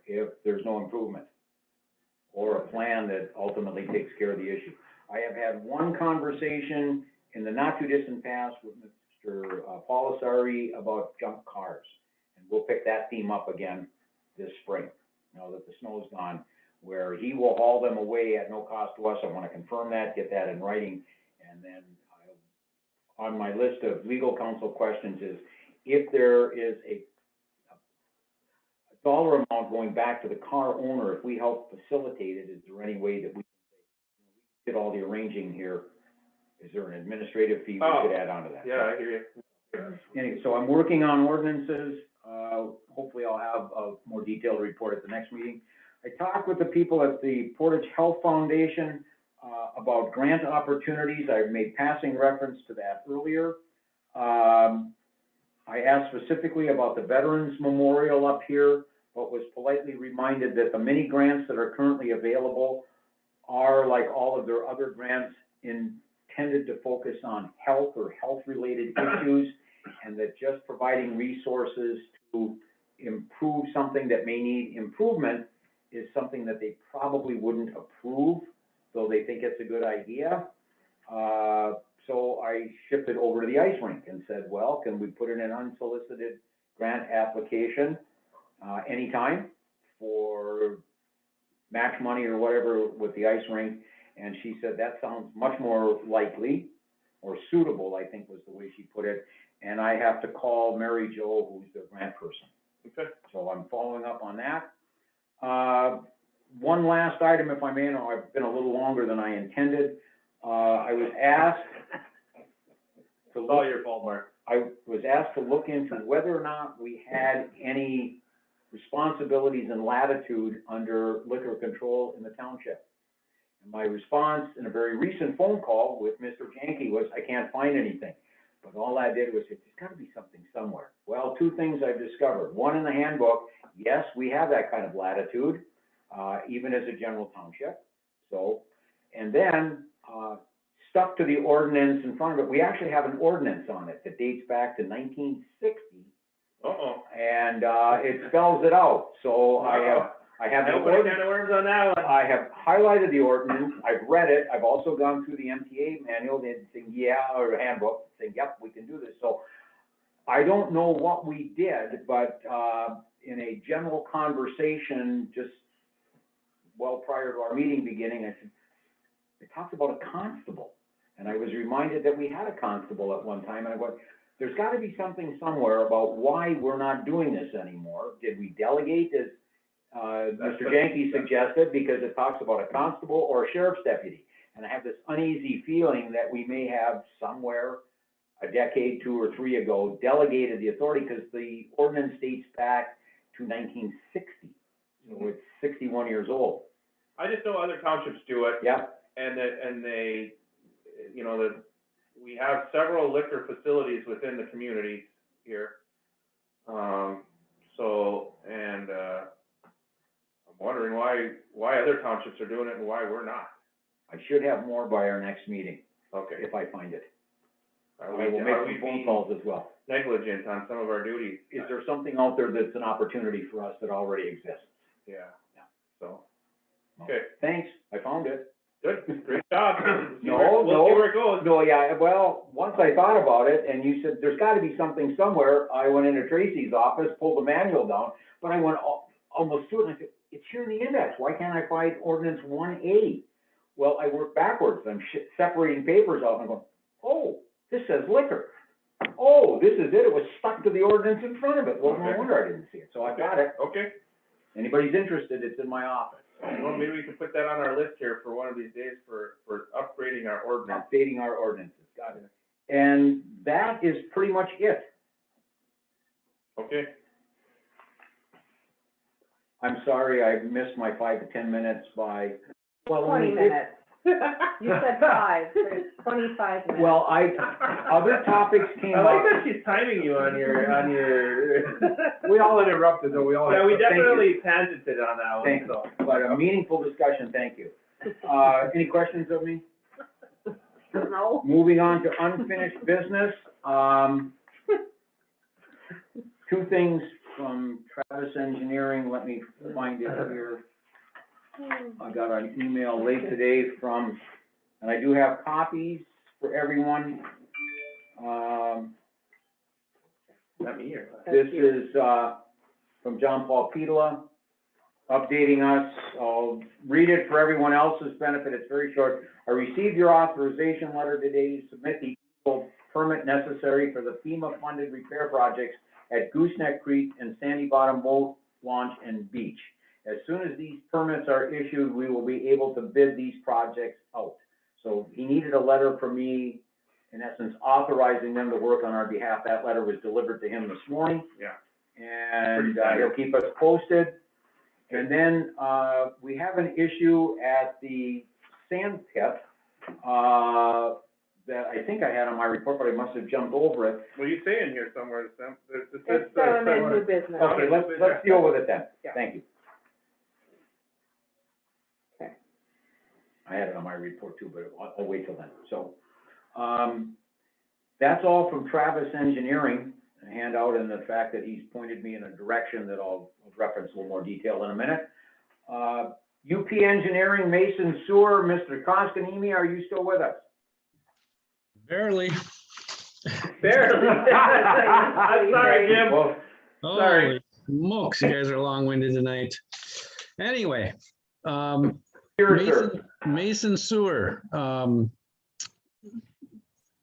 if there's no improvement or a plan that ultimately takes care of the issue. I have had one conversation in the not too distant past with Mr. Polisari about junk cars. And we'll pick that theme up again this spring, now that the snow's gone, where he will haul them away at no cost to us. I want to confirm that, get that in writing. And then on my list of legal counsel questions is, if there is a dollar amount going back to the car owner, if we help facilitate it, is there any way that we did all the arranging here? Is there an administrative fee we could add on to that? Yeah, I hear you. Anyway, so I'm working on ordinances. Hopefully I'll have a more detailed report at the next meeting. I talked with the people at the Portage Health Foundation, about grant opportunities. I've made passing reference to that earlier. I asked specifically about the Veterans Memorial up here, but was politely reminded that the mini grants that are currently available are, like all of their other grants, intended to focus on health or health-related issues, and that just providing resources to improve something that may need improvement is something that they probably wouldn't approve, though they think it's a good idea. So I shifted over to the ice rink and said, well, can we put in an unsolicited grant application anytime for match money or whatever with the ice rink? And she said, that sounds much more likely or suitable, I think was the way she put it. And I have to call Mary Jo, who's the grant person. Okay. So I'm following up on that. One last item, if I may, no, I've been a little longer than I intended. I was asked to It's all look, your fault, Mark. I was asked to look into whether or not we had any responsibilities and latitude under liquor control in the township. And my response in a very recent phone call with Mr. Janke was, I can't find anything. But all I did was say, there's gotta be something somewhere. Well, two things I've discovered. One, in the handbook, yes, we have that kind of latitude, even as a general township. So, and then, stuck to the ordinance in front of it, we actually have an ordinance on it that dates back to 1960. Uh-oh. And, it spells it out. So I have I the opened a ordinance. can of worms on that one. I have highlighted the ordinance, I've read it, I've also gone through the MTA manual, and saying, yeah, or handbook, saying, yep, we can do this. So I don't know what we did, but, in a general conversation, just well prior to our meeting beginning, I said, it talks about a constable. And I was reminded that we had a constable at one time, and I went, there's gotta be something somewhere about why we're not doing this anymore. Did we delegate, as Mr. Janke suggested, because it talks about a constable or a sheriff's deputy. And I have this uneasy feeling that we may have somewhere a decade, 2 or 3 ago, delegated the authority, because the ordinance dates back to 1960. So it's 61 years old. I just know other townships do it, Yep. and they, you know, we have several liquor facilities within the community here. I'm wondering why other townships are doing it and why we're not. I should have more by our next meeting, Okay. if I find it. Are I will make we some phone being calls as well. negligent on some of our duties? Is there something out there that's an opportunity for us that already exists? Yeah, so, okay, Thanks, I found it. good, great job. No, We'll see where it goes. No, yeah, well, once I thought about it, and you said, there's gotta be something somewhere, I went into Tracy's office, pulled the manual down, but I went almost to it, and I said, it's here in the index, why can't I find ordinance 1A? Well, I worked backwards, I'm separating papers out, and I'm going, oh, this says liquor. Oh, this is it was stuck to the ordinance in front of it, well, no Okay. wonder I didn't see it, so I got it. Okay, Anybody's interested, it's in my office. well, maybe we can put that on our list here for one of these days for upgrading our ordinance. Updating our ordinances, got it. And that is pretty much it. Okay, I'm sorry, I missed my 5 to 10 minutes by, well, 20 minutes. You said 5, but it's 25 minutes. well, other topics came I like up. that she's timing you on your. We all interrupted, though, we all. Yeah, we Thank you. definitely tangented on that one, Thank so. you, but a meaningful discussion, thank you. Any questions of me? No. Moving on to unfinished business, two things from Travis Engineering, let me find it here. I got an email late today from, and I do have copies for everyone. Not me here. This is, from John Paul Petola, updating us. I'll read it for everyone else's benefit, it's very short. I received your authorization letter today to submit the permit necessary for the FEMA-funded repair projects at Gooseneck Creek and Sandy Bottom Boat Launch and Beach. As soon as these permits are issued, we will be able to bid these projects out. So he needed a letter from me, in essence, authorizing them to work on our behalf. That letter was delivered to him this morning. Yeah. And he'll keep us posted. And then, we have an issue at the sand pit, that I think I had on my report, but I must have jumped over it. Well, you say in here somewhere, Sam, It's in new business. Okay, let's deal with it then. Yeah. Thank you. Okay. I had it on my report too, but I'll wait till then. So, that's all from Travis Engineering, a handout, and the fact that he's pointed me in a direction that I'll reference a little more detail in a minute. UP Engineering, Mason Sewer, Mr. Koskanimi, are you still with us? Barely. Barely. I'm sorry, Jim. Well, Sorry. Holy smokes, you guys are long-winded tonight. Anyway, here, sir. Mason Sewer,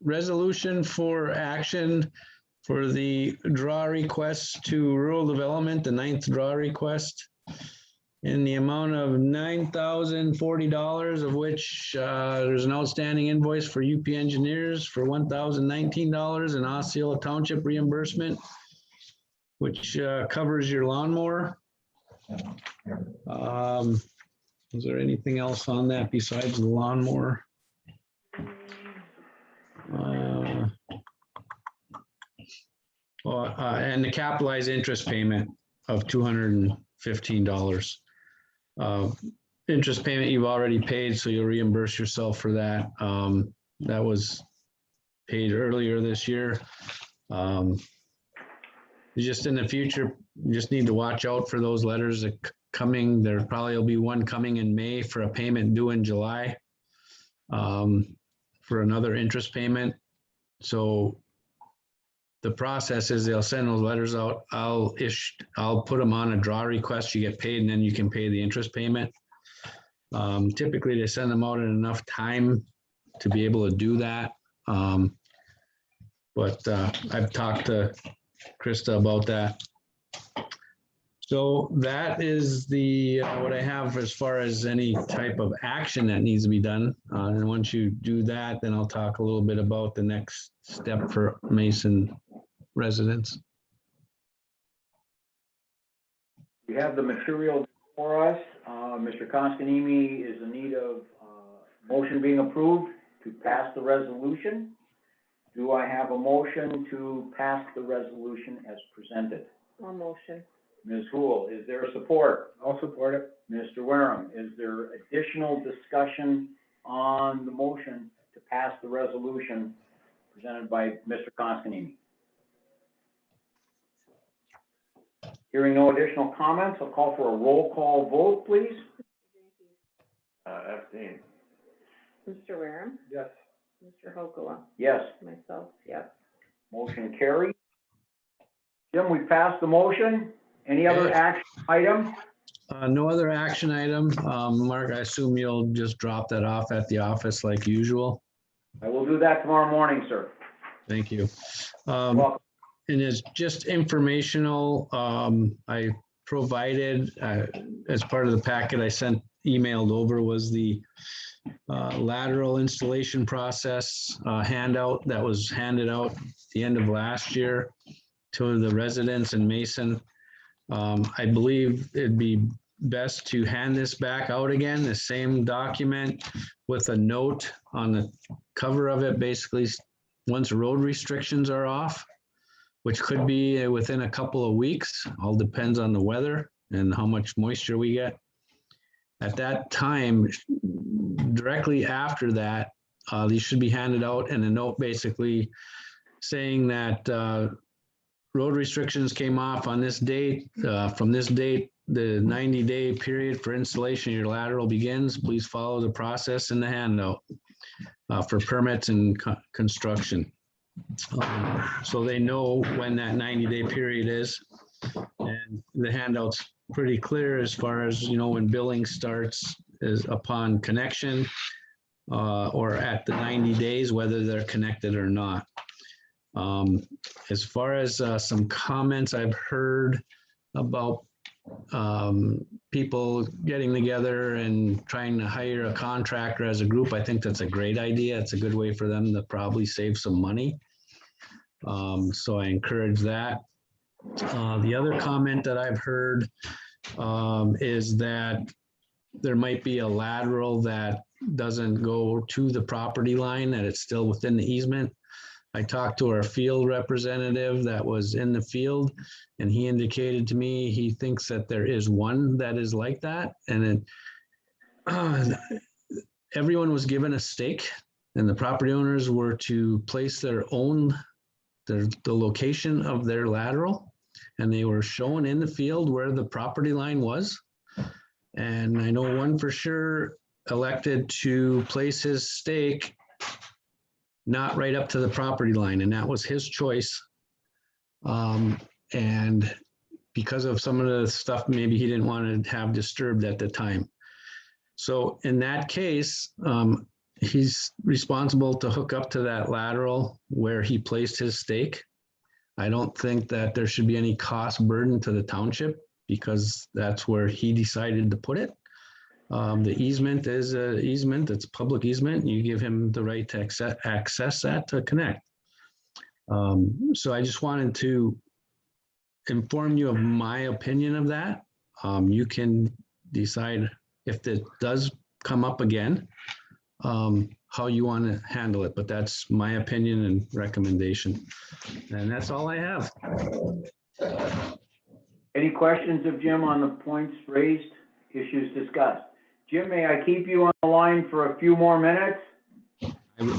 resolution for action for the draw request to rural development, the 9th draw request, in the amount of $9,040, of which there's an outstanding invoice for UP Engineers for $1,019 in Osceola Township reimbursement, which covers your lawnmower. Is there anything else on that besides the lawnmower? And the capitalized interest payment of $215. Interest payment you've already paid, so you'll reimburse yourself for that. That was paid earlier this year. Just in the future, you just need to watch out for those letters that coming. There probably will be one coming in May for a payment due in July, for another interest payment. So the process is they'll send those letters out. I'll put them on a draw request. You get paid and then you can pay the interest payment. Typically they send them out in enough time to be able to do that. But I've talked to Krista about that. So that is the what I have as far as any type of action that needs to be done. And once you do that, then I'll talk a little bit about the next step for Mason residents. We have the material for us. Mr. Constanini is in need of, motion being approved to pass the resolution. Do I have a motion to pass the resolution as presented? All motion. Ms. Hool, is there support? I'll support it. Mr. Wareham, is there additional discussion on the motion to pass the resolution presented by Mr. Constanini? Hearing no additional comments, I'll call for a roll call vote, please. Abstain. Mr. Wareham, Yes. Mr. Hokula, Yes, myself, yes. motion carried. Jim, we passed the motion. Any other action item? No other action item. Mark, I assume you'll just drop that off at the office like usual. I will do that tomorrow morning, sir. Thank you. Welcome. And it's just informational. I provided, as part of the packet I emailed over was the lateral installation process handout that was handed out at the end of last year to the residents in Mason. I believe it'd be best to hand this back out again, the same document with a note on the cover of it, basically, once road restrictions are off, which could be within a couple of weeks, all depends on the weather and how much moisture we get. At that time, directly after that, these should be handed out, and a note basically saying that road restrictions came off on this date. From this date, the 90-day period for installation of your lateral begins. Please follow the process in the handout for permits and construction. So they know when that 90-day period is. And the handout's pretty clear as far as, when billing starts is upon connection or at the 90 days, whether they're connected or not. As far as some comments I've heard about people getting together and trying to hire a contractor as a group, I think that's a great idea. It's a good way for them to probably save some money. So I encourage that. The other comment that I've heard is that there might be a lateral that doesn't go to the property line, that it's still within the easement. I talked to our field representative that was in the field, and he indicated to me he thinks that there is one that is like that. And everyone was given a stake, and the property owners were to place their own, the location of their lateral, and they were shown in the field where the property line was. And I know one for sure elected to place his stake not right up to the property line, and that was his choice. And because of some of the stuff maybe he didn't want to have disturbed at the time. So in that case, he's responsible to hook up to that lateral where he placed his stake. I don't think that there should be any cost burden to the township because that's where he decided to put it. The easement is an easement, it's public easement. You give him the right to access that to connect. So I just wanted to inform you of my opinion of that. You can decide if it does come up again, how you want to handle it, but that's my opinion and recommendation. And that's all I have. Any questions of Jim on the points raised, issues discussed? Jim, may I keep you on the line for a few more minutes?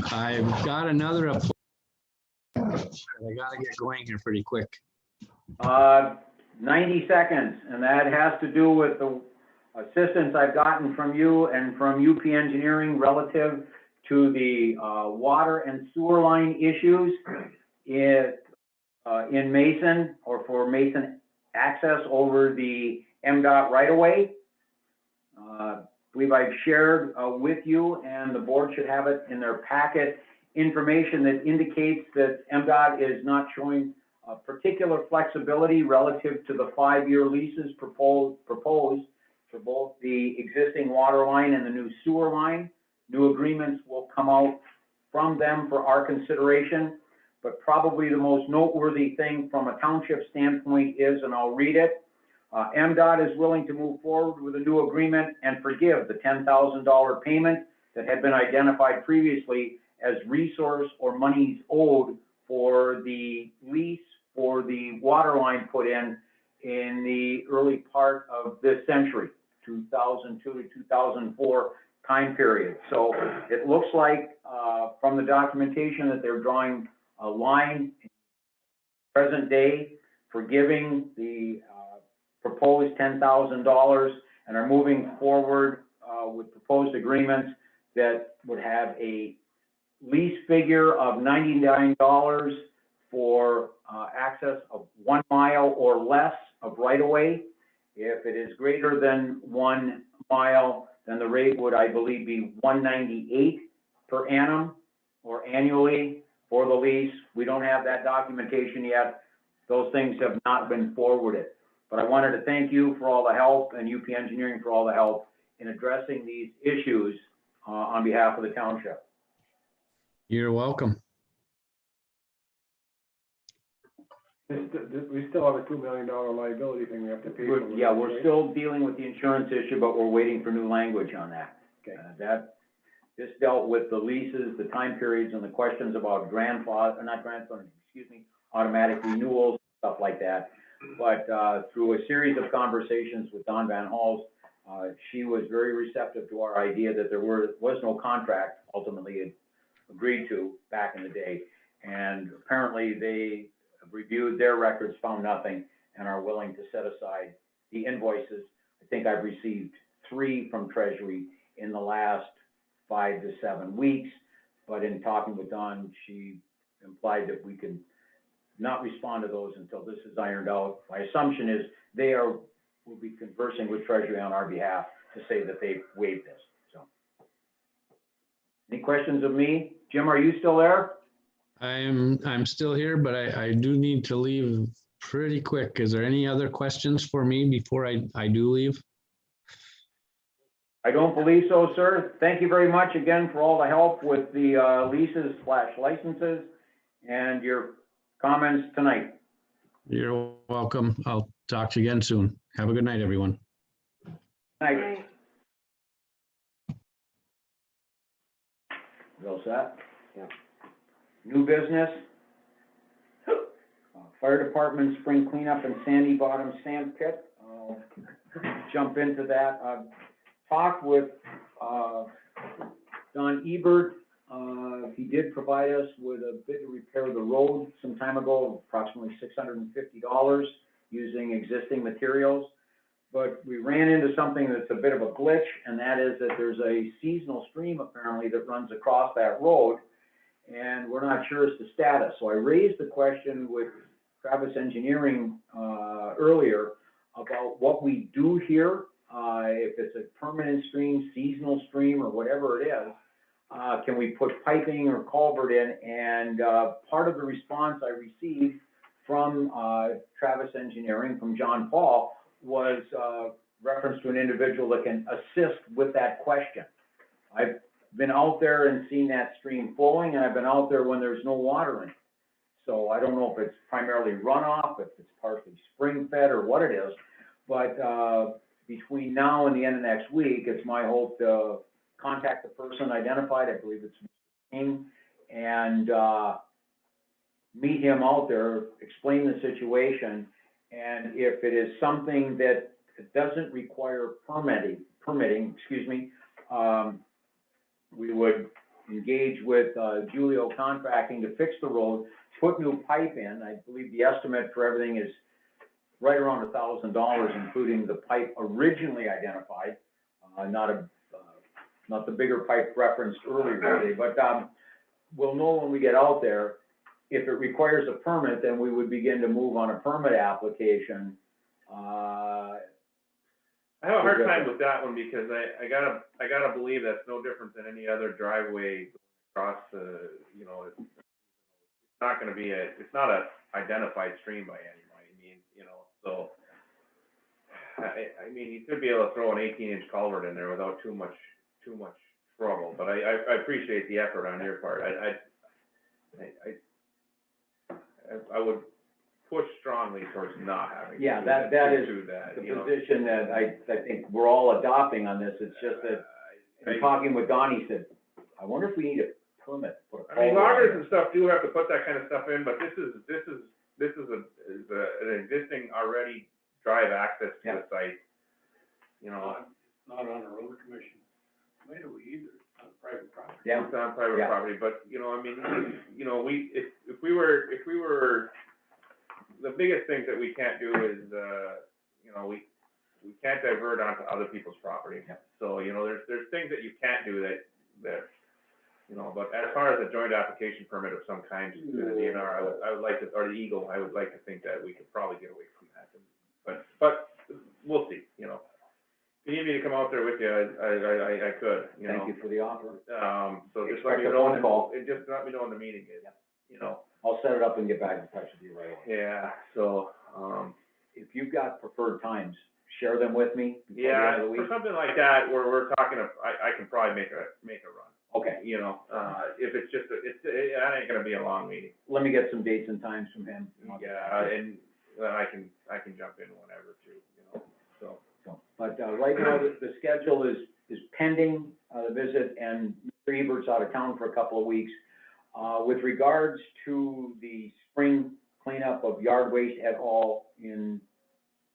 I've got another appointment. I gotta get going here pretty quick. 90 seconds, and that has to do with the assistance I've gotten from you and from UP Engineering relative to the water and sewer line issues in Mason, or for Mason access over the MDOT right-of-way. I believe I've shared with you, and the board should have it in their packet, information that indicates that MDOT is not showing particular flexibility relative to the 5-year leases proposed for both the existing water line and the new sewer line. New agreements will come out from them for our consideration, but probably the most noteworthy thing from a township standpoint is, and I'll read it, MDOT is willing to move forward with a new agreement and forgive the $10,000 payment that had been identified previously as resource or monies owed for the lease for the water line put in the early part of this century, 2002 to 2004 time period. So it looks like, from the documentation, that they're drawing a line present day, forgiving the proposed $10,000 and are moving forward with proposed agreements that would have a lease figure of $99 for access of 1 mile or less of right-of-way. If it is greater than 1 mile, then the rate would, I believe, be $198 per annum or annually for the lease. We don't have that documentation yet. Those things have not been forwarded. But I wanted to thank you for all the help and UP Engineering for all the help in addressing these issues on behalf of the township. You're welcome. We still have a $2 million liability thing we have to pay for. Yeah, we're still dealing with the insurance issue, but we're waiting for new language on that. Okay. This dealt with the leases, the time periods, and the questions about automatic renewals, stuff like that. But through a series of conversations with Don Van Halls, she was very receptive to our idea that there was no contract ultimately agreed to back in the day. And apparently they reviewed their records, found nothing, and are willing to set aside the invoices. I think I've received 3 from Treasury in the last 5 to 7 weeks, but in talking with Don, she implied that we can not respond to those until this is ironed out. My assumption is will be conversing with Treasury on our behalf to say that they've waived this, so. Any questions of me? Jim, are you still there? I'm still here, but I do need to leave pretty quick. Is there any other questions for me before I do leave? I don't believe so, sir. Thank you very much again for all the help with the leases/licenses and your comments tonight. You're welcome. I'll talk to you again soon. Have a good night, everyone. Thanks. Right. You all set? Yep. New business. Fire department spring cleanup and sandy bottom sand pit. I'll jump into that. I've talked with Don Ebert. He did provide us with a bid to repair the road some time ago, approximately $650 using existing materials. But we ran into something that's a bit of a glitch, and that is that there's a seasonal stream apparently that runs across that road, and we're not sure as to status. So I raised the question with Travis Engineering earlier about what we do here, if it's a permanent stream, seasonal stream, or whatever it is. Can we put piping or culvert in? And part of the response I received from Travis Engineering, from John Paul, was reference to an individual that can assist with that question. I've been out there and seen that stream flowing, and I've been out there when there's no water in it. So I don't know if it's primarily runoff, if it's partially spring fed, or what it is. But between now and the end of next week, it's my hope to contact the person identified, I believe it's King, and meet him out there, explain the situation, and if it is something that doesn't require permitting, we would engage with Julio Contracting to fix the road, put new pipe in. I believe the estimate for everything is right around $1,000, including the pipe originally identified, not the bigger pipe referenced earlier today, but we'll know when we get out there. If it requires a permit, then we would begin to move on a permit application. I have a hard time with that one because I gotta believe that's no different than any other driveway across the, it's not gonna be it's not a identified stream by any means, so. I mean, you could be able to throw an 18-inch culvert in there without too much trouble, but I appreciate the effort on your part. I would push strongly towards not having. to Yeah, do that is do that, the you know. position that I think we're all adopting on this. It's just that, in talking with Don, he said, I wonder if we need a permit. to put a I mean, culvert on loggers there." and stuff do have to put that kind of stuff in, but this is an existing already drive access to the site, you know. It's not on a road commission right away either, it's on private property. Yeah, It's on private Yeah. property, but, you know, I mean, you know, if we were, the biggest thing that we can't do is, you know, we can't divert onto other people's property. Yep. So, you know, there's things that you can't do that, you know, but as far as a joint application permit of some kind to the DNR, I would like to, or the Eagle, I would like to think that we could probably get away from that. But we'll see, you know. If you need me to come out there with you, I could, you know. thank you for the offer. So just let Expect me a know, phone call. and just let me know when the meeting is, Yep. you know. I'll set it up and get back in touch with you right away. Yeah, so, If you've got preferred times, share them with me before the end yeah, of the week. for something like that, where we're talking, I can probably make a run, Okay, you know, if it's just, that ain't gonna be a long meeting. let me get some dates and times from him. and I'll get back Yeah, to you. and I can jump in whenever too, you know, so. But, right now, the schedule is pending, the visit, and Mr. Ebert's out of town for a couple of weeks. With regards to the spring cleanup of yard waste at all in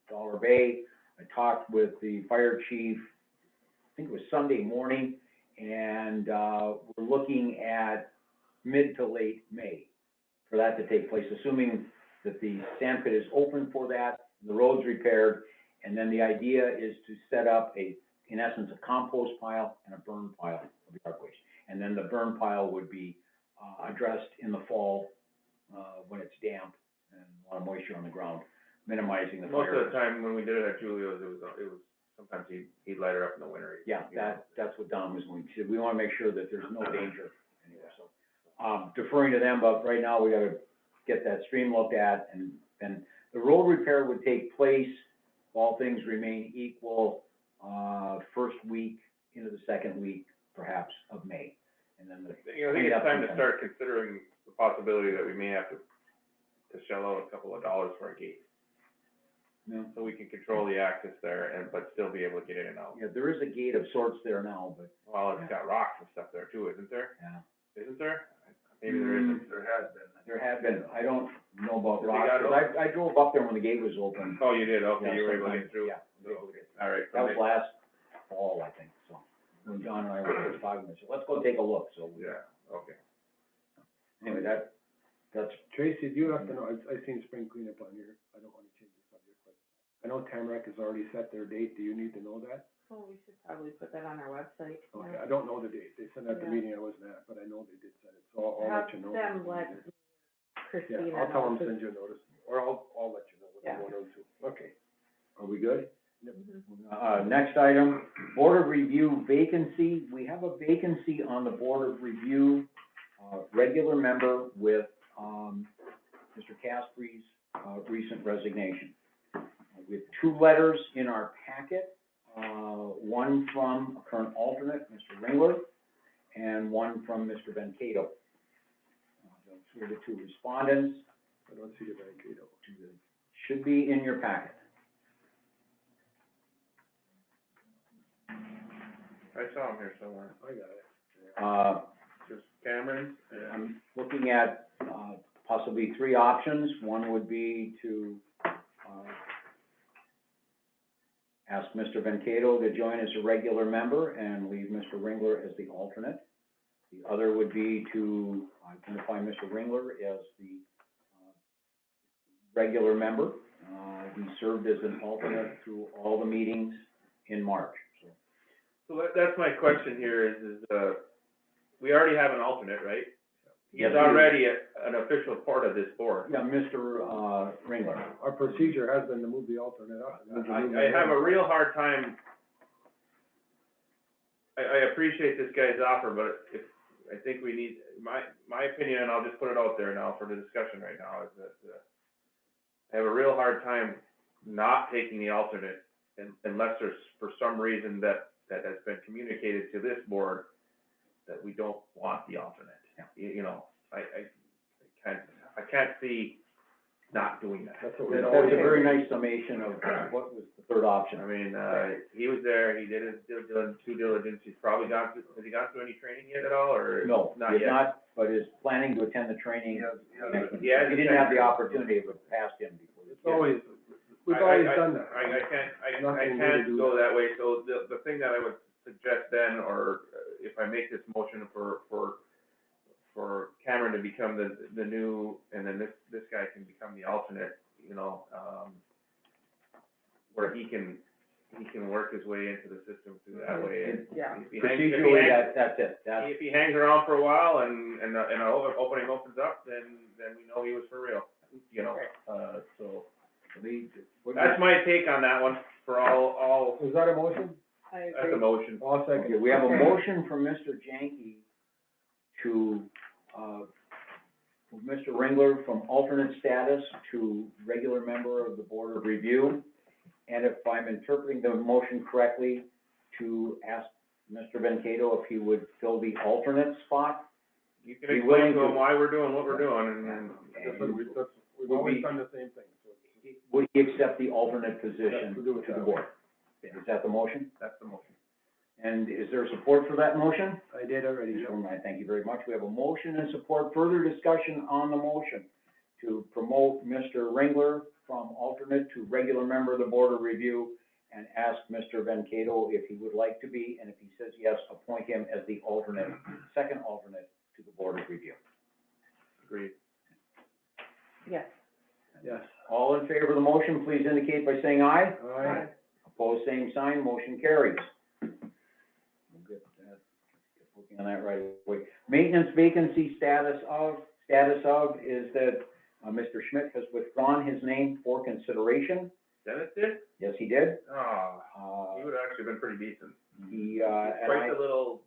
Dollar Bay, I talked with the fire chief, I think it was Sunday morning, and, we're looking at mid to late May for that to take place, assuming that the sand pit is open for that, the road's repaired, and then the idea is to set up in essence, a compost pile and a burn pile of yard waste. And then the burn pile would be, addressed in the fall, when it's damp and a lot of moisture on the ground, minimizing the Most fire. of the time when we did it at Julio's, it was, sometimes he'd light her up in the winter. Yeah, you know. that's what Don was going to, say. We wanna make sure that there's no danger anywhere, so. Deferring to them, but right now we gotta get that stream looked at, and then the road repair would take place, if all things remain equal, first week into the second week, perhaps, of May. And then You know, I think it's time to start considering the possibility that we may have to shell out a couple of dollars for a gate. Yeah. So we can control the access there but still be able to get in and out. Yeah, there is a gate of sorts there now, but, Well, it's got rocks and stuff there too, isn't there? yeah, Isn't there? Maybe there isn't. There has been. there have been, I don't know about Did they rocks, got 'cause I drove up there when the gate was open. Oh, you did? Okay, Yeah, you were able to sometimes, get through? yeah, I was able to get All right. That was last fall, I think, so, when John and I were first talking, I said, let's go take a look, so. Yeah, okay. Anyway, that's, Tracy, do you have to know, I've seen spring cleanup on here, I don't wanna change the subject, but I know Tamarack has already set their date, do you need to know that? Well, we should probably put that on our website. Okay, I don't know the date, they sent out the Yeah. meeting I wasn't at, but I know they did set it, so I'll Have let you know. them let Christina Yeah, I'll tell them know. to send you a notice, or I'll let you know what Yeah. they want to do. Okay. are we good? Mhm. Next item, Board of Review vacancy. We have a vacancy on the Board of Review, regular member with, Mr. Caspri's, recent resignation. We have two letters in our packet, one from a current alternate, Mr. Ringler, and one from Mr. Venkato. Those are the two respondents. I don't see the Mankato. Should be in your packet. I saw him here somewhere. I got it. Just Cameron? I'm looking at, possibly three options. One would be to, ask Mr. Venkato to join as a regular member and leave Mr. Ringler as the alternate. The other would be to identify Mr. Ringler as the, regular member. He served as an alternate through all the meetings in March, so. So that's my question here is, we already have an alternate, right? He's Yes, we do. already an official part of this board. Yeah, Mr. Ringler. Our procedure has been to move the alternate up. and move the new I have a member. real hard time, I appreciate this guy's offer, but I think we need, my opinion, and I'll just put it out there now for the discussion right now, is that, I have a real hard time not taking the alternate unless there's, for some reason that has been communicated to this board that we don't want the alternate. Yeah. You know, I can't see not doing that. That's what we That always was a very say. nice summation of what was the third option. I mean, he was there, he did his due diligence, he's probably has he gone through any training yet at all, or? No, Not he's yet. not, but is planning to attend the training. next week. Yeah. He didn't have the opportunity, but passed him before. It's always, we've I- always I- done that. I Nothing new to can't do go that. that way, so the thing that I would suggest then, or if I make this motion for Cameron to become the new, and then this guy can become the alternate, you know, where he can work his way into the system through that way. And Yeah. if he hangs- Procedurally, that's it. if he hangs around for a while and an opening opens up, then we know he was for real, you know, so. That's my take on that one, for all, Was that a motion? I that's a agree. motion. I'll second. Okay, we have a motion from Mr. Janke to, move Mr. Ringler from alternate status to regular member of the Board of Review. And if I'm interpreting the motion correctly, to ask Mr. Venkato if he would fill the alternate spot. You can Be explain willing to to- him why we're doing what we're doing, and That's what we've Would always be- done the same thing, so. Would he accept the alternate position Yes, we'll do it to the that board? Is that the motion? that's the motion. And is there support for that motion? I did already, yeah. All right, thank you very much. We have a motion and support. Further discussion on the motion to promote Mr. Ringler from alternate to regular member of the Board of Review, and ask Mr. Venkato if he would like to be, and if he says yes, appoint him as the alternate, second alternate to the Board of Review. Agreed. Yes. Yes. All in favor of the motion, please indicate by saying aye. Aye. Opposed, same sign, motion carries. We'll get that, get working on that right away. Maintenance vacancy status of is that, Mr. Schmidt has withdrawn his name for consideration. Dennis did? Yes, he did. Oh, he would have actually been pretty decent. He, and Quite I, the little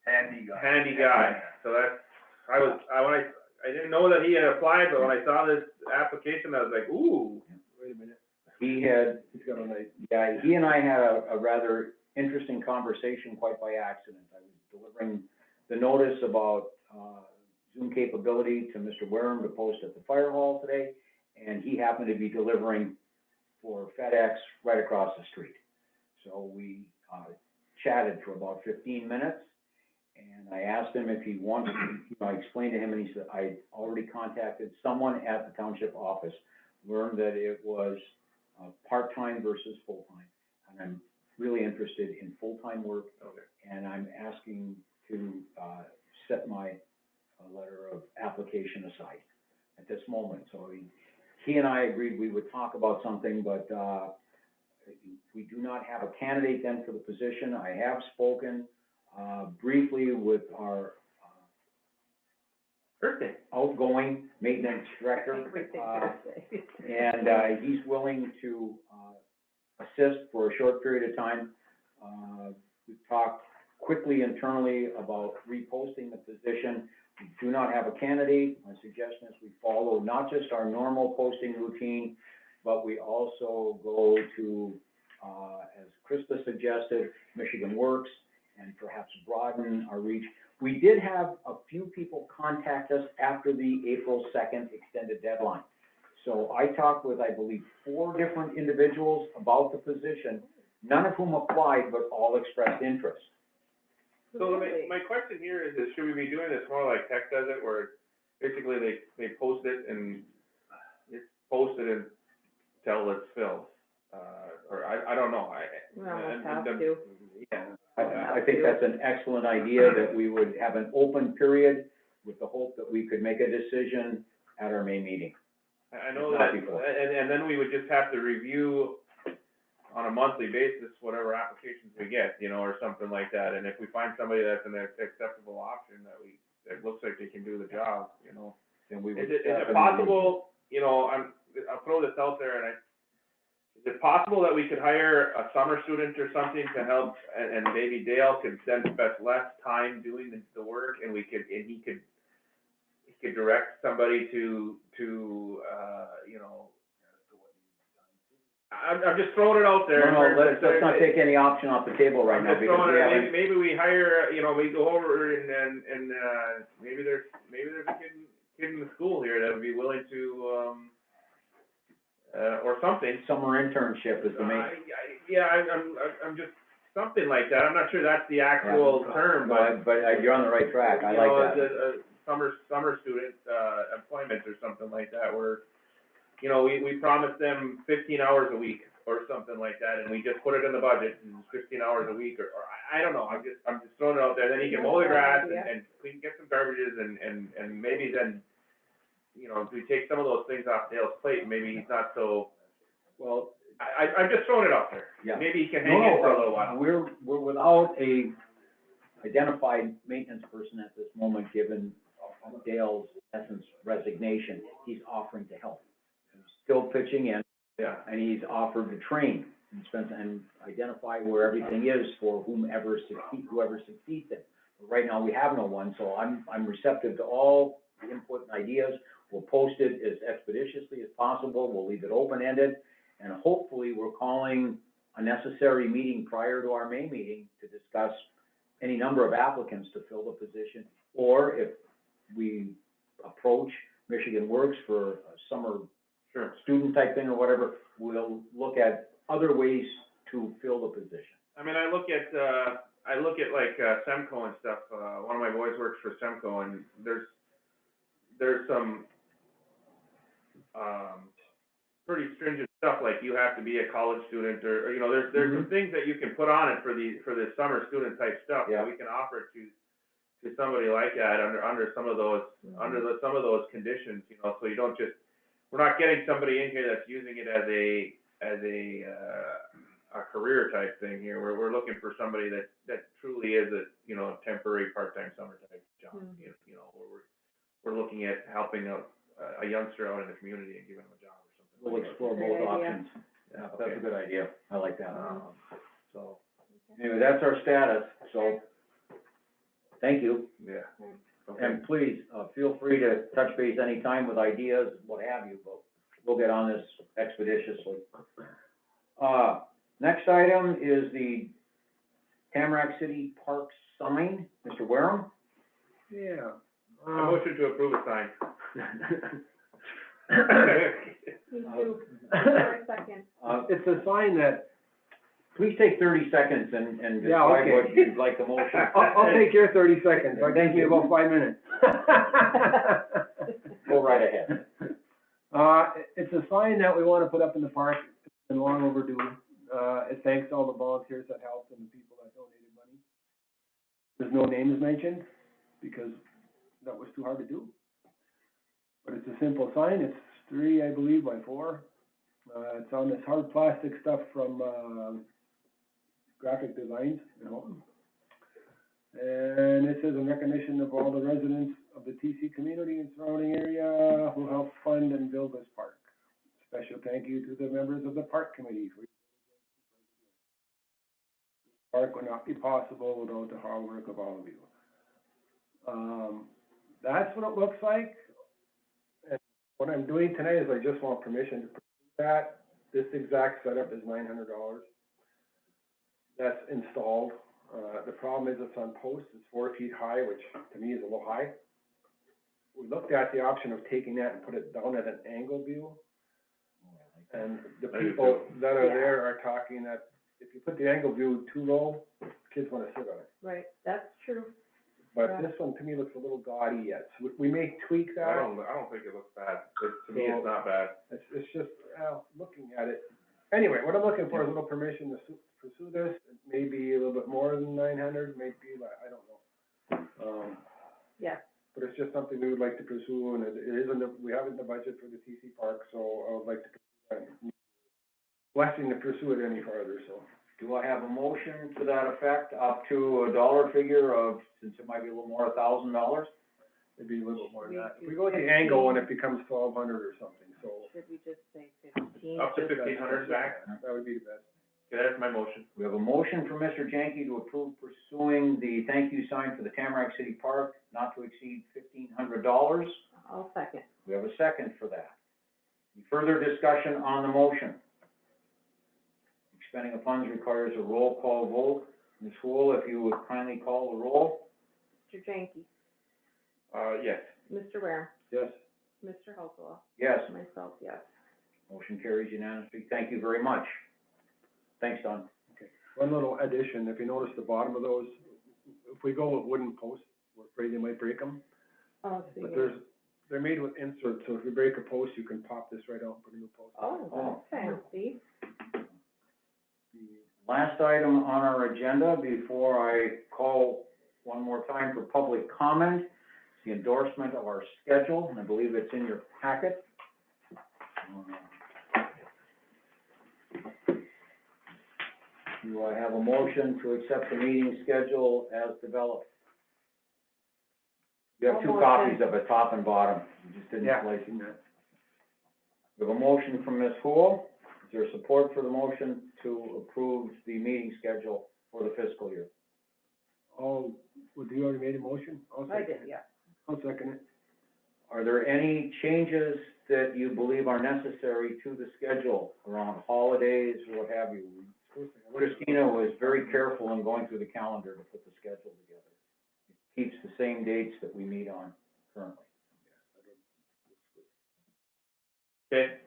handy guy. So that's, I didn't know that he had applied, but when I saw this application, I was like, ooh. Wait a minute, he had, he's got a nice, yeah, he and I had a rather interesting conversation quite by accident. I was delivering the notice about, Zoom capability to Mr. Wareham to post at the fire hall today, and he happened to be delivering for FedEx right across the street. So we, chatted for about 15 minutes, and I asked him if he wanted, I explained to him, and he said, I already contacted someone at the township office, learned that it was, part-time versus full-time, and I'm really interested in full-time work. Okay. And I'm asking to, set my, letter of application aside at this moment. So he and I agreed we would talk about something, but, we do not have a candidate then for the position. I have spoken, briefly with our, Birthday. outgoing maintenance director. Everything Thursday. And, he's willing to, assist for a short period of time. We've talked quickly internally about reposting the position. We do not have a candidate. My suggestion is we follow not just our normal posting routine, but we also go to, as Krista suggested, Michigan Works, and perhaps broaden our reach. We did have a few people contact us after the April 2nd extended deadline. So I talked with, I believe, 4 different individuals about the position, none of whom applied, but all expressed interest. So my question here is should we be doing this more like Tech does it, where basically they post it and it's posted until it's filled? Or I don't know, We almost have to. Yeah. I think that's an excellent idea, that we would have an open period with the hope that we could make a decision at our May meeting. I know Not that, before. and then we would just have to review on a monthly basis whatever applications we get, you know, or something like that. And if we find somebody that's an acceptable option that looks like they can do the job, you know. Then we would. Is it possible, you know, I'll throw this out there, and is it possible that we could hire a summer student or something to help, and maybe Dale could spend less time doing the work, and he could direct somebody to you know, I'm just throwing it out there. No, let's not take any option off the table right now, I'm just because throwing we it, haven't. maybe we hire, you know, we go over and maybe there's a kid in the school here that would be willing to, or something. Summer internship is the main. Yeah, I'm just, something like that, I'm not sure that's the actual term, but. But you're on the right track, I you like know, that. a summer student, employment or something like that, where, you know, we promised them 15 hours a week or something like that, and we just put it in the budget, and 15 hours a week, or I don't know, I'm just throwing it out there, then he can mow the grass, and we can get some garbages, and maybe then, you know, if we take some of those things off Dale's plate, maybe he's not so, Well, I'm just throwing it out there. yeah. Maybe he can hang in for a little while. We're without a identified maintenance person at this moment, given Dale's essence resignation. He's offering to help. He's still pitching in, Yeah. and he's offered to train and identify where everything is for whoever succeeds in. But right now, we have no one, so I'm receptive to all the input and ideas. We'll post it as expeditiously as possible. We'll leave it open-ended, and hopefully, we're calling a necessary meeting prior to our May meeting to discuss any number of applicants to fill the position, or if we approach Michigan Works for a summer student type thing or whatever, we'll look at other ways to fill the position. I mean, I look at like, Semco and stuff, one of my boys works for Semco, and there's some, pretty stringent stuff, like you have to be a college student, or, you know, there's some things that you can put on it for the summer student type stuff, that we can offer to somebody like that, under some of those, some of those conditions, you know, so you don't just, we're not getting somebody in here that's using it as a career type thing here. We're looking for somebody that truly is a, you know, temporary, part-time, summer type job. You know, we're looking at helping a youngster out in the community and giving them a job or something. We'll explore both options. Yeah, that's a good idea. I like that. So, anyway, that's our status, so, thank you. Yeah. Okay. And please, feel free to touch base anytime with ideas, what have you, but we'll get on this expeditiously. Next item is the Tamarack City Park sign. Mr. Wareham? Yeah. I motion to approve a sign. Me too. For a second. It's a sign that, Please take 30 seconds and Yeah, describe okay. what you'd like the motion. I'll take your 30 seconds, I think you about 5 minutes. Go right ahead. It's a sign that we want to put up in the park, it's been long overdue. It thanks all the volunteers that helped and the people that donated money. There's no names mentioned, because that was too hard to do. But it's a simple sign, it's 3, I believe, by 4. It's on this hard plastic stuff from, Graphic Designs, you know. And it says in recognition of all the residents of the TC community and surrounding area who helped fund and build this park. Special thank you to the members of the park committee for park would not be possible without the hard work of all of you. That's what it looks like. And what I'm doing tonight is I just want permission to pursue that. This exact setup is $900. That's installed. The problem is it's on posts, it's 4 feet high, which to me is a little high. We looked at the option of taking that and put it down at an angle view. And the people that are there are talking that if you put the angle view too low, kids want to sit on it. Right, that's true. But this one to me looks a little gaudy yet. So we may tweak that. I don't think it looks bad. To me, it's not bad. It's just, looking at it. Anyway, what I'm looking for is a little permission to pursue this. It may be a little bit more than 900, maybe, I don't know. Yeah. But it's just something we would like to pursue, and it isn't, we have it in the budget for the TC Park, so I would like to, blessing to pursue it any further, so. Do I have a motion to that effect, up to a dollar figure of, since it might be a little more, $1,000? Maybe a little bit more than that. If we go with the angle and it becomes 1,200 or something, so. Should we just say 15? Up to 1,500 back. That would be the best. Okay, that's my motion. We have a motion from Mr. Jenke to approve pursuing the thank you sign for the Tamarack City Park, not to exceed $1,500. I'll second. We have a second for that. Any further discussion on the motion? Expending of funds requires a roll call vote. Ms. Wool, if you would kindly call the roll. Mr. Jenke, Yes. Mr. Ware, Yes. Mr. Hopewell, Yes. myself, yes. Motion carries unanimously. Thank you very much. Thanks, Don. One little addition, if you notice the bottom of those, if we go with wooden posts, we're afraid they might break them. Oh, so But you- they're made with inserts, so if you break a post, you can pop this right out and put a new post. oh, that's fancy. The last item on our agenda before I call one more time for public comment, is the endorsement of our schedule, and I believe it's in your packet. Do I have a motion to accept the meeting schedule as developed? You have two I'll copies motion. of it, top and bottom. You just didn't Yeah. place them there. We have a motion from Ms. Hool. Is there support for the motion to approve the meeting schedule for the fiscal year? Oh, well, you already made a motion? I'll I second did, it. yeah. I'll second it. Are there any changes that you believe are necessary to the schedule around holidays or what have you? Christina was very careful in going through the calendar to put the schedule together. It keeps the same dates that we meet on currently. Okay,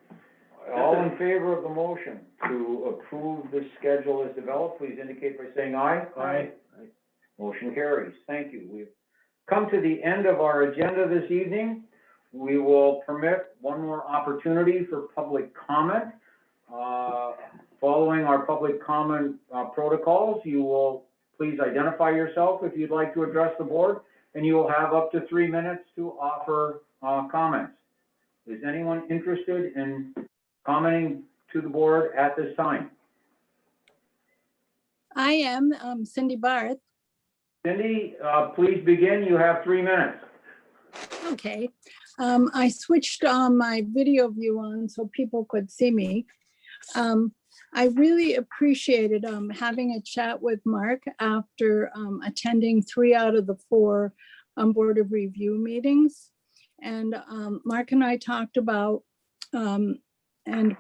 All in favor of the motion to approve the schedule as developed, please indicate by saying aye. Aye. Motion carries. Thank you. We've come to the end of our agenda this evening. We will permit one more opportunity for public comment. Following our public comment protocols, you will please identify yourself if you'd like to address the board, and you will have up to 3 minutes to offer comments. Is anyone interested in commenting to the board at this time? I am Cindy Barth. Cindy, please begin. You have 3 minutes. Okay. I switched my video view on so people could see me. I really appreciated having a chat with Mark after attending 3 out of the 4 Board of Review meetings. And Mark and I talked about, and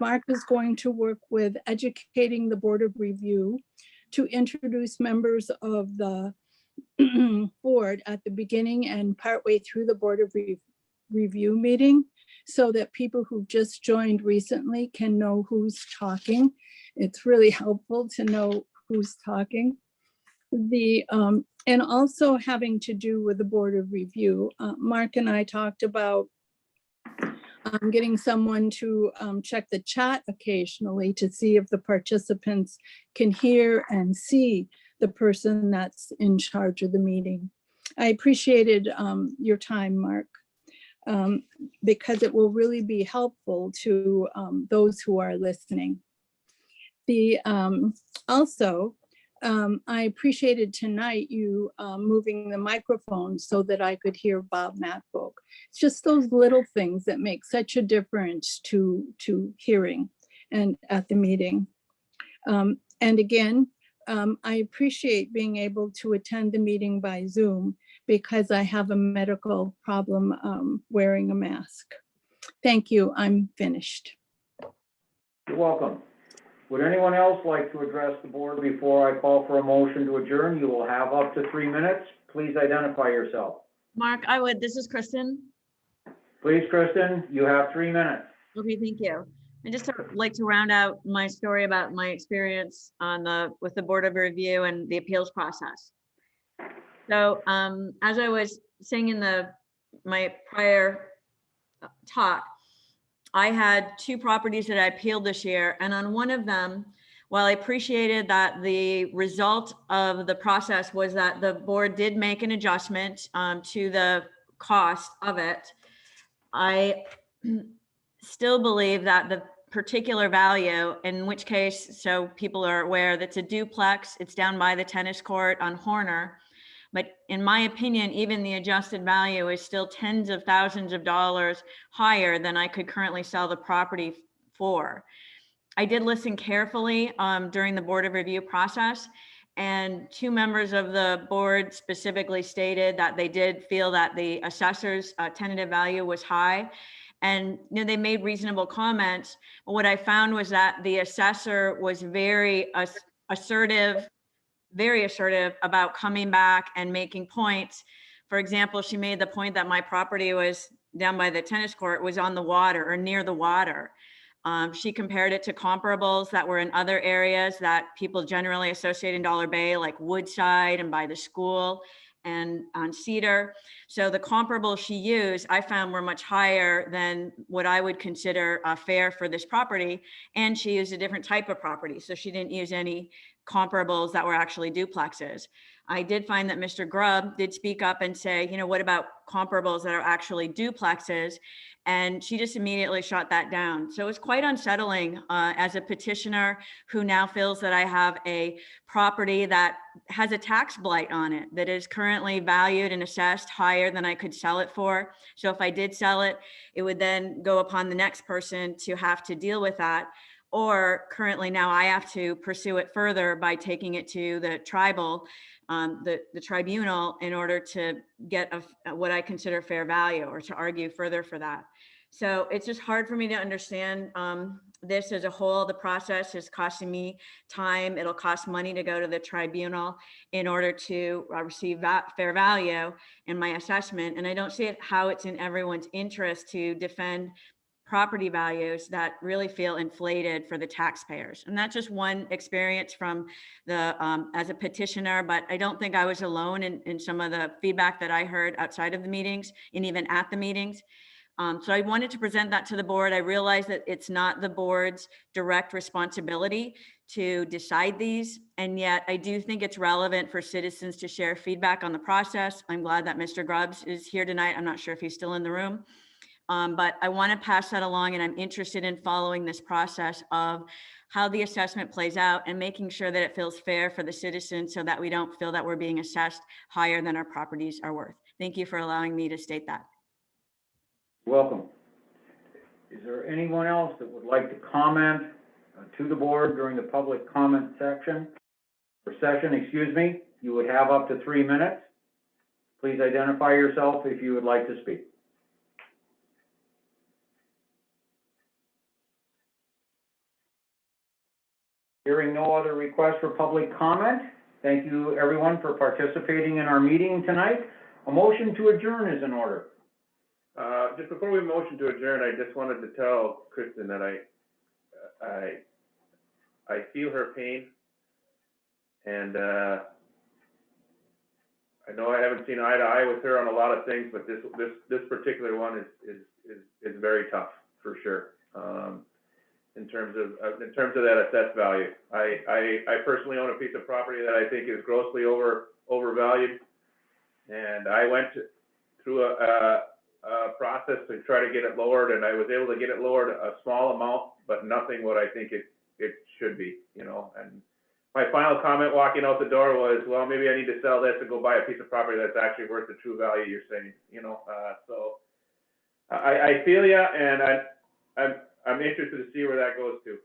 Mark is going to work with educating the Board of Review to introduce members of the board at the beginning and partway through the Board of Review meeting, so that people who just joined recently can know who's talking. It's really helpful to know who's talking. And also having to do with the Board of Review, Mark and I talked about getting someone to check the chat occasionally to see if the participants can hear and see the person that's in charge of the meeting. I appreciated your time, Mark, because it will really be helpful to those who are listening. Also, I appreciated tonight you moving the microphone so that I could hear Bob Matbook. It's just those little things that make such a difference to hearing and at the meeting. And again, I appreciate being able to attend the meeting by Zoom because I have a medical problem wearing a mask. Thank you. I'm finished. You're welcome. Would anyone else like to address the board before I call for a motion to adjourn? You will have up to 3 minutes. Please identify yourself. Mark, I would. This is Kristen. Please, Kristen, you have 3 minutes. Okay, thank you. I just like to round out my story about my experience with the Board of Review and the appeals process. So as I was saying in my prior talk, I had 2 properties that I appealed this year, and on one of them, while I appreciated that the result of the process was that the board did make an adjustment to the cost of it, I still believe that the particular value, in which case, so people are aware, that's a duplex, it's down by the tennis court on Horner. But in my opinion, even the adjusted value is still tens of thousands of dollars higher than I could currently sell the property for. I did listen carefully during the Board of Review process, and 2 members of the board specifically stated that they did feel that the assessor's tentative value was high. And they made reasonable comments. But what I found was that the assessor was very assertive about coming back and making points. For example, she made the point that my property was down by the tennis court, was on the water or near the water. She compared it to comparables that were in other areas that people generally associate in Dollar Bay, like Woodside and by the school and on Cedar. So the comparables she used, I found were much higher than what I would consider fair for this property. And she used a different type of property. So she didn't use any comparables that were actually duplexes. I did find that Mr. Grubb did speak up and say, you know, what about comparables that are actually duplexes? And she just immediately shot that down. So it's quite unsettling as a petitioner who now feels that I have a property that has a tax blight on it that is currently valued and assessed higher than I could sell it for. So if I did sell it, it would then go upon the next person to have to deal with that. Or currently now I have to pursue it further by taking it to the tribal, the tribunal, in order to get what I consider fair value, or to argue further for that. So it's just hard for me to understand this as a whole. The process is costing me time. It'll cost money to go to the tribunal in order to receive that fair value in my assessment. And I don't see how it's in everyone's interest to defend property values that really feel inflated for the taxpayers. And that's just one experience from the as a petitioner, but I don't think I was alone in some of the feedback that I heard outside of the meetings and even at the meetings. So I wanted to present that to the board. I realize that it's not the board's direct responsibility to decide these, and yet I do think it's relevant for citizens to share feedback on the process. I'm glad that Mr. Grubbs is here tonight. I'm not sure if he's still in the room. But I want to pass that along, and I'm interested in following this process of how the assessment plays out and making sure that it feels fair for the citizens so that we don't feel that we're being assessed higher than our properties are worth. Thank you for allowing me to state that. Welcome. Is there anyone else that would like to comment to the board during the public comment section or session, excuse me? You would have up to 3 minutes. Please identify yourself if you would like to speak. Hearing no other requests for public comment, thank you everyone for participating in our meeting tonight. A motion to adjourn is in order. Just before we motion to adjourn, I just wanted to tell Kristen that I feel her pain, and I know I haven't seen eye to eye with her on a lot of things, but this particular one is very tough for sure. In terms of that assessed value, I personally own a piece of property that I think is grossly overvalued, and I went through a process to try to get it lowered, and I was able to get it lowered a small amount, but nothing what I think it should be, you know. And my final comment walking out the door was, well, maybe I need to sell this and go buy a piece of property that's actually worth the true value you're saying, you know. So I feel you, and I'm interested to see where that goes to.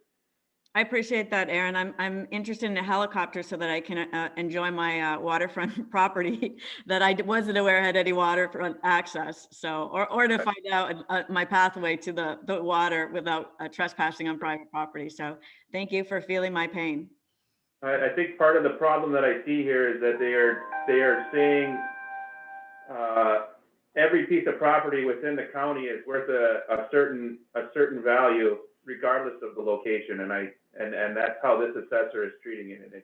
I appreciate that, Aaron. I'm interested in a helicopter so that I can enjoy my waterfront property that I wasn't aware had any waterfront access. So, or to find out my pathway to the water without trespassing on private property. So thank you for feeling my pain. I think part of the problem that I see here is that they are saying every piece of property within the county is worth a certain value regardless of the location, and that's how this assessor is treating it. And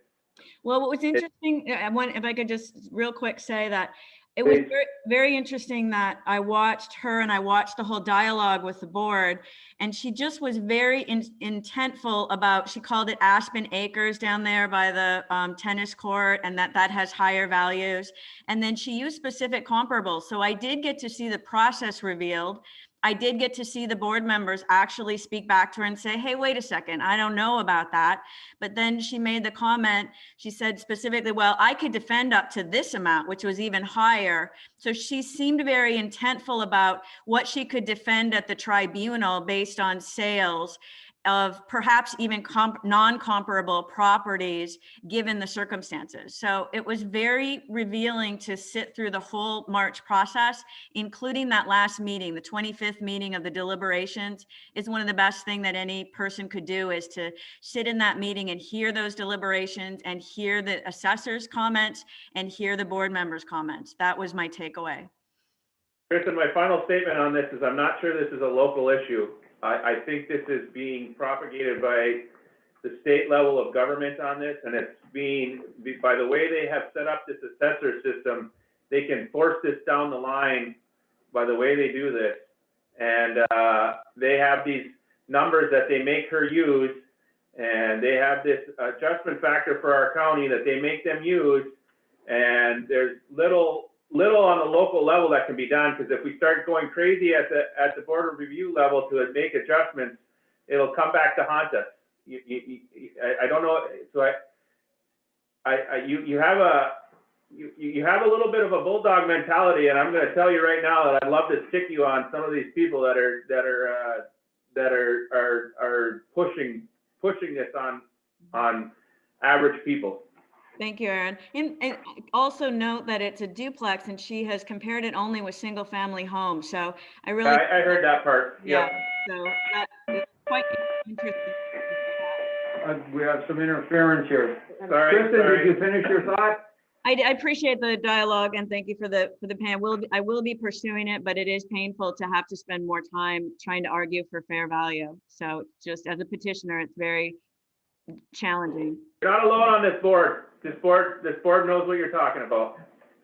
well, what was interesting, if I could just real quick say that it was very, very interesting that I watched her and I watched the whole dialogue with the board, and she just was very intentful about, she called it Aspen Acres down there by the tennis court, and that has higher values. And then she used specific comparables. So I did get to see the process revealed. I did get to see the board members actually speak back to her and say, hey, wait a second, I don't know about that. But then she made the comment, she said specifically, well, I could defend up to this amount, which was even higher. So she seemed very intentful about what she could defend at the tribunal based on sales of perhaps even non-comparable properties given the circumstances. So it was very revealing to sit through the whole March process, including that last meeting, the 25th meeting of the deliberations. Is one of the best things that any person could do, is to sit in that meeting and hear those deliberations and hear the assessor's comments and hear the board members' comments. That was my takeaway. Kristen, my final statement on this is I'm not sure this is a local issue. I think this is being propagated by the state level of government on this, and it's by the way they have set up this assessor system, they can force this down the line by the way they do this. And they have these numbers that they make her use, and they have this adjustment factor for our county that they make them use, and there's little on the local level that can be done, because if we start going crazy at the board of review level to make adjustments, it'll come back to haunt us. I don't know, so you have a little bit of a bulldog mentality, and I'm gonna tell you right now that I'd love to stick you on some of these people that are pushing this on average people. Thank you, Aaron. And also note that it's a duplex and she has compared it only with single family homes. So I really, I heard that part, yeah, yeah. so that's quite interesting. We have some interference here. Sorry, Kristen, did you finish your thought? I appreciate the dialogue and thank you for the pan. I will be pursuing it, but it is painful to have to spend more time trying to argue for fair value. So just as a petitioner, it's very challenging. You're not alone on this board. This board knows what you're talking about.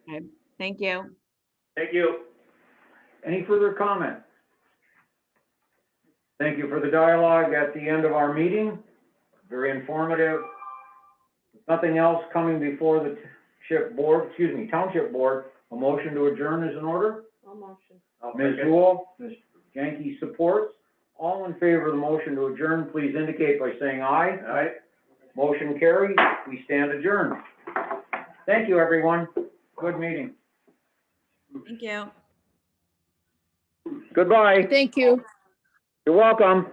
Okay, thank you. Thank you. Any further comments? Thank you for the dialogue at the end of our meeting. Very informative. If nothing else coming before the township board, a motion to adjourn is in order. I'll motion. Ms. Rule, Ms. Janke supports. All in favor of the motion to adjourn, please indicate by saying aye. Aye. Motion carried. We stand adjourned. Thank you, everyone. Good meeting. Thank you. Goodbye. Thank you. You're welcome.